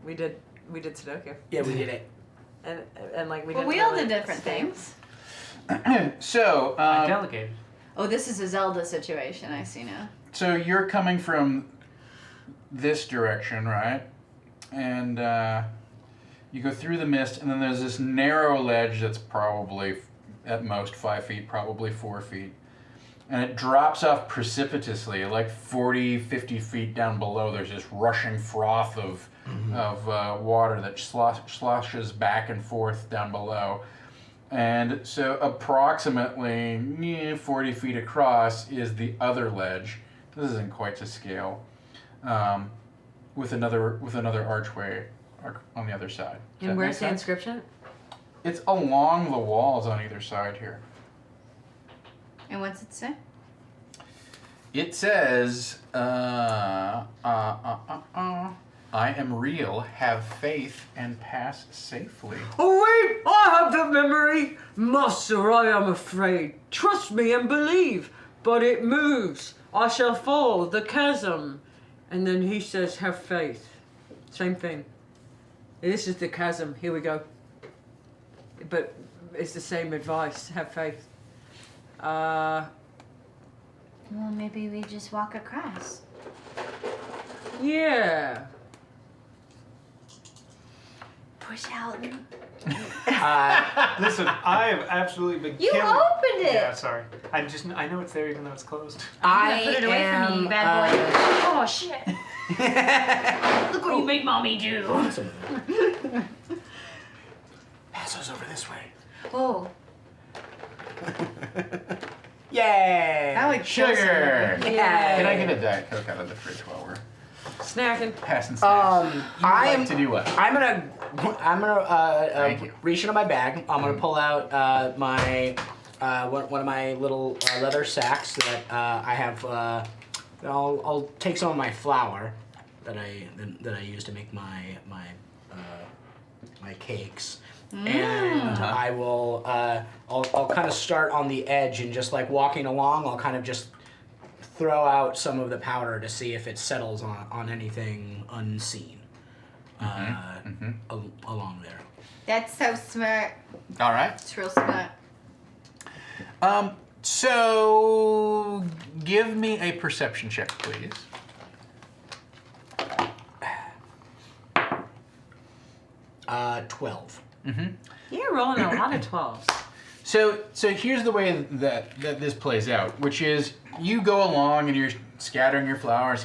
we did Sudoku, Yeah, we did it. and like we Well, didn't. we all really did different stay. things. So, I delegated. Oh, this is a Zelda situation, I see now. so you're coming from this direction, right? And you go through the mist, and then there's this narrow ledge that's probably at most 5 feet, probably 4 feet. And it drops off precipitously, like 40, 50 feet down below. There's this rushing froth of water that sloshes back and forth down below. And so approximately 40 feet across is the other ledge. This isn't quite to scale. With another archway on the other side. Does that And make where's the sense? inscription? It's along the walls on either side here. And what's it say? It says, I am real, have faith, and pass safely. Oh wait, I have the memory. Master, I am afraid. Trust me and believe. But it moves. I shall fall the chasm. And then he says, have faith. Same thing. This is the chasm. Here we go. But it's the same advice. Have faith. Well, maybe we just walk across. Yeah. Push out. Listen, I have absolutely been You killing. opened it! Yeah, sorry. I know it's there even though it's closed. I Put it away am. from me, you bad boy. Oh, shit. Look what you make mommy do. Pass us over this way. Oh, Yay! that would kill Sugar! someone. Yeah. Can I get a Diet Coke out of the fridge while we're Snacking. passing snacks? I like am to do what? I'm gonna Thank you. reach into my bag. I'm gonna pull out my one of my little leather sacks that I have. I'll take some of my flour that I use to make my cakes. And I will I'll kind of start on the edge and just like walking along, I'll kind of just throw out some of the powder to see if it settles on anything unseen along there. That's so smart. All right. It's real smart. So give me a perception check, please. $12. You're rolling a lot of 12s. So here's the way that this plays out, which is you go along and you're scattering your flour,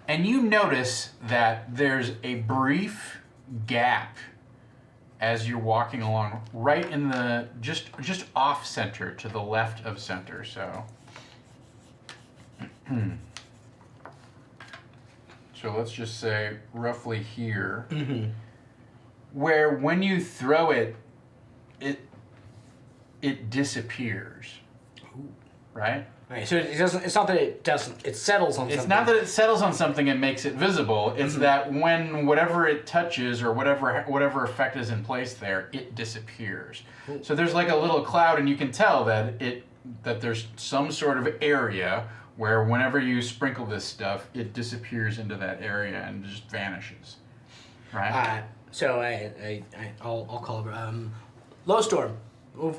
and you notice that there's a brief gap as you're walking along, right in the just off center to the left of center. So, so let's just say roughly here, where when you throw it, it disappears. Right? Right, so it doesn't. It's not that it doesn't. It settles on something. It's not that it settles on something and makes it visible. It's that when whatever it touches or whatever effect is in place there, it disappears. So there's like a little cloud, and you can tell that there's some sort of area where whenever you sprinkle this stuff, it disappears into that area and just vanishes. Right? So I'll call over. Low storm,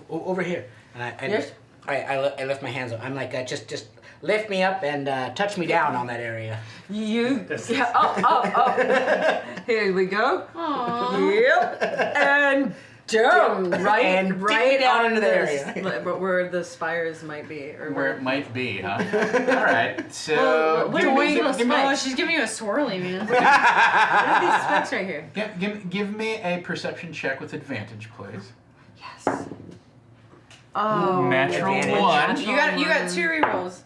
over here. Yes? I lift my hands up. I'm like, just lift me up and touch me down on that area. You. Yeah, oh. Here we go. Aww. Yep. And down. Right. And right down on into the this, area. but where the spires might be, or Where it might be, huh? All right. So What give are me- these little give me- Oh, spikes? she's giving you a swirly, man. What are these spikes right here? give me a perception check with advantage, please. Yes. Oh. Natural advantage. one. You got 2 rerolls.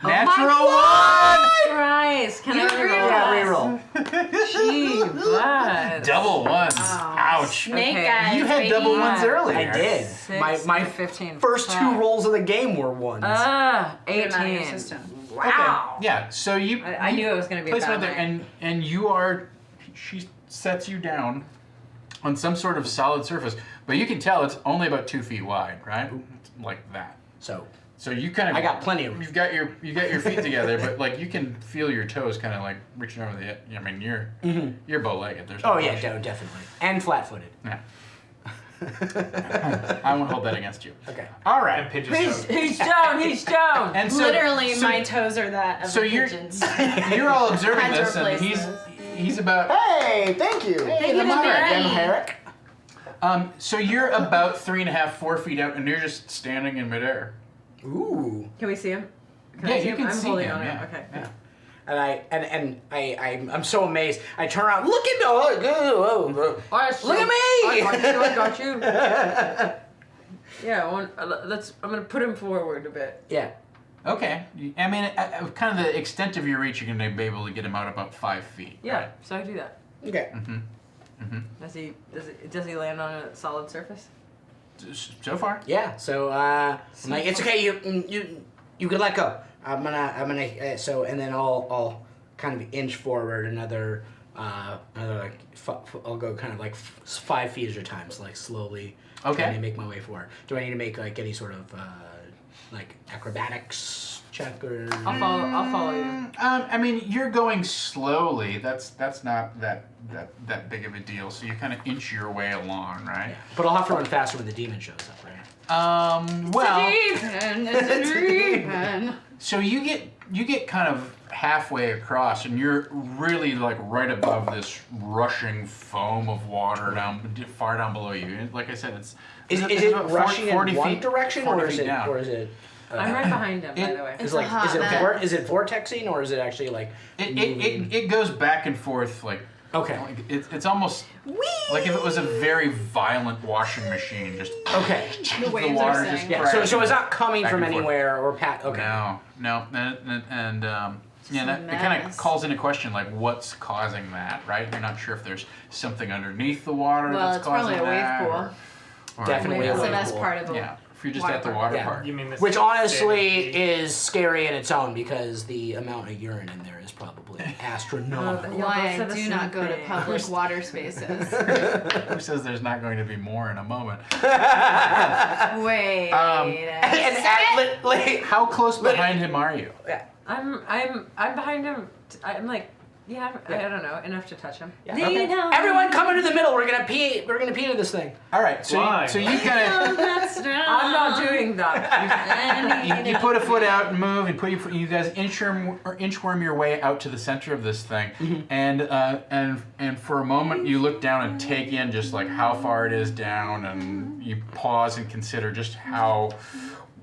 Natural one. Christ, can You I reroll. reroll? Yeah, reroll. Gee, but. Double ones. Oh. Ouch. Snake Okay. eyes, You had baby. double ones earlier. I did. Six, My 15. first 2 rolls of the game were ones. Get 'em out of your 18. system. Wow. Yeah. So you. I knew it was going to be a place bad right there, night. and you are. She sets you down on some sort of solid surface, but you can tell it's only about 2 feet wide, right? It's like that. So you kind of. I got plenty of room. You got your feet together, but like you can feel your toes kind of like reaching over the. I mean, you're bow-legged. There's no Oh yeah, question. definitely. And flat-footed. Yeah. I won't hold that against you. Okay. All And right. pigeons. He's down, he's down. And so, Literally, so, my toes are that of so a you're- pigeon's. You're all observing Had to this, and replace he's about. Hey, thank you. Hey, you, the monarch. Mary. And Herrick. So you're about 3.5, 4 feet out, and you're just standing in midair. Ooh. Can we see him? Yeah, I see you him? can I'm see holding him, on yeah. it. Okay. Yeah. And I'm so amazed. I turn around, look at oh, look at me. I got you. Yeah, I'm gonna put him forward a bit. Yeah. Okay. I mean, kind of the extent of your reach, you're going to be able to get him out about 5 feet. Yeah, right? so I do that. Okay. Does he land on a solid surface? So far. Yeah. So I'm like, it's okay. You can let go. I'm gonna so and then I'll kind of inch forward another like I'll go kind of like 5 feet at a time, so like slowly Okay. trying to make my way forward. Do I need to make like any sort of like acrobatics check or? I'll follow you. I mean, you're going slowly. That's not that big of a deal. So you kind of inch your way along, right? But I'll have to run faster when the demon shows up, right? Well, It's a demon. so you get kind of halfway across, and you're really like right above this rushing foam of water far down below you. Like I said, Is it about rushing in 40 one feet, direction 40 or is feet it down. I'm right behind him, by it- the way. Is a hot mess. is it vortexing or is it actually like It goes back and forth like. okay. Like, it's almost like if it was a very violent washing machine, just Okay. The waves water are just saying. Yeah. crashing So it's not coming back from and forth. anywhere or pat. Okay. No, and yeah, that it kind of mess. calls into question like what's causing that, right? You're not sure if there's something underneath the water Well, that's it's causing probably a wave that, pool. or Definitely It's a the wave best pool. part of it. Yeah, if you're just Water at the park. water Yeah. park. You mean this? Which honestly is scary in its own because the amount of urine in there is probably astronomical. Yeah, Why both I said the do same not go to thing. public water spaces. Who says there's not going to be more in a moment? Wait. How close behind him are you? I'm behind him. I'm like Yeah, I don't know. Enough to touch him. Yeah. Lean on Everyone, come into the middle. We're gonna pee. We're gonna pee into this thing. All right, so Why? you kind of I'm not doing that. you put a foot out and move, and you guys inchworm your way out to the center of this thing, and for a moment you look down and take in just like how far it is down, and you pause and consider just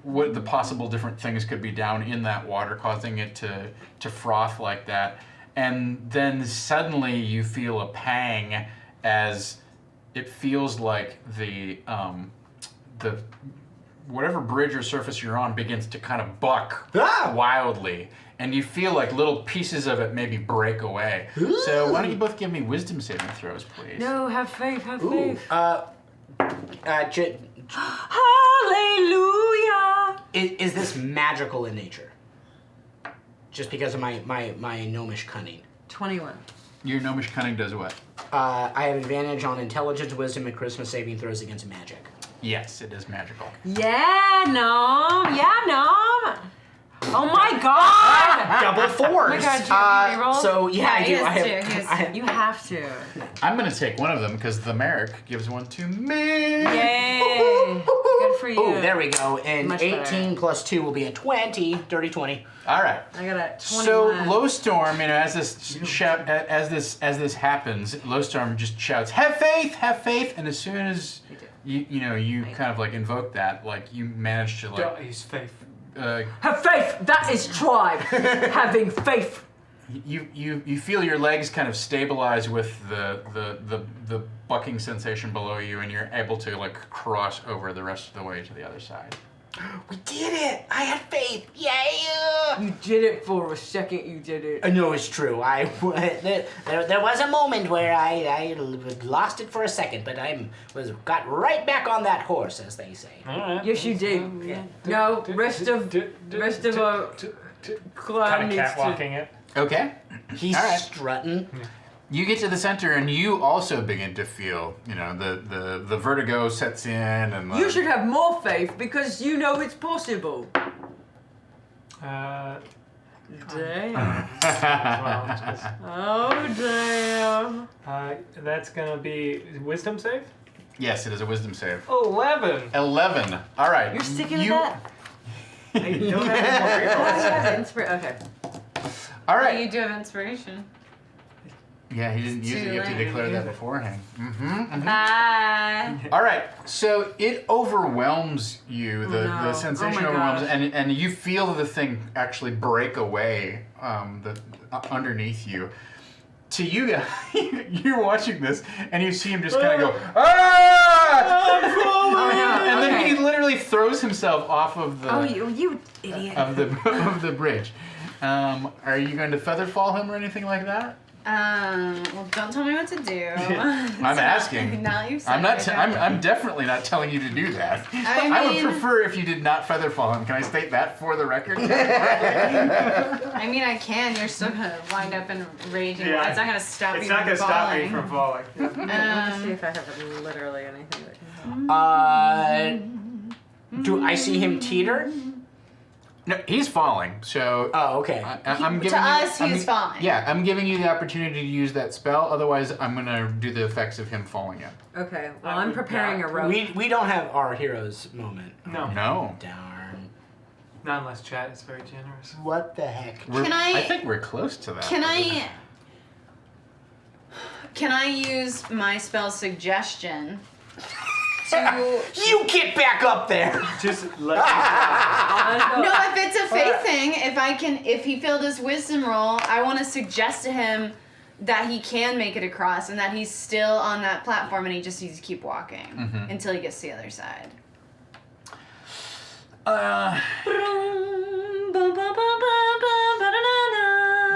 what the possible different things could be down in that water, causing it to froth like that. And then suddenly you feel a pang as it feels like the whatever bridge or surface you're on begins to kind of buck wildly, and you feel like little pieces of it maybe break away. So why don't you both give me wisdom saving throws, please? No, have faith, have faith. Hallelujah! Is this magical in nature? Just because of my gnomish cunning. 21. Your gnomish cunning does what? I have advantage on intelligence, wisdom, and charisma saving throws against magic. Yes, it is magical. Yeah, Nom. Yeah, Nom. Oh my God! Double fours. Oh my God, do you have any rolls? So yeah, I he do. has I have. two. He has I have You have to. I'm gonna take one of them because the Merrick gives one to me. Yay! Good for you. Oh, there we go. And Much 18 better. plus 2 will be a 20. Dirty 20. All right. I got a 21. So Low Storm, as this happens, Low Storm just shouts, "Have faith, have faith!" And as soon as you kind of like invoke that, like you manage to like He's faith. Have faith. That is tribe. Having faith. you feel your legs kind of stabilize with the bucking sensation below you, and you're able to like cross over the rest of the way to the other side. We did it! I had faith! Yeah! You did it for a second. You did it. I know it's true. There was a moment where I lost it for a second, but got right back on that horse, as they say. All right. Yes, you did. No, rest of our club Kind of needs catwalking to. it. Okay. He's All right. strutting. You get to the center, and you also begin to feel, the vertigo sets in, and You should have more faith because you know it's possible. Well, Damn. just, Oh damn. that's gonna be wisdom save. Yes, it is a wisdom save. 11. 11. All right. You're sticking with that? I don't have any more Okay. All Oh, right. you do have inspiration. Yeah, he didn't use it. You have to late. declare that beforehand. Bye. All right, so it overwhelms you. The sensation Oh my overwhelms, gosh. and you feel the thing actually break away underneath you. To you guys, you're watching this, and you see him just kind of go, "Ah!" Oh no. and then Okay. he literally throws himself off of the Oh, you idiot. of the bridge. Are you going to feather fall him or anything like that? Well, don't tell me what to do. I'm asking. Now you've said I'm not. it. I'm definitely not telling you to do that. I would mean- prefer if you did not feather fall him. Can I state that for the record? I mean, I can. You're still gonna wind up in raging. Yeah. It's not gonna stop It's you not from gonna stop me falling. from falling. Let's see if I have literally anything that can help. Do I see him teeter? No, he's falling. So Oh, okay. I'm giving to you, us, he's falling. Yeah, I'm giving you the opportunity to use that spell. Otherwise, I'm gonna do the effects of him falling in. Okay, well, I I'm would preparing a not. rope. We don't have our hero's moment. No. No. Darn. Not unless Chad is very generous. What the heck? Can I- I think we're close to that. Can I use my spell suggestion to? You get back up there! Just let No, if it's a faith thing, if he failed his wisdom roll, I want to suggest to him that he can make it across and that he's still on that platform and he just needs to keep walking until he gets to the other side.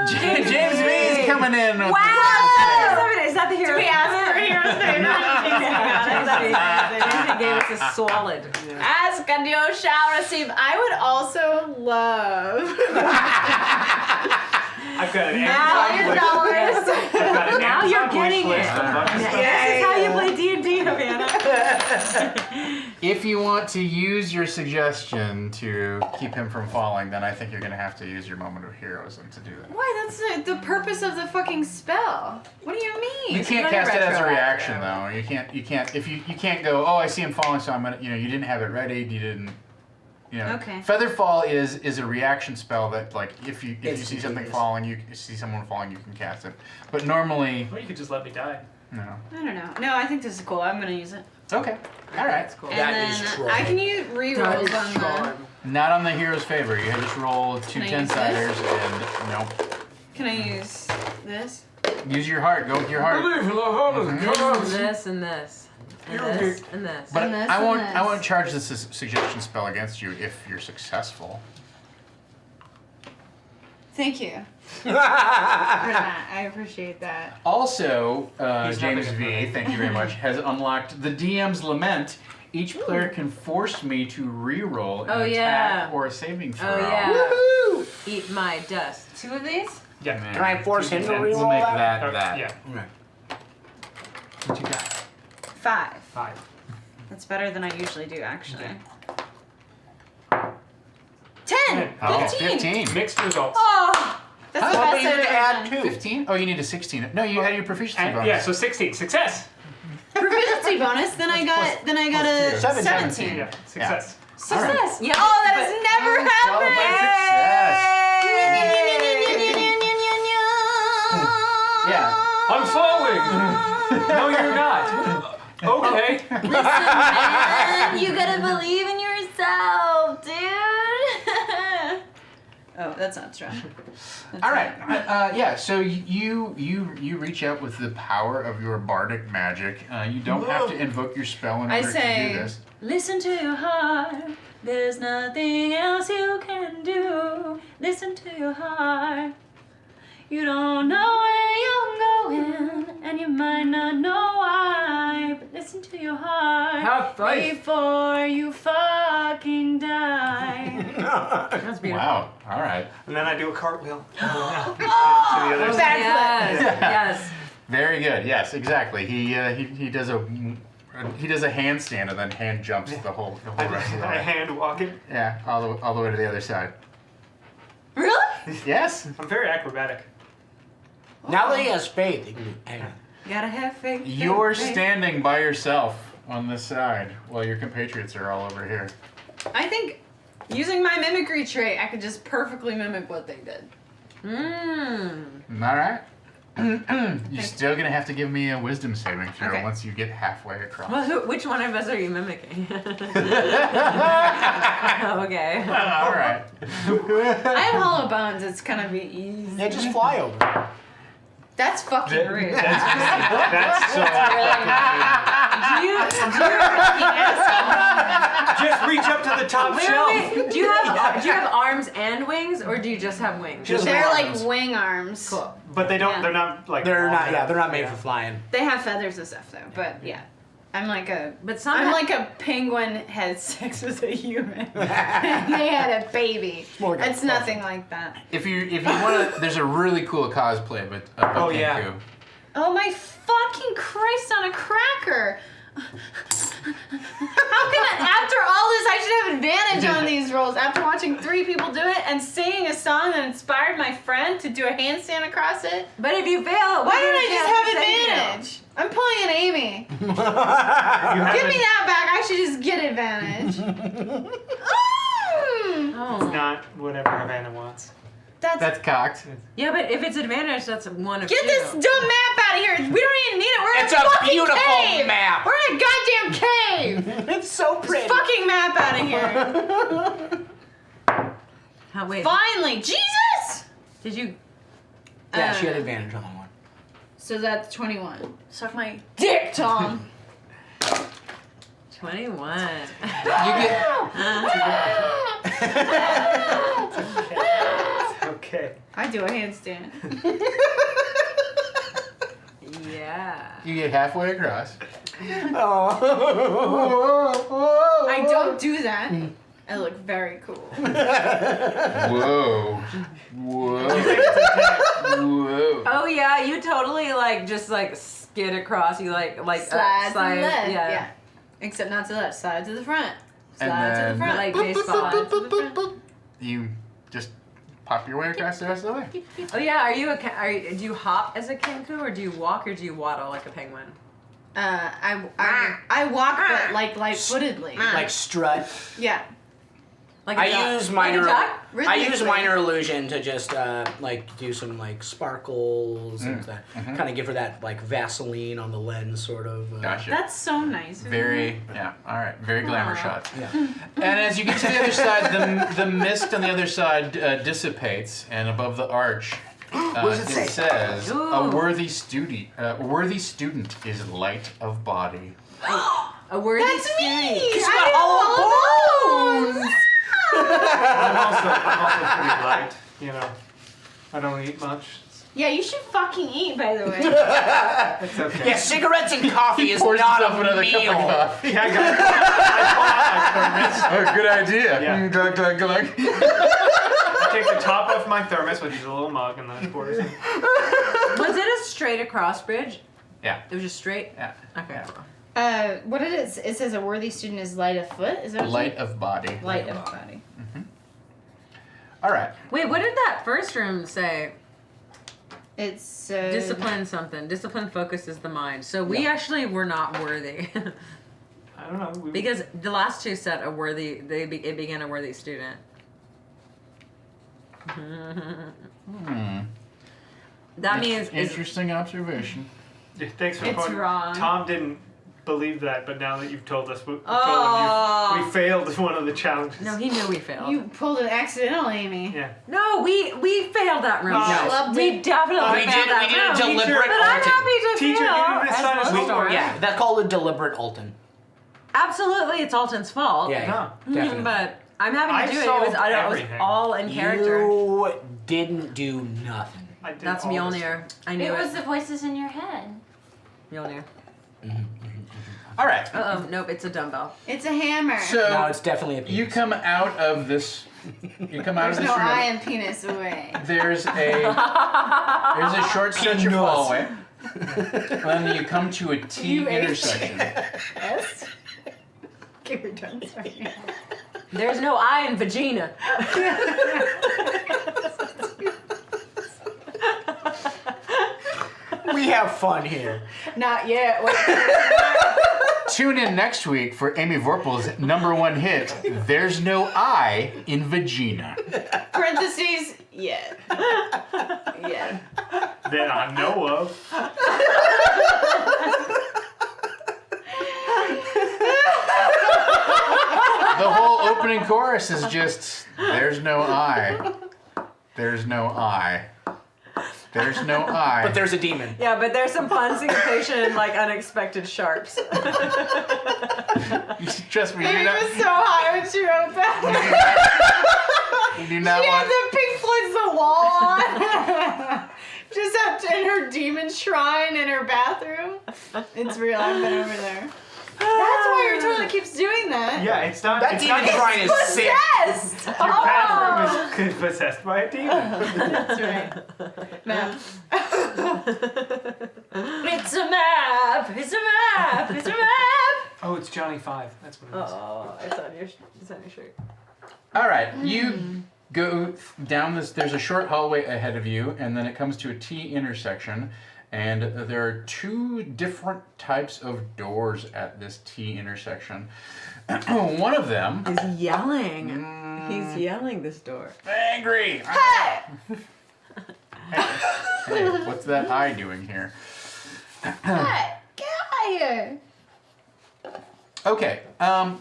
James V is coming in. Wow! Is that the hero? We asked for a hero's They gave us a solid. Ask and you shall receive. I would also love I've got an Now Amazon your wish- dollars. I've got an Now Amazon you're wish getting list it. of a bunch of stuff. This is how you play D&D, Havana. If you want to use your suggestion to keep him from falling, then I think you're going to have to use your moment of heroism to do that. Why? That's the purpose of the fucking spell. What do you mean? You can't not cast it as a retroactive. reaction, though. You can't. If you can't go. Oh, I see him falling, so I'm gonna. You didn't have it ready. You didn't. Okay. Featherfall is a reaction spell that, like, if you It's see something continuous. falling, you see someone falling, you can cast it. But normally, Or you could just let me die. no. I don't know. No, I think this is cool. I'm gonna use it. Okay. All right. That's cool. And That then is charm. I can use rerolls on the. Not on the hero's favor. You just roll two Can I use 10-siders and nope. Can I use this? Use your heart. Go with your heart. Believe in the heart of the gods. This and this. And You're this weak. and this. But And this I and won't. this. I won't charge this as suggestion spell against you if you're successful. Thank you. For that. I appreciate that. Also, He's James not V, big. thank you very much, has unlocked the DM's Lament. Each player can force me to re-roll an Oh, attack yeah. or a saving throw. Oh, yeah. Woohoo! Eat my dust. 2 of these? Yeah. Man, Can I force him to We'll We'll reroll make that? that. Yeah. Okay. What you got? 5. 5. That's better than I usually do, actually. 10! Oh, 15! 15. Mixed results. Oh! That's the Well, best you I've need to ever add done. 2. 15? Oh, you need a 16. No, you had your proficiency And, bonus. yeah, so 16. Success. Proficiency bonus, then I got a plus 2. 17. Yeah, success. Success! Yeah, Oh, that has but- never Success. happened! Yeah. I'm falling. No, you're not. Okay. Man, you gotta believe in yourself, dude! Oh, that's not strong. That's All right. not- Yeah. So you reach out with the power of your bardic magic. You don't have to invoke your spell in I order to say- do this. Listen to your heart. There's nothing else you can do. Listen to your heart. You don't know where you're going, and you might not know why. But listen to your heart Have faith. before you fucking die. That's beautiful. Wow. All right. And then I do a cartwheel. To the Oh, other side. backflip. Yes. Yes. Very good. Yes, exactly. He does a handstand and then hand jumps the whole rest of the I way. hand walk it. Yeah, all the way to the other side. Really? Yes. I'm very acrobatic. Now that he has faith, he can do anything. Gotta have faith. You're faith. standing by yourself on this side while your compatriots are all over here. I think using my mimicry trait, I could just perfectly mimic what they did. Mmm. All right. You're still gonna have to give me a wisdom saving throw Okay. once you get halfway across. Well, which one of us are you mimicking? Okay. All right. I have hollow bones. It's gonna be easy. Yeah, just fly over. That's fucking rude. That's so. Do you Just reach up to the top shelf. wait, do you have arms and wings, or do you just have wings? Just They're arms. like wing arms. Cool. But they don't. Yeah. They're not like. They're long not. Yeah, enough. they're not made Yeah. for flying. They have feathers and stuff though. But yeah, I'm like a. But some I'm like a penguin had sex with a human. And they had a baby. more like a It's nothing like that. If you want to, there's a really cool cosplay of a Oh, Kenku. yeah. Oh my fucking Christ on a cracker! How can I, after all this, I should have advantage on these rolls after watching 3 people do it and singing a song that inspired my friend to do a handstand across it? But if you fail, Why don't I just have advantage? I'm pulling an Amy. You Give me haven't- that back. I should just get advantage. Mm. Oh. Not whatever Havana wants. That's cocked. Yeah, but if it's advantage, that's one of Get 2. this dumb map out of here. We don't even need it. We're It's in a a fucking beautiful cave. map. We're in a goddamn cave. It's so pretty. Fucking map out of here. How, wait, Finally, Jesus. did you? Yeah, she had advantage on that one. So that's 21. Suck my dick, Tom. 21. You get Okay. I do a handstand. Yeah. you get halfway across. Oh. I don't do that. I look very cool. Whoa. Whoa. Whoa. Oh yeah, you totally like just like skid across. You like Slide to the left. Yeah. Except not to the left. Slide to the front. And Slide to then- the front. Like baseball. Slide to the front. You just pop your way across the rest of the way. Oh yeah, are you do you hop as a kenku or do you walk or do you waddle like a penguin? I walk, but like light-footedly. Like strut. Yeah. Like a I duck. use Like minor. a duck? I use Rhythmically. minor illusion to just like do some like sparkles and that kind of give her that like Vaseline on the lens sort of. Gotcha. That's so nice. of you. Very, yeah, all right, very glamour Aw. shot. Yeah. And as you get to the other side, the mist on the other side dissipates, and above the arch, does it say? says, Ooh. "A worthy student is light of body." A worthy That's me! student. She's I got have hollow bones. I'm also pretty light, you know. I don't eat much. Yeah, you should fucking eat, by the way. It's okay. Yeah, cigarettes and coffee is Pours not himself a another cup of meal. coffee. Yeah, I pull out my thermos. Oh, good idea. Yeah. Glug, glug, glug. I take the top off my thermos, which is a little mug, and then I pour it in. Was it a straight across bridge? Yeah. It was just straight? Yeah. Okay. What it is? It says a worthy student is light of foot. Is that what Light of body. Light of body. All right. Wait, what did that first room say? It's Discipline something. Discipline focuses the mind. So we actually were not worthy. I don't know. Because the last two said a worthy, it began a worthy student. That means Interesting observation. Yeah, thanks for It's pointing. wrong. Tom didn't believe that, but now that you've told us, Oh. we failed one of the challenges. no, he knew we failed. You pulled it accidentally, Amy. Yeah. No, we failed that room. No. Schlubbed We it. definitely We failed did. that We did a room. deliberate But I'm ulting. happy to Teacher, fail you didn't as assign us Lost Storm. Yeah, that's called a deliberate Alton. Absolutely, it's Alton's fault. Yeah, No. definitely. But I'm happy I to do it. It solved was everything. all in character. You didn't do nothing. I did That's all this. Mjolnir. I knew It it. was the voices in your head. Mjolnir. All right. Uh oh, nope, it's a dumbbell. It's a hammer. No, So it's definitely a you penis. come out of this. You come out There's of this no room. eye and penis away. There's a short stretch of Penis. hallway. And then you come to a T You ate intersection. Yes? Okay, we're done. Sorry. There's no I in vagina. We have fun here. Not yet. Wait. Tune in next week for Amy Vorpal's #1 hit, There's No I in Vagina. Parentheses. Yeah. Yeah. That I know of. The whole opening chorus is just, there's no I. There's no I. There's no I. But there's a demon. Yeah, but there's some fun syncopation and like unexpected sharps. Trust me, Amy was so high when she wrote that. you do not She had want... the Pink Floyd's The Wall on. Just up in her demon shrine in her bathroom. It's real. I've been over there. That's why your toilet keeps doing that. Yeah, it's not. That it's demon not shrine is sick. Possessed. Your bathroom is possessed by a demon. That's right. Map. It's a map. It's a map. It's a map. Oh, it's Johnny 5. That's what it is. Oh, it's on your shirt. All right, you go down this, there's a short hallway ahead of you, and then it comes to a T intersection, and there are two different types of doors at this T intersection. One of them... He's yelling. He's yelling this door. Angry! Hey! Hey, what's that eye doing here? Hey, get out of here. Okay,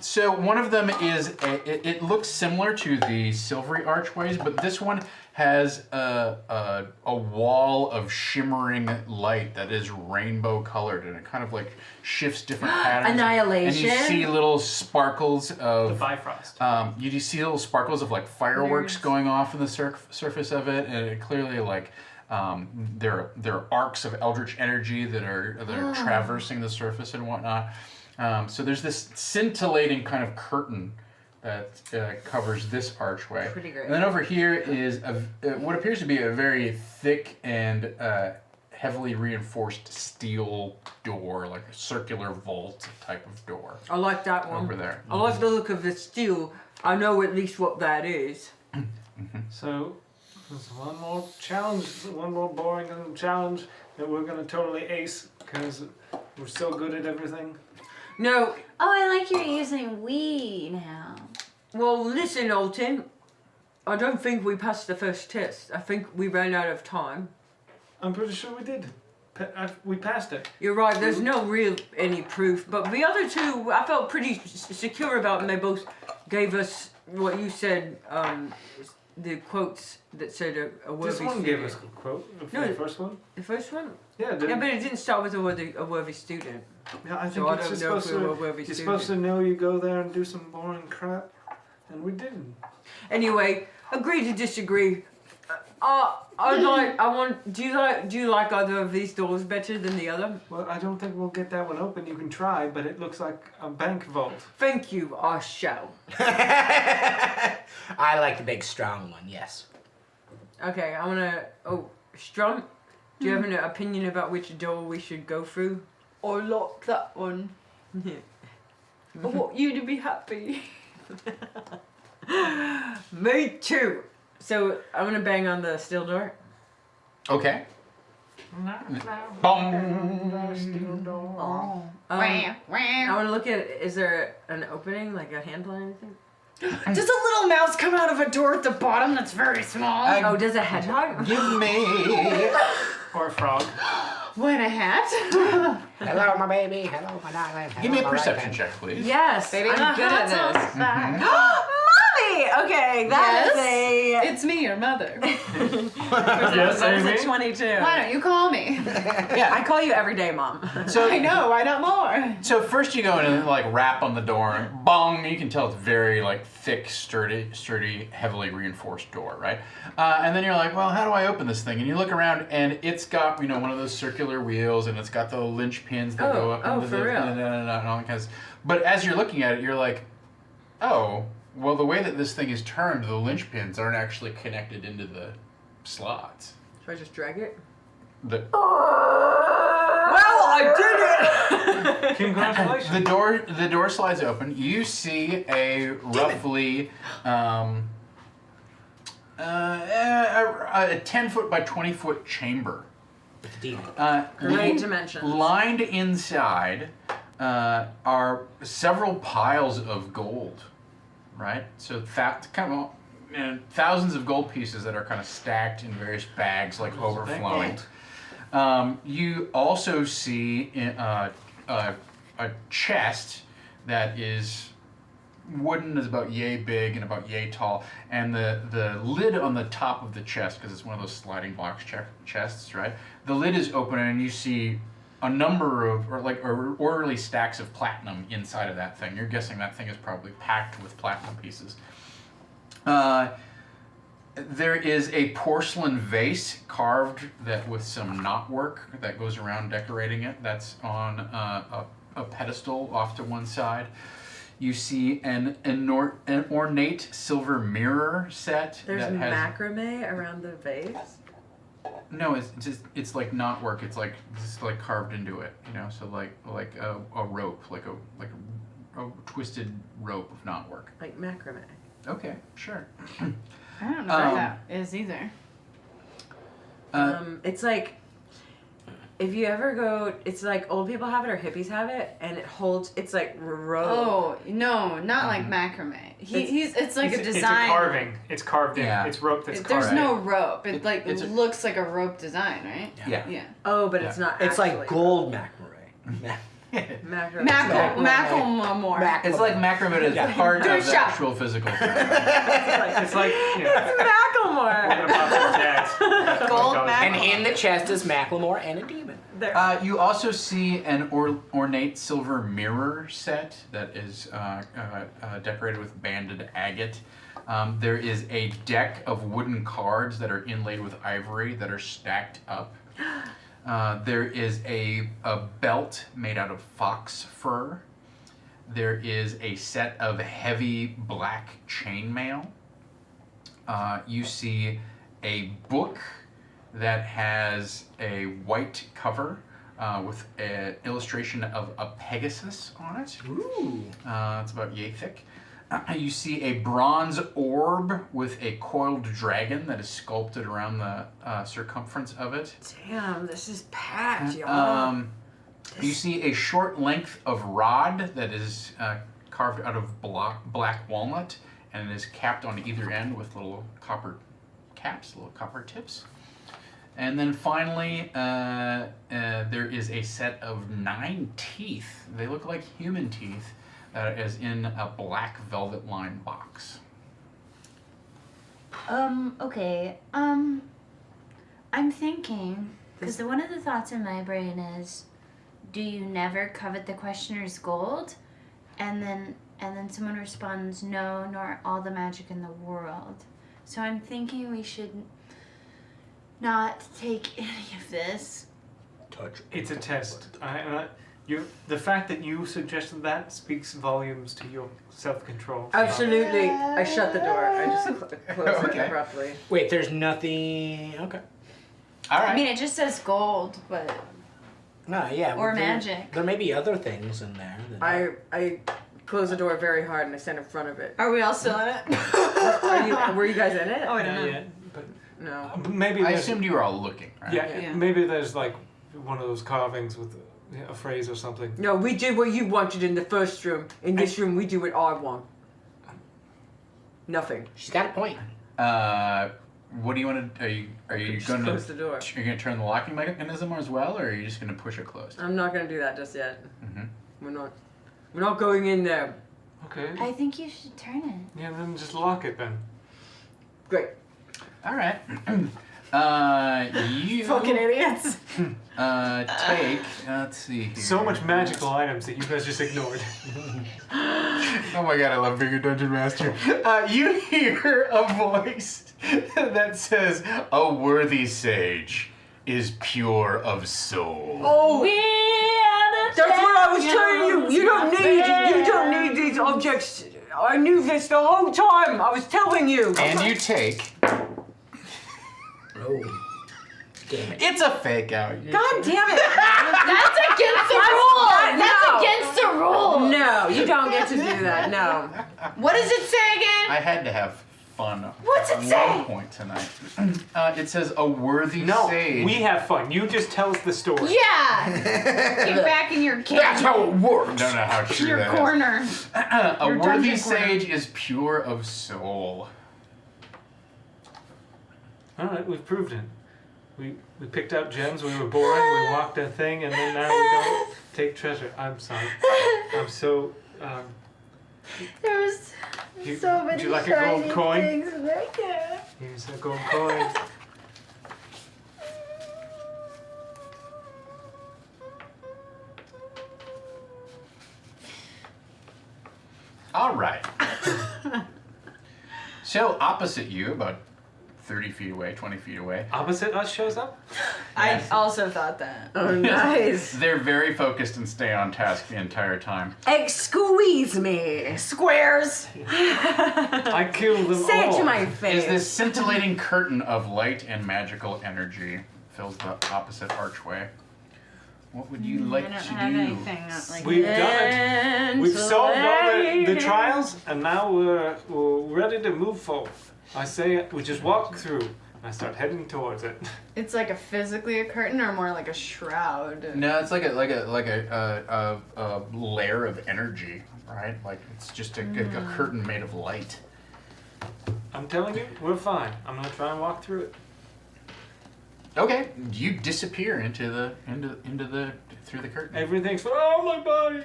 so one of them is, it looks similar to the silvery archways, but this one has a wall of shimmering light that is rainbow colored, and it kind of like shifts different patterns. Annihilation? And you see little sparkles The of, Bifrost. you see little sparkles of like fireworks Nerds. going off in the surface of it, and it clearly like, there are arcs of eldritch energy that are traversing the surface and whatnot. So there's this scintillating kind of curtain that covers this archway. Pretty great. And then over here is what appears to be a very thick and heavily reinforced steel door, like a circular vault type of door I like that one. over there. I like the look of the steel. I know at least what that is. So, there's one more challenge, one more boring little challenge that we're gonna totally ace because we're so good at everything. No, Oh, I like you're using we now. well, listen, Alton. I don't think we passed the first test. I think we ran out of time. I'm pretty sure we did. We passed it. You're right. There's no real any proof, but the other two, I felt pretty secure about, and they both gave us what you said. The quotes that said a worthy. This one student. gave us a quote. No. The first one. The first one. Yeah. Yeah, but it didn't start with a worthy student. Yeah, I think So I it's don't just know if supposed we were a to. worthy You're student. supposed to know you go there and do some boring crap, and we didn't. Anyway, agree to disagree. Do you like either of these doors better than the other? Well, I don't think we'll get that one open. You can try, but it looks like a bank vault. Thank you, I shall. I like the big strong one. Yes. Okay, I wanna. Oh, Strum, do you have an opinion about which door we should go through? Or lock that one. I want you to be happy. Me too. So I'm gonna bang on the steel door. Okay. Oh. I want to look at. Is there an opening, like a handle or anything? Does a little mouse come out of a door at the bottom that's very small? Oh, does a hedgehog? Give me. Or a frog. When a hat? Hello, my baby. Hello, my darling. Give me a Hello, my perception right check, please. Yes, Baby, I'm good at this. Mommy! Okay, that is It's me, your mother. Yes, that is a Amy? 22. Why don't you call me? I call you every day, Mom. So I know, why not more? So first you go in and like rap on the door and bong. You can tell it's very like thick, sturdy, heavily reinforced door, right? And then you're like, well, how do I open this thing? And you look around and it's got one of those circular wheels and it's got the linch pins that go up into for the real? and all that kind of. But as you're looking at it, you're like, oh, well, the way that this thing is turned, the linch pins aren't actually connected into the slots. Should I just drag it? The Well, I did it! Congratulations. The door slides open. You see a roughly a 10-foot by 20-foot chamber. Demon. Great dimensions. Lined inside are several piles of gold, right? So thousands of gold pieces that are kind of stacked in various bags, like overflowing. You also see a chest that is wooden, is about yay big and about yay tall, and the lid on the top of the chest, because it's one of those sliding box chests, right? The lid is open and you see a number of orderly stacks of platinum inside of that thing. You're guessing that thing is probably packed with platinum pieces. There is a porcelain vase carved with some knotwork that goes around decorating it. That's on a pedestal off to one side. You see an ornate silver mirror set. There's that has macrame around the vase. No, it's like knotwork. It's like carved into it. So like a rope, like a twisted rope of knotwork. Like macrame. Okay, sure. I don't know what that is either. It's like, if you ever go, it's like old people have it or hippies have it, and it holds, it's like rope. Oh, no, not like macrame. It's like a It's a design. carving. It's carved in. Yeah. It's rope that's There's carved. no rope. It It's a- looks like a rope design, right? Yeah. Yeah. Oh, but it's not It's actually. like gold macrame. Macrame. Macklemore. It's like macrame at the heart Good of the shot. actual physical thing. It's like, you know, we're Macklemore. gonna pop some tags. Gold And in the chest is Macklemore and a demon. You also see an ornate silver mirror set that is decorated with banded agate. There is a deck of wooden cards that are inlaid with ivory that are stacked up. There is a belt made out of fox fur. there is a set of heavy black chainmail. You see a book that has a white cover with an illustration of a Pegasus on it. Ooh. It's about yay thick. You see a bronze orb with a coiled dragon that is sculpted around the circumference of it. Damn, this is packed, y'all. You see a short length of rod that is carved out of black walnut, and it is capped on either end with little copper caps, little copper tips. And then finally, there is a set of 9 teeth. They look like human teeth that is in a black velvet lined box. Okay. I'm thinking, because one of the thoughts in my brain is, do you never covet the questioner's gold? And then someone responds, no, nor all the magic in the world. So I'm thinking we should not take any of this. Touch. It's a test. The fact that you suggested that speaks volumes to your self-control. Absolutely. I shut the door. I just closed Okay. it abruptly. Wait, there's nothing. Okay. All right. I mean, it just says gold, but No, yeah. Or there- magic. There may be other things in there. That I closed the door very hard and I stand in front of it. are we all still in it? Were you guys in it? Oh, I don't Not know. yet, but No. maybe I there's, assumed you were all looking, right? yeah, maybe there's like one of those carvings with a phrase or something. No, we did what you wanted in the first room. In this room, we do what I want. Nothing. She's got a point. What do you want to? Are you Just going close to? the door. You're going to turn the locking mechanism as well, or are you just going to push it closed? I'm not gonna do that just yet. Mm-hmm. We're not going in there. Okay. I think you should turn it. Yeah, then just lock it then. Great. All right. You Fucking idiots. take. Let's see here. So much magical items that you guys just ignored. Oh my god, I love being a dungeon master. You hear a voice that says, "A worthy sage is pure of soul." Oh, that's what I was telling you. You don't need these objects. I knew this the whole time. I was telling you. And you take. Oh. Damn it. It's a fake out. God damn it! That's against the rules. That's No. against the rules. No, you don't get to do that. No. What does it say again? I had to have fun. What's it at say? one point tonight. It says a worthy No, sage. we have fun. You just tell us the story. Yeah. Get back in your cave. That's how it works. Don't know how true Your that is. corner. A Your worthy dungeon corner. sage is pure of soul. All right, we've proved it. We picked out gems. We were boring. We walked a thing, and then now we don't take treasure. I'm sorry. I'm so. There was You- so would many you like a gold shiny coin? things right there. Here's a gold coin. All right. So opposite you, about 30 feet away, 20 feet away, Opposite us shows up. I also thought that. Oh, nice. they're very focused and stay on task the entire time. Squeeze me. Squares. I killed them Say all. it to my Is face. this scintillating curtain of light and magical energy fills the opposite archway. What would you like I don't to have do? anything like We've done it. We've solved all the trials, and now we're ready to move forward. I say we just walk through, and I start heading towards it. It's like a physically a curtain or more like a shroud. No, it's like a layer of energy, right? Like it's just a curtain made of light. I'm telling you, we're fine. I'm gonna try and walk through it. Okay, you disappear into the through the curtain. Everything's oh my body.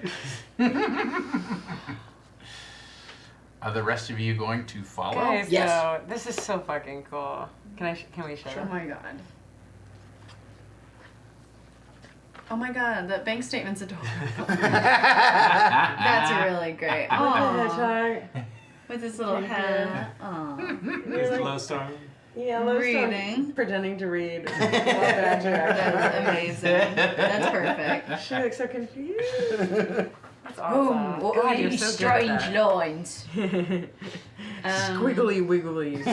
Are the rest of you going to follow? Guys, Yes. no, this is so fucking cool. Can we show Oh them? my god. Oh my god, that bank statement's adorable. That's really great. Oh, with his little head. Oh. Is the low star? Yeah, Reading. pretending to read. That's amazing. That's perfect. She looks so confused. That's awesome. God, you're so good at that. lines. Squiggly wigglies.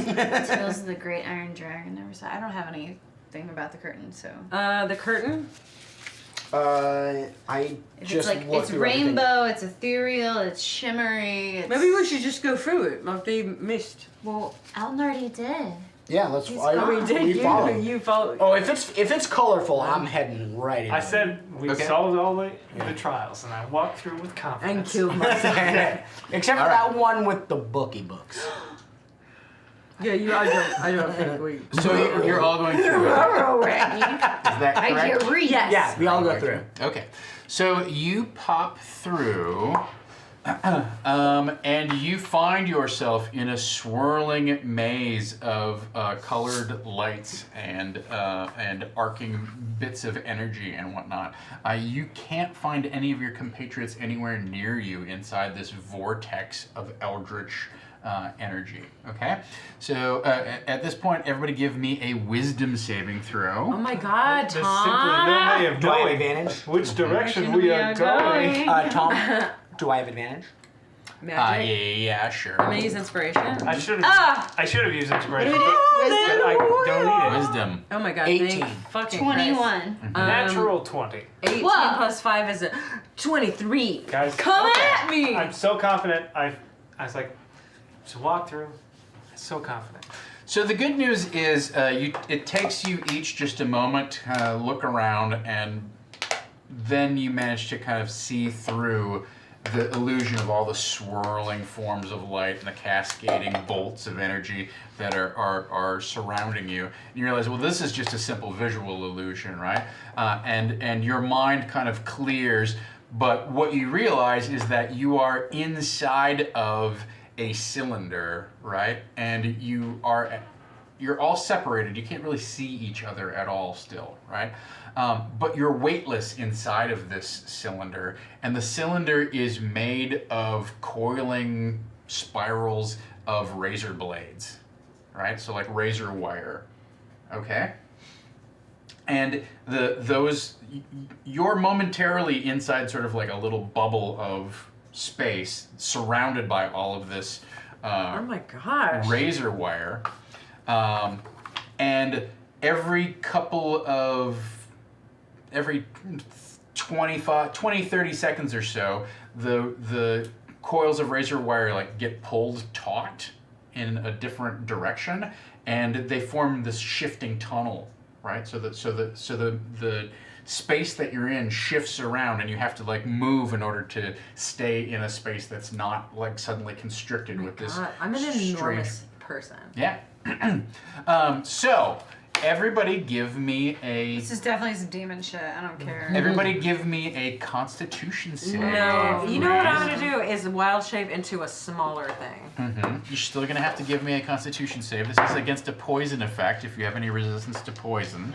Tales of the Great Iron Dragon. Never saw. I don't have anything about the curtain, so. The curtain. I If just it's like looked it's through everything. rainbow, it's ethereal, it's shimmery. It's... Maybe we should just go through it. Like they missed. Well, Elton already did. Yeah, let's. We did. follow. You follow. Oh, if it's colorful, I'm heading right in. I said we Okay. solved all the trials, and I walked through with And confidence. killed myself. Except for that one with the bookie books. Yeah, I don't think we. So you're all going through it. Is that correct? read. Yes. Yeah, we all go through. Okay. So you pop through, and you find yourself in a swirling maze of colored lights and arcing bits of energy and whatnot. You can't find any of your compatriots anywhere near you inside this vortex of eldritch energy. Okay. So at this point, everybody give me a wisdom saving throw. Oh my God, There's simply Tom. no way of Do I have knowing advantage? which direction we are going. Tom, do I have advantage? Magic. Yeah, sure. I'm gonna use inspiration. I should have. Ah! I should have used inspiration, What do we do? but I don't need it. Wisdom. Oh my God. 18. Thank fucking 21. Christ. Natural 20. 18 Whoa. plus 5 is a 23. Guys, Come at me! I'm so confident. I was like, just walk through. I'm so confident. So the good news is, it takes you each just a moment to kind of look around, and then you manage to kind of see through the illusion of all the swirling forms of light and the cascading bolts of energy that are surrounding you. And you realize, well, this is just a simple visual illusion, right? And your mind kind of clears, but what you realize is that you are inside of a cylinder, right? And you're all separated. You can't really see each other at all still, right? But you're weightless inside of this cylinder, and the cylinder is made of coiling spirals of razor blades, right? So like razor wire, okay? And you're momentarily inside sort of like a little bubble of space surrounded by all of this Oh my gosh. razor wire, and every 20-30 seconds or so, the coils of razor wire like get pulled taut in a different direction, and they form this shifting tunnel, right? So the space that you're in shifts around, and you have to like move in order to stay in a space that's not like suddenly constricted with this. God, I'm an strange- enormous person. Yeah. So everybody give me a. This is definitely some demon shit. I don't care. Everybody give me a Constitution save. No, you know what I'm please. gonna do is wild shape into a smaller thing. You're still gonna have to give me a Constitution save. This is against a poison effect. If you have any resistance to poison.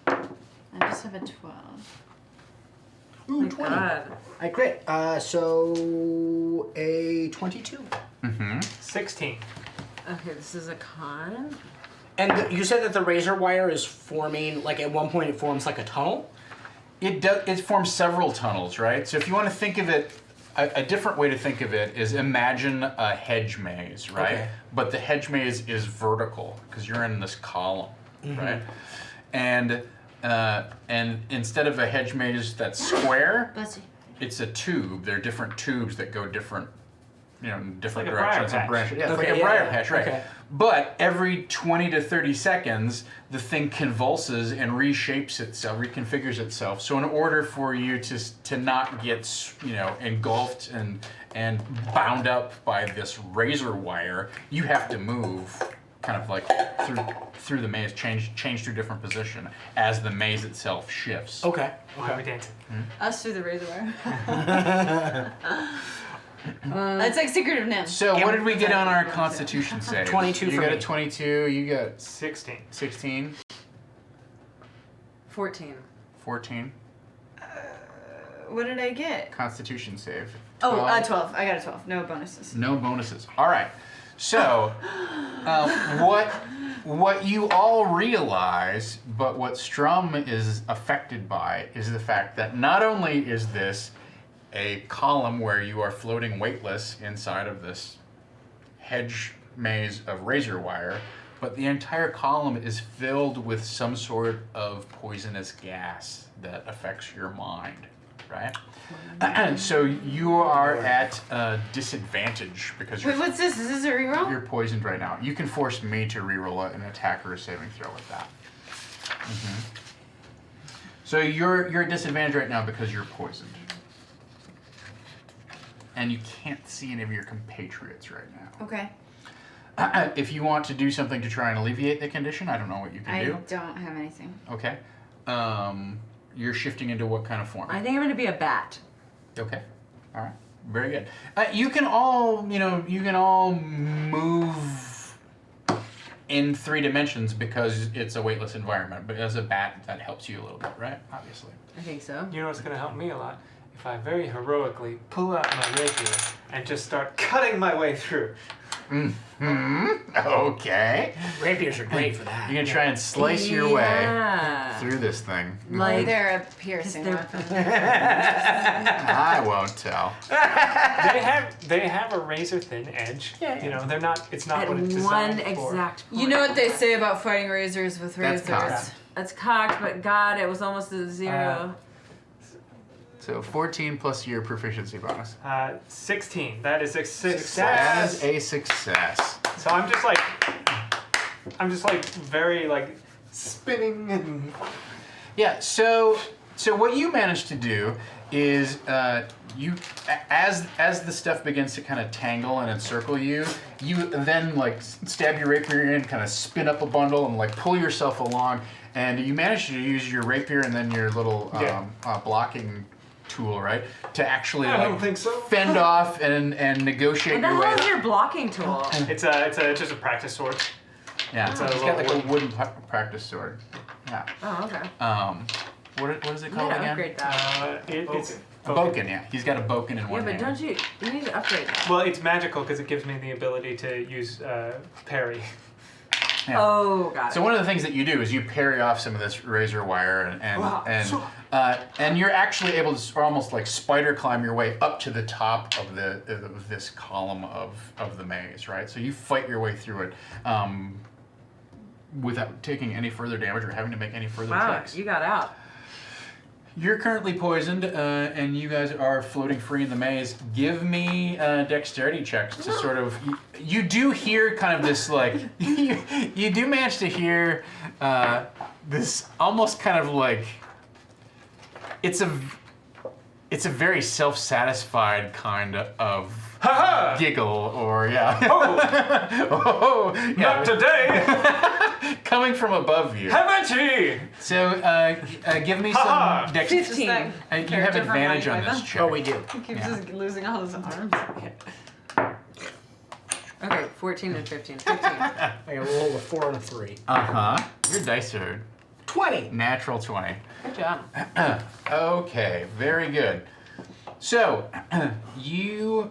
I just have a 12. Ooh, My 20. God. I crit. So a 22. 16. Okay, this is a con. And you said that the razor wire is forming, like at one point it forms like a tunnel? It forms several tunnels, right? So if you want to think of it, a different way to think of it is imagine a hedge maze, right? Okay. But the hedge maze is vertical because you're in this column, right? And instead of a hedge maze that's square, Bless you. it's a tube. There are different tubes that go different, different like a briar directions and patch. branches. Yeah, it's Okay, like a yeah, briar yeah. patch, right? Okay. But every 20 to 30 seconds, the thing convulses and reshapes itself, reconfigures itself. So in order for you to not get, engulfed and bound up by this razor wire, you have to move kind of like through the maze, change to a different position as the maze itself shifts. Okay. Why are we dancing? Us through the razor wire. It's like Secret of Nim. So what did we get on our Constitution save? 22 You for got me. a 22. You got 16. 16, 14. 14. What did I get? Constitution save. Oh, 12. 12. I got a 12. No bonuses. No bonuses. All right. So, what you all realize, but what Strum is affected by, is the fact that not only is this a column where you are floating weightless inside of this hedge maze of razor wire, but the entire column is filled with some sort of poisonous gas that affects your mind, right? So you are at a disadvantage because Wait, what's this? Is this a reroll? you're poisoned right now. You can force me to reroll an attack or a saving throw with that. So you're at disadvantage right now because you're poisoned. And you can't see any of your compatriots right now. Okay. If you want to do something to try and alleviate the condition, I don't know what you can I do. don't have anything. Okay. You're shifting into what kind of form? I think I'm gonna be a bat. Okay. All right. Very good. You can all move in 3 dimensions because it's a weightless environment. But as a bat, that helps you a little bit, right? Obviously. I think so. You know what's going to help me a lot? If I very heroically pull out my rapier and just start cutting my way through. Okay. Rapiers are great for that. You can try and slice your way Yeah. through this thing. Like They're a piercing they're- weapon. I won't tell. They have a razor thin edge. Yeah. You know, they're not. It's not at what it's one designed for. exact point. You know what they say about fighting razors with That's razors? cocked. That's cocked, but God, it was almost a 0. So 14 plus your proficiency bonus. 16. That is a As success. a success. So I'm just like very like spinning and. Yeah. So what you managed to do is you as the stuff begins to kind of tangle and encircle you, you then like stab your rapier in, kind of spin up a bundle and like pull yourself along, and you manage to use your rapier and then your little blocking tool, right, to actually I like don't think so. fend off and negotiate What the your way. hell is your blocking tool? It's just a practice sword. Yeah, It's he's a got like little a wooden practice sword. Yeah. Oh, okay. What is it I'm called gonna again? upgrade that. It's A boken, yeah. He's got a boken in Yeah, one but hand. don't you need to upgrade that? Well, it's magical because it gives me the ability to use parry. Yeah. Oh, got it. So one of the things that you do is you parry off some of this razor wire, Wow. and you're actually able to almost like spider climb your way up to the top of this column of the maze, right? So you fight your way through it without taking any further damage or having to make any further Wow, checks. you got out. You're currently poisoned, and you guys are floating free in the maze. Give me dexterity checks to sort of. You do hear kind of this like. You do manage to hear this almost kind of like. It's a very self-satisfied kind of Ha giggle, or yeah. ha! Oh, yeah. Not today! Coming from above you. Haven't you? So give me Ha-ha! some dexterity. 15. You have Character from advantage on Monty this Python? check. Oh, we do. He keeps Yeah. just losing all his arms. Okay, 14 and 15. 15. I roll a 4 and a 3. Your dice are 20. natural 20. Good job. Okay, very good. So you.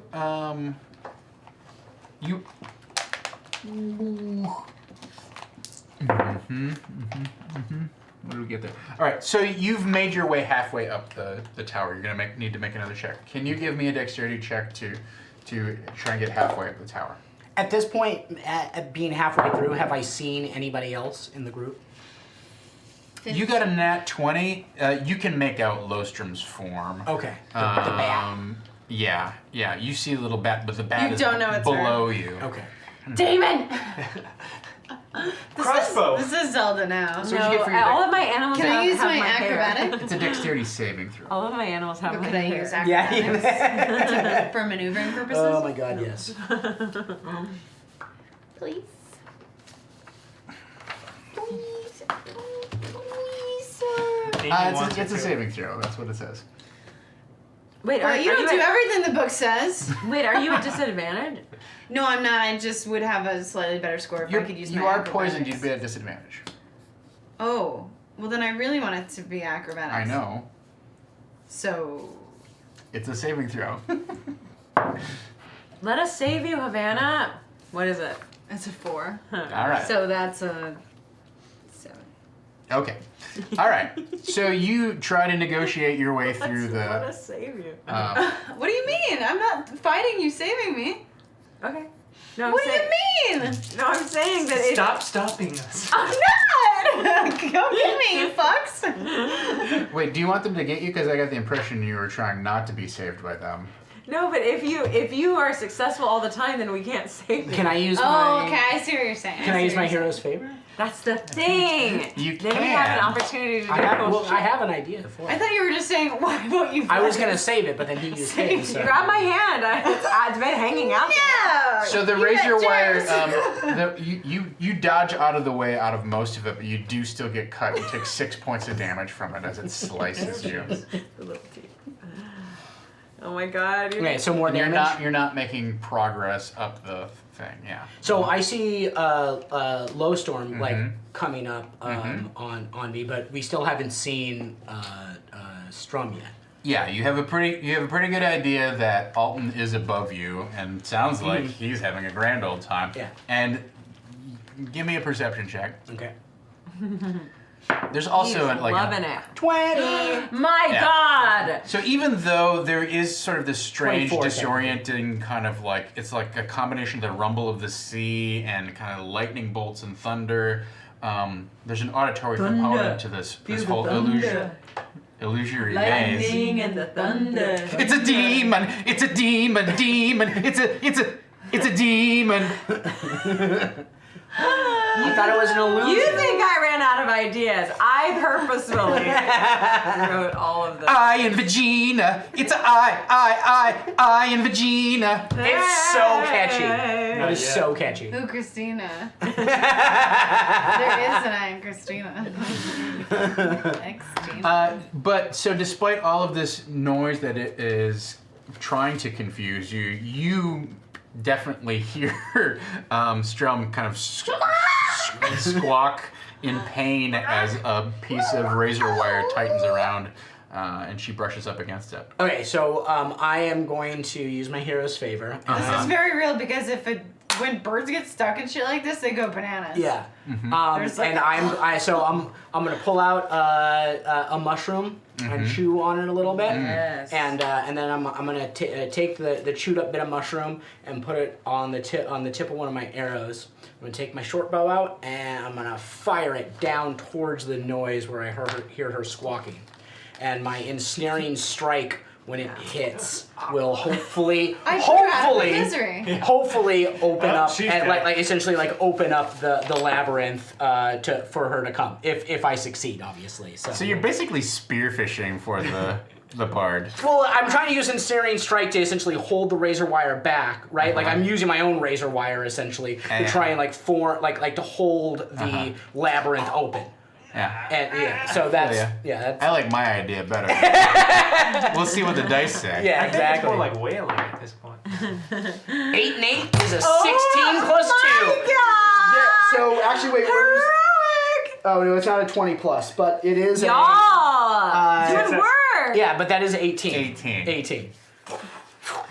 What do we get there? All right, so you've made your way halfway up the tower. You're gonna need to make another check. Can you give me a dexterity check to try and get halfway up the tower? At this point, at being halfway through, have I seen anybody else in the group? You got a nat 20. You can make out Lostrom's form. Okay. The bat. Yeah. You see a little bat, but the bat You is don't know it's below you. Okay. Demon! Crossbow! This is Zelda now. So what'd you get for your all of my animals Can I use have my hair. acrobatic? It's a dexterity saving throw. All of my animals have But my could I hair. use Yeah. acrobatics for maneuvering purposes? Oh my god, yes. Please. Please. Please, sir. It's a saving throw. That's what it says. Wait, Well, you don't do everything the book says. Wait, are you at disadvantage? No, I'm not. I just would have a slightly better score if I could use my You are acrobatics. poisoned. You'd be at disadvantage. Oh, well then I really want it to be acrobatics. I know. So, It's a saving throw. Let us save you, Havana. What is it? it's a 4. All right. So that's a 7. Okay. All right. So you try to negotiate your way through I want to the. save you. What do you mean? I'm not fighting you, saving me. Okay. No, I'm What do saying, you mean? No, I'm saying that it. Stop stopping us. I'm not! Come get me, you fucks! Wait, do you want them to get you? Because I got the impression you were trying not to be saved by them. No, but if you are successful all the time, then we can't save you. Can I use Oh, my? okay, I see what you're saying. Can I see use what my you're hero's favor? That's the thing. You Then we have an can. opportunity to do Well, cool I shit. have an idea for I it. thought you were just saying, why won't you? I was gonna save it, but then he used his. So. Grab my hand. It's been hanging out there. No! So the You razor got wire, germs. you dodge out of the way out of most of it, but you do still get cut. You take 6 points of damage from it as it slices you. The little teeth. Oh my god. Okay, so more And you're damage. not making progress up the thing. Yeah. So I see low storm like coming up on me, but we still haven't seen Strum yet. Yeah, you have a pretty good idea that Alton is above you, and sounds like he's having a grand old time. Yeah. And give me a perception check. Okay. There's also Loving it. 20. My Yeah. god. So even though there is sort of this strange, 24 disorienting kind of like, it's like a combination of the rumble of the sea and kind of lightning bolts and thunder, there's an auditory component to this whole illusory maze. and the thunder. It's a demon! It's a demon! Demon! It's a demon! I thought it was an illusion. You think I ran out of ideas? I purposefully wrote all of them. I and Vagina! It's a I and Vagina! It's so catchy. It Not is yet. so catchy. Ooh, Christina. There is an I in Christina. Christina. But so despite all of this noise that it is trying to confuse you, you definitely hear Strum kind of squawk in pain as a piece of razor wire tightens around and she brushes up against it. Okay, so I am going to use my hero's favor. This is very real because when birds get stuck and shit like this, they go bananas. Yeah. There's like And I'm gonna pull out a mushroom and chew on it a little bit. Yes. And then I'm gonna take the chewed up bit of mushroom and put it on the tip of one of my arrows. I'm gonna take my short bow out and I'm gonna fire it down towards the noise where I hear her squawking. And my ensnaring strike, when it hits, will hopefully hopefully open up she's and dead. like essentially like open up the labyrinth for her to come if I succeed, obviously. So you're basically spearfishing for the bard. Well, I'm trying to use ensnaring strike to essentially hold the razor wire back, right? Like I'm using my own razor wire essentially to try and like to hold the labyrinth open. Yeah. And so that's I like my idea better. We'll see what the dice say. yeah, I think it's exactly. more like whaling at this point. 8 and 8 is a 16 plus 2. God! So actually, wait, where's? Oh no, it's not a 20 plus, but it is. Y'all! It's Good a- work! Yeah, but that is 18. 18.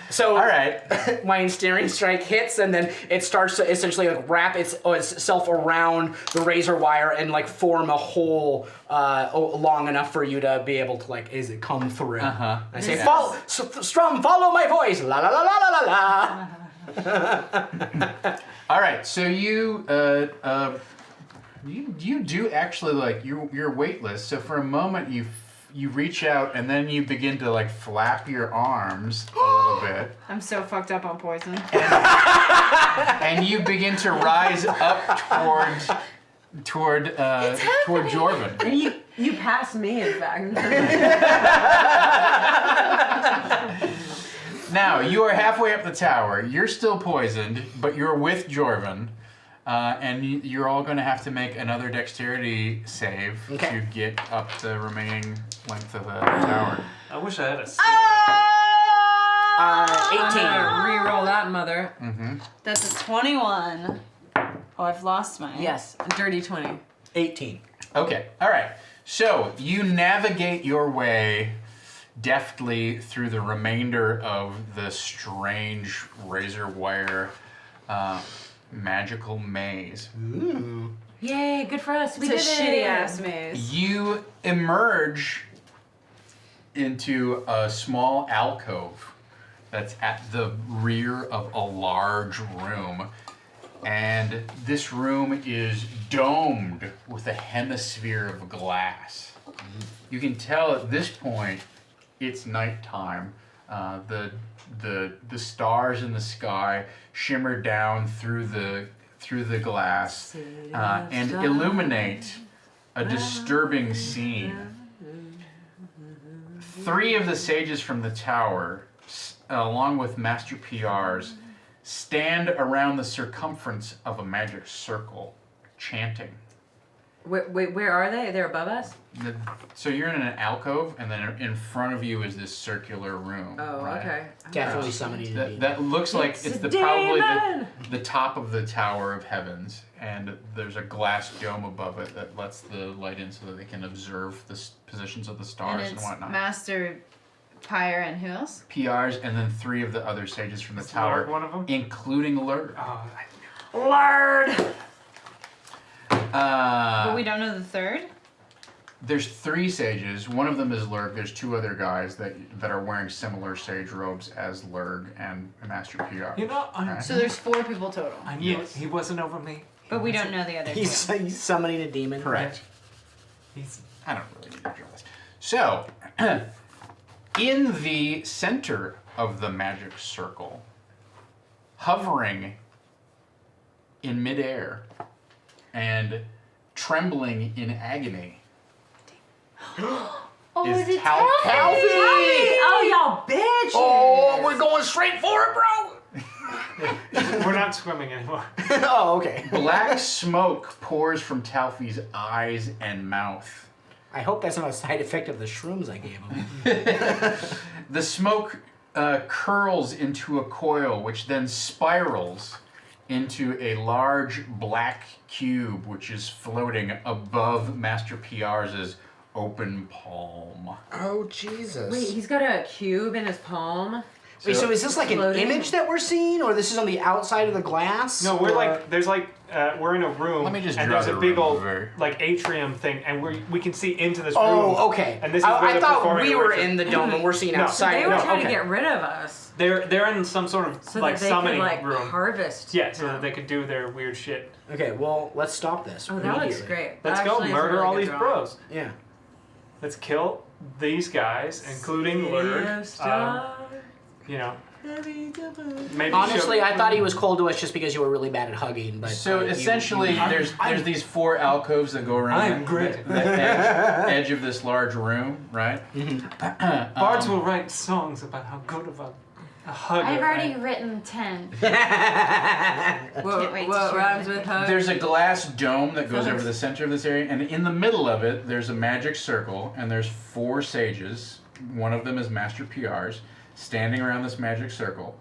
So All right. my ensnaring strike hits, and then it starts to essentially like wrap itself around the razor wire and like form a hole long enough for you to be able to like come through. I say, follow, Strum, follow my voice. La la la la la la la. All right. So you do actually like you're weightless. So for a moment you reach out and then you begin to like flap your arms a little bit. I'm so fucked up on poison. And you begin to rise up toward Jorvin. And you passed me, in fact. Now you are halfway up the tower. You're still poisoned, but you're with Jorvin, and you're all going to have to make another dexterity save to get up the remaining length of the tower. I wish I had a 18. Reroll that, mother. That's a 21. Oh, I've lost mine. Yes, a dirty 20. 18. Okay, all right. So you navigate your way deftly through the remainder of the strange razor wire magical maze. Yay, good for us. We It's a did it. shitty ass maze. You emerge into a small alcove that's at the rear of a large room. And this room is domed with a hemisphere of glass. You can tell at this point it's nighttime. The stars in the sky shimmer down through the glass and illuminate a disturbing scene. 3 of the sages from the tower, along with Master PRs, stand around the circumference of a magic circle, chanting. Wait, where are they? They're above us? So you're in an alcove, and then in front of you is this circular room. Oh, right? okay. Definitely summoning a demon. That looks like It's it's a probably demon! the top of the Tower of Heavens, and there's a glass dome above it that lets the light in so that they can observe the positions of the And stars and it's whatnot. Master Pyre and who else? PRs, and then 3 of the other sages from the Is tower, Lurg one of them? including Lurg. Oh, Lord! But we don't know the third? There's 3 sages. One of them is Lurg. There's 2 other guys that are wearing similar sage robes as Lurg and Master PR. you know, So there's 4 people total. I knew Yes. he wasn't over me. But we don't know the other He's two. summoning a demon. Correct. He's I don't really need to draw this. So, in the center of the magic circle, hovering in midair and trembling in agony, Oh, is it's Talfi. Oh, y'all bitches! Oh, we're going straight for it, bro. we're not swimming anymore. Oh, okay. Black smoke pours from Talfi's eyes and mouth. I hope that's not a side effect of the shrooms I gave him. The smoke curls into a coil, which then spirals into a large black cube, which is floating above Master PR's open palm. Oh, Jesus. Wait, he's got a cube in his palm? Wait, so is this like an Floating? image that we're seeing, or this is on the outside of the glass? No, we're or- like there's like we're in a room. Let me just and draw there's a the big room old very- like atrium thing, and we can see into this room. Oh, okay. And this is where I the thought performing we were arts are- in the dome and we're seeing No. outside. They were No, trying okay. to get rid of us. They're in some sort of So like that they summoning could, like, room. harvest. Yeah, so that they could do their weird shit. Okay, well, let's stop this. Oh, that looks immediately. great. Let's That go actually is a murder really all good these drawing. bros. Yeah. Let's kill these guys, including City Lurg. of stars. You know, maybe Honestly, show- I thought he was cold to us just because you were really bad at hugging. But So you- essentially, there's these 4 alcoves that go around I'm great. the edge of this large room, right? Bards will write songs about how good of a hugger. I've already I am. written 10. What, wait to what share rhymes them. with hug? There's a glass dome that goes over the center of this area, and in the middle of it, there's a magic circle, and there's 4 sages. One of them is Master PRs, standing around this magic circle.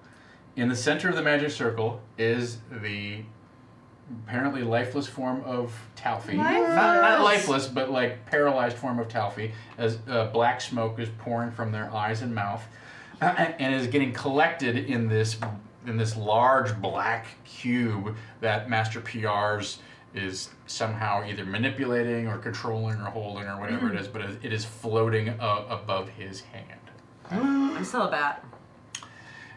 In the center of the magic circle is the apparently lifeless form of Talfi. Not lifeless, but like paralyzed form of Talfi, as black smoke is pouring from their eyes and mouth, and is getting collected in this large black cube that Master PRs is somehow either manipulating or controlling or holding or whatever it is, but it is floating above his hand. I'm still a bat.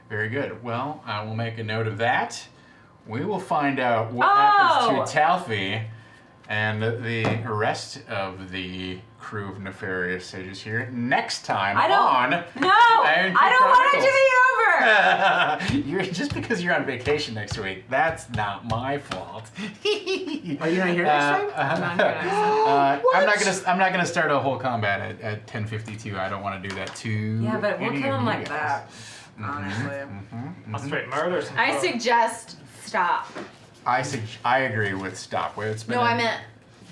Very good. Well, I will make a note of that. We will find out what happens to Talfi and the rest of the crew of nefarious sages here next time I don't. on No! Ironkeep I don't want it to be over! You're just because you're on vacation next week. That's not my fault. Are you not here next time? I'm not here next time. I'm not gonna start a whole combat at 10:52. I don't want to do that too. Yeah, but we'll kill him like that. Honestly. I'll straight murder some I folks. suggest stop. I agree with stop. It's been No, a- I meant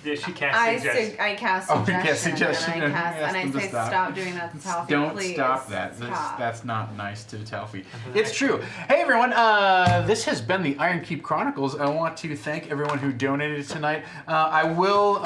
Yeah, she can't I suggest. cast Oh, you suggestion, cast suggestion and I and ask them and to I say stop. stop doing that to Talfi. Don't please. stop that. Stop. That's not nice to Talfi. It's true. Hey everyone, this has been the Ironkeep Chronicles. I want to thank everyone who donated tonight. I will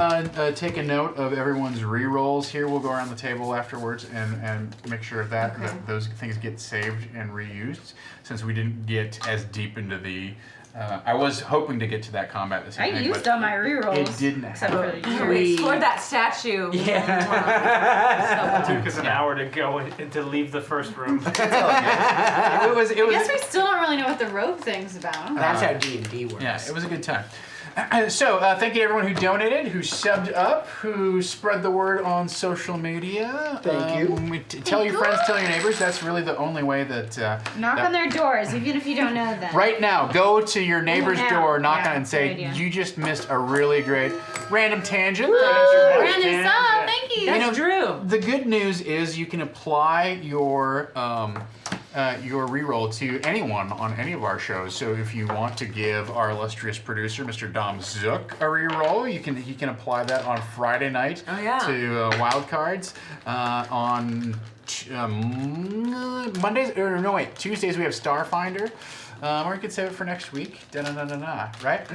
take a note of everyone's re-rolls here. We'll go around the table afterwards and make sure that those things get saved and reused, since we didn't get as deep into the I was hoping to get to that combat this I evening, used but all my rerolls. it didn't Except happen. for the We We- explored that statue. Yeah. It took us an hour to go and to leave the first room. It was. I guess we still don't really know what the rogue thing's about. That's how D&D works. Yeah, it was a good time. So, thank you to everyone who donated, who subbed up, who spread the word on social media. Thank you. Tell your friends, tell your neighbors. That's really the only way that. Knock that- on their doors, even if you don't know them. Right now, go to your neighbor's Now. door, knock Yeah, on it, and good say, idea. you just missed a really great random tangent. Brandon, stop! Thank you. That's Drew. The good news is you can apply your reroll to anyone on any of our shows. So if you want to give our illustrious producer, Mr. Dom Zook, a reroll, he can apply that on Friday night Oh, yeah. to Wild Cards. On Mondays, or no wait, Tuesdays we have Starfinder. Or you could save it for next week. Da-na-na-na-na, right?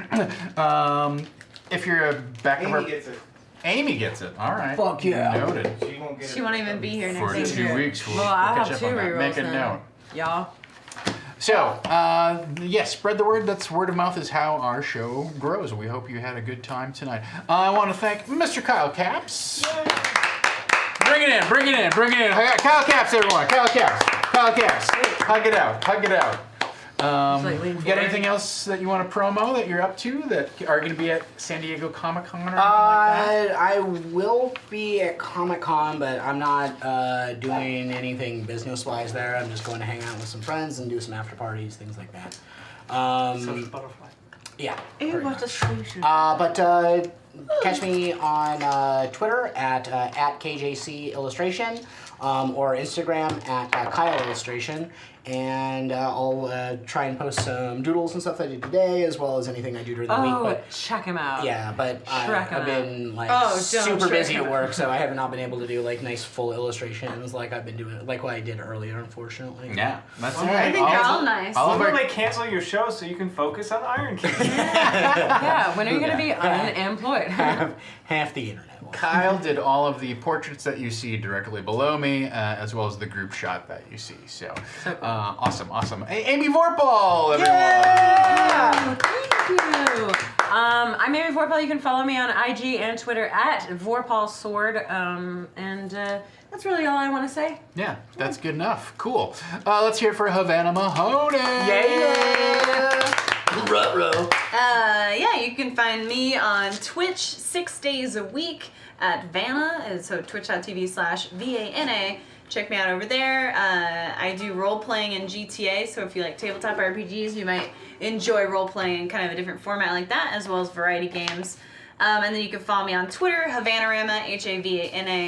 If you're a back of Amy our... gets it. Amy gets it. All right. Fuck yeah. Noted. She won't get it. She won't even be here For next week. 2 weeks, we'll, Well, I'll catch have up two on that. rerolls Make a then. note. Y'all. So, yes, spread the word. That's word of mouth is how our show grows. We hope you had a good time tonight. I want to thank Mr. Kyle Caps. Bring it in, bring it in, bring it in. Kyle Caps, everyone. Kyle Caps. Kyle Caps. Hug it out, hug it out. like lean You got forward. anything else that you want to promo that you're up to that are going to be at San Diego Comic Con or anything like that? I will be at Comic Con, but I'm not doing anything business wise there. I'm just going to hang out with some friends and do some after parties, things like that. So butterfly. Yeah. Ew, pretty what a much. solution. But catch me on Twitter at KJC Illustration or Instagram at Kyle Illustration. And I'll try and post some doodles and stuff I did today, as well as anything I do during the week. Oh, But check him out. yeah, but Shrek 'em I've out. been like Oh, don't super Shrek busy 'em at out. work, so I have not been able to do like nice full illustrations like I've been doing, like what I did earlier, unfortunately. Yeah, that's Well, all right. I think they're all nice. All When of will our, they cancel your show so you can focus on Ironkeep? Yeah, when are you going to be unemployed? Half the internet. will. Kyle did all of the portraits that you see directly below me, as well as the group shot that you see. So, awesome, awesome. Hey, Amy Vorpal, everyone. Yeah! Thank you. I'm Amy Vorpal. You can follow me on IG and Twitter at VorpalSword. And that's really all I want to say. Yeah, that's good enough. Cool. Let's hear it for Havana Mahoney. Ruh-roh. Yeah, you can find me on Twitch 6 days a week at Vanna, and so twitch.tv/VANA. Check me out over there. I do role-playing in GTA, so if you like tabletop RPGs, you might enjoy role-playing in kind of a different format like that, as well as variety games. And then you can follow me on Twitter, Havanarama,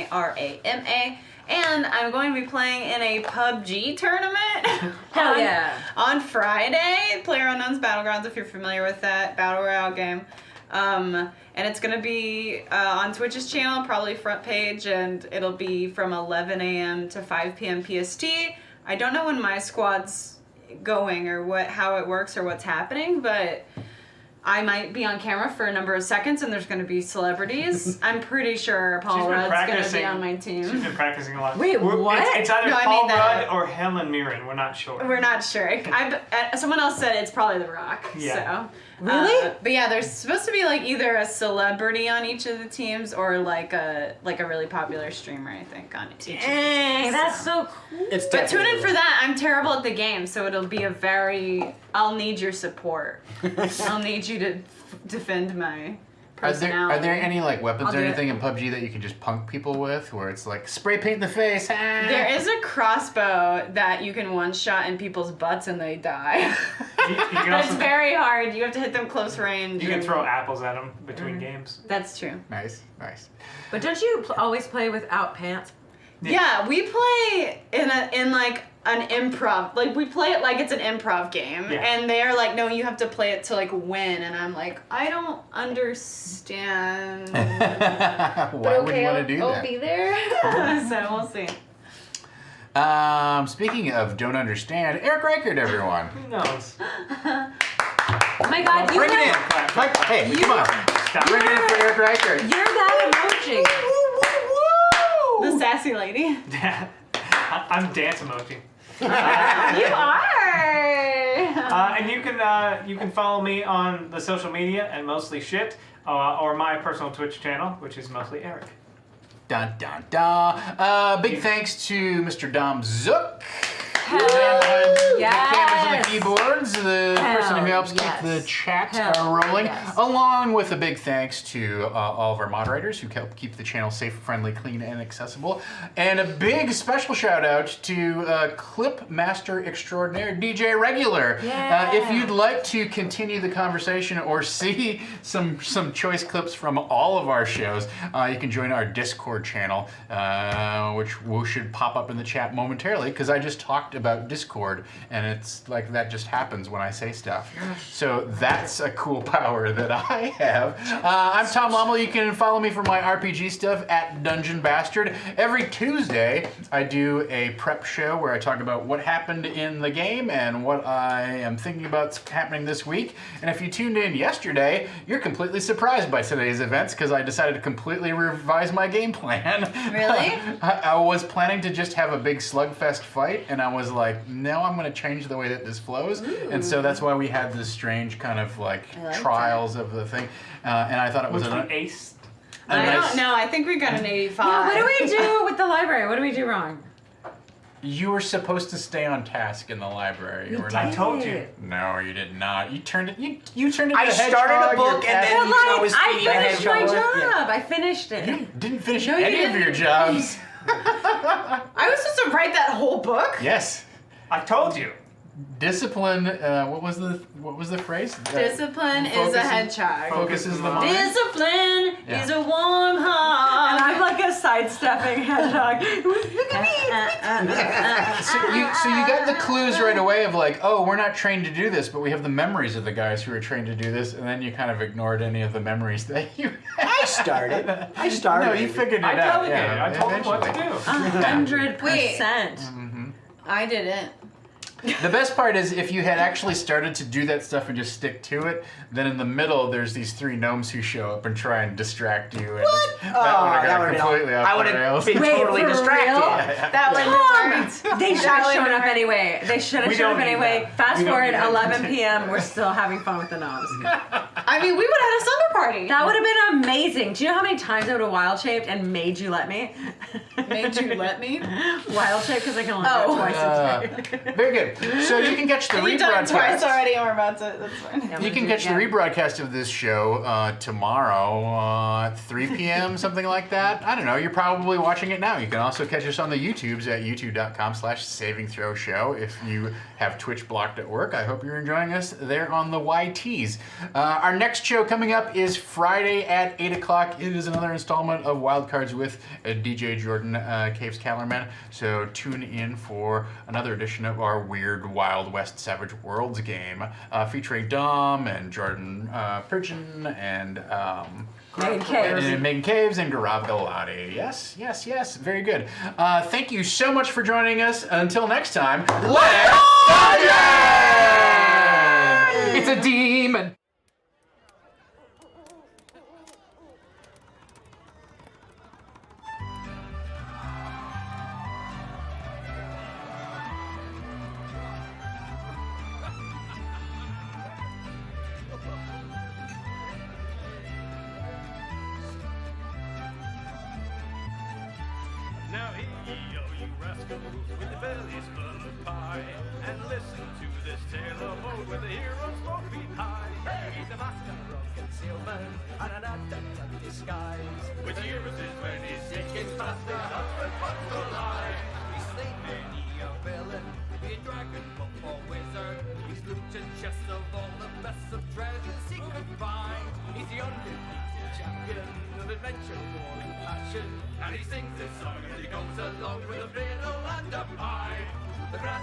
HAVANARAMA. And I'm going to be playing in a PUBG tournament. Hell yeah. On Friday, PlayerUnknown's Battlegrounds, if you're familiar with that Battle Royale game. And it's going to be on Twitch's channel, probably front page, and it'll be from 11 a.m. to 5 p.m. PST. I don't know when my squad's going or how it works or what's happening, but I might be on camera for a number of seconds and there's going to be celebrities. I'm pretty sure Paul Rudd's going to be on my She's team. been practicing a lot. Wait, what? It's either No, I Paul made that Rudd up. or Helen Mirren. We're not sure. We're not sure. Someone else said it's probably The Rock. Yeah. So. Really? But yeah, there's supposed to be like either a celebrity on each of the teams or like a really popular streamer, I think, on each of the Dang, teams. that's so cool. It's But tune in definitely- for that. I'm terrible at the game, so it'll be I'll need your support. I'll need you to defend my personality. Are there any like weapons I'll or do it. anything in PUBG that you can just punk people with, where it's like spray paint in the face? There is a crossbow that you can one-shot in people's butts and they die. You can But also it's very hard. You have to hit them close range. you can and- throw apples at them between games. That's true. Nice, nice. But don't you always play without pants? Yeah, we play in like an improv. Like we play it like it's an improv game, Yeah. and they're like, "No, you have to play it to like win." And I'm like, "I don't understand." Why would you want to do I'll that? be there. So we'll see. Speaking of don't understand, Eric Reichert, everyone. Who knows? Oh my god, you Bring it in. have, Mike, hey, come on. Stop. Bring it in for Eric Reichert. you're that emoji. The sassy lady. I'm dance emoji. You are. And you can follow me on the social media at Mostly Shit, or my personal Twitch channel, which is Mostly Eric. Dun dun dun. Big thanks to Mr. Dom Zook. The cameras and the keyboards, the person who helps keep the chat rolling, along with a big thanks to all of our moderators who help keep the channel safe, friendly, clean, and accessible. And a big special shout out to Clip Master Extraordinaire, DJ Regular. If you'd like to continue the conversation or see some choice clips from all of our shows, you can join our Discord channel, which should pop up in the chat momentarily, because I just talked about Discord, and it's like that just happens when I say stuff. So that's a cool power that I have. I'm Tom Lommel. You can follow me for my RPG stuff at Dungeon Bastard. Every Tuesday, I do a prep show where I talk about what happened in the game and what I am thinking about happening this week. And if you tuned in yesterday, you're completely surprised by today's events, because I decided to completely revise my game plan. Really? I was planning to just have a big slugfest fight, and I was like, no, I'm going to change the way that this flows. And so that's why we had this strange kind of like trials of the thing. And I thought it was an ace. I don't know. I think we got an 85. Yeah, what do we do with the library? What do we do wrong? You were supposed to stay on task in the library. I told you. No, you did not. You turned it. You turned it. I started a book and then But I was I feeding finished my hedgehogs. job. I finished it. You didn't finish No, you any of didn't. your jobs. I was supposed to write that whole book. Yes. I told you. Discipline. What was the phrase? Discipline is Focus a is- hedgehog. Focus is the mind. Discipline Yeah. is a warm And hug. I'm like a sidestepping hedgehog. Look at me. So you got the clues right away of like, oh, we're not trained to do this, but we have the memories of the guys who are trained to do this, and then you kind of ignored any of the memories that you had. I started. No, you figured it I out. delegated. Yeah, I told him what to eventually. do. 100%. I didn't. The best part is if you had actually started to do that stuff and just stick to it, then in the middle there's these three gnomes who show up and try and distract you. And What? That would have gone completely off I the would have rails. been Wait, totally for distracted. real? That would Tom! They should have shown up anyway. They should have We shown don't up need anyway. that. Fast We don't forward, need that. 11 p.m. We're still having fun with the gnomes. I mean, we would have had a summer party. That would have been amazing. Do you know how many times I would have wild shaped and made you let me? Made you let me? Wild shape because I can only do it twice a day. Very good. So you can catch the You've done it twice rebroadcast. already, and we're about to. That's fine. You can catch the rebroadcast of this show tomorrow at 3 p.m., something like that. I don't know. You're probably watching it now. You can also catch us on the YouTubes at youtube.com/savingthrowshow. If you have Twitch blocked at work, I hope you're enjoying us there on the YTs. Our next show coming up is Friday at 8 o'clock. It is another installment of Wildcards with DJ Jordan, Caves Callerman. So tune in for another edition of our weird Wild West Savage Worlds game, featuring Dom and Jordan Pridgeon and Megan Caves and Gaurav Galati. Yes, yes, yes. Very good. Thank you so much for joining us. Until next time, let's dungeon! It's a demon. Now hear ye, oh you rascals, with the bellies full of pie, and listen to this tale of old where the heroes won't be high. He's the master of concealment and an adept at disguise, which heroes is when he's seeking faster husband but to lie. He's slain many a villain, be it dragon, buff or wizard. He's looted chests of all the best of treasures he could find. He's the undefeated champion of adventure, war and passion, and he sings this song as he goes along with a fiddle and a pie. The grass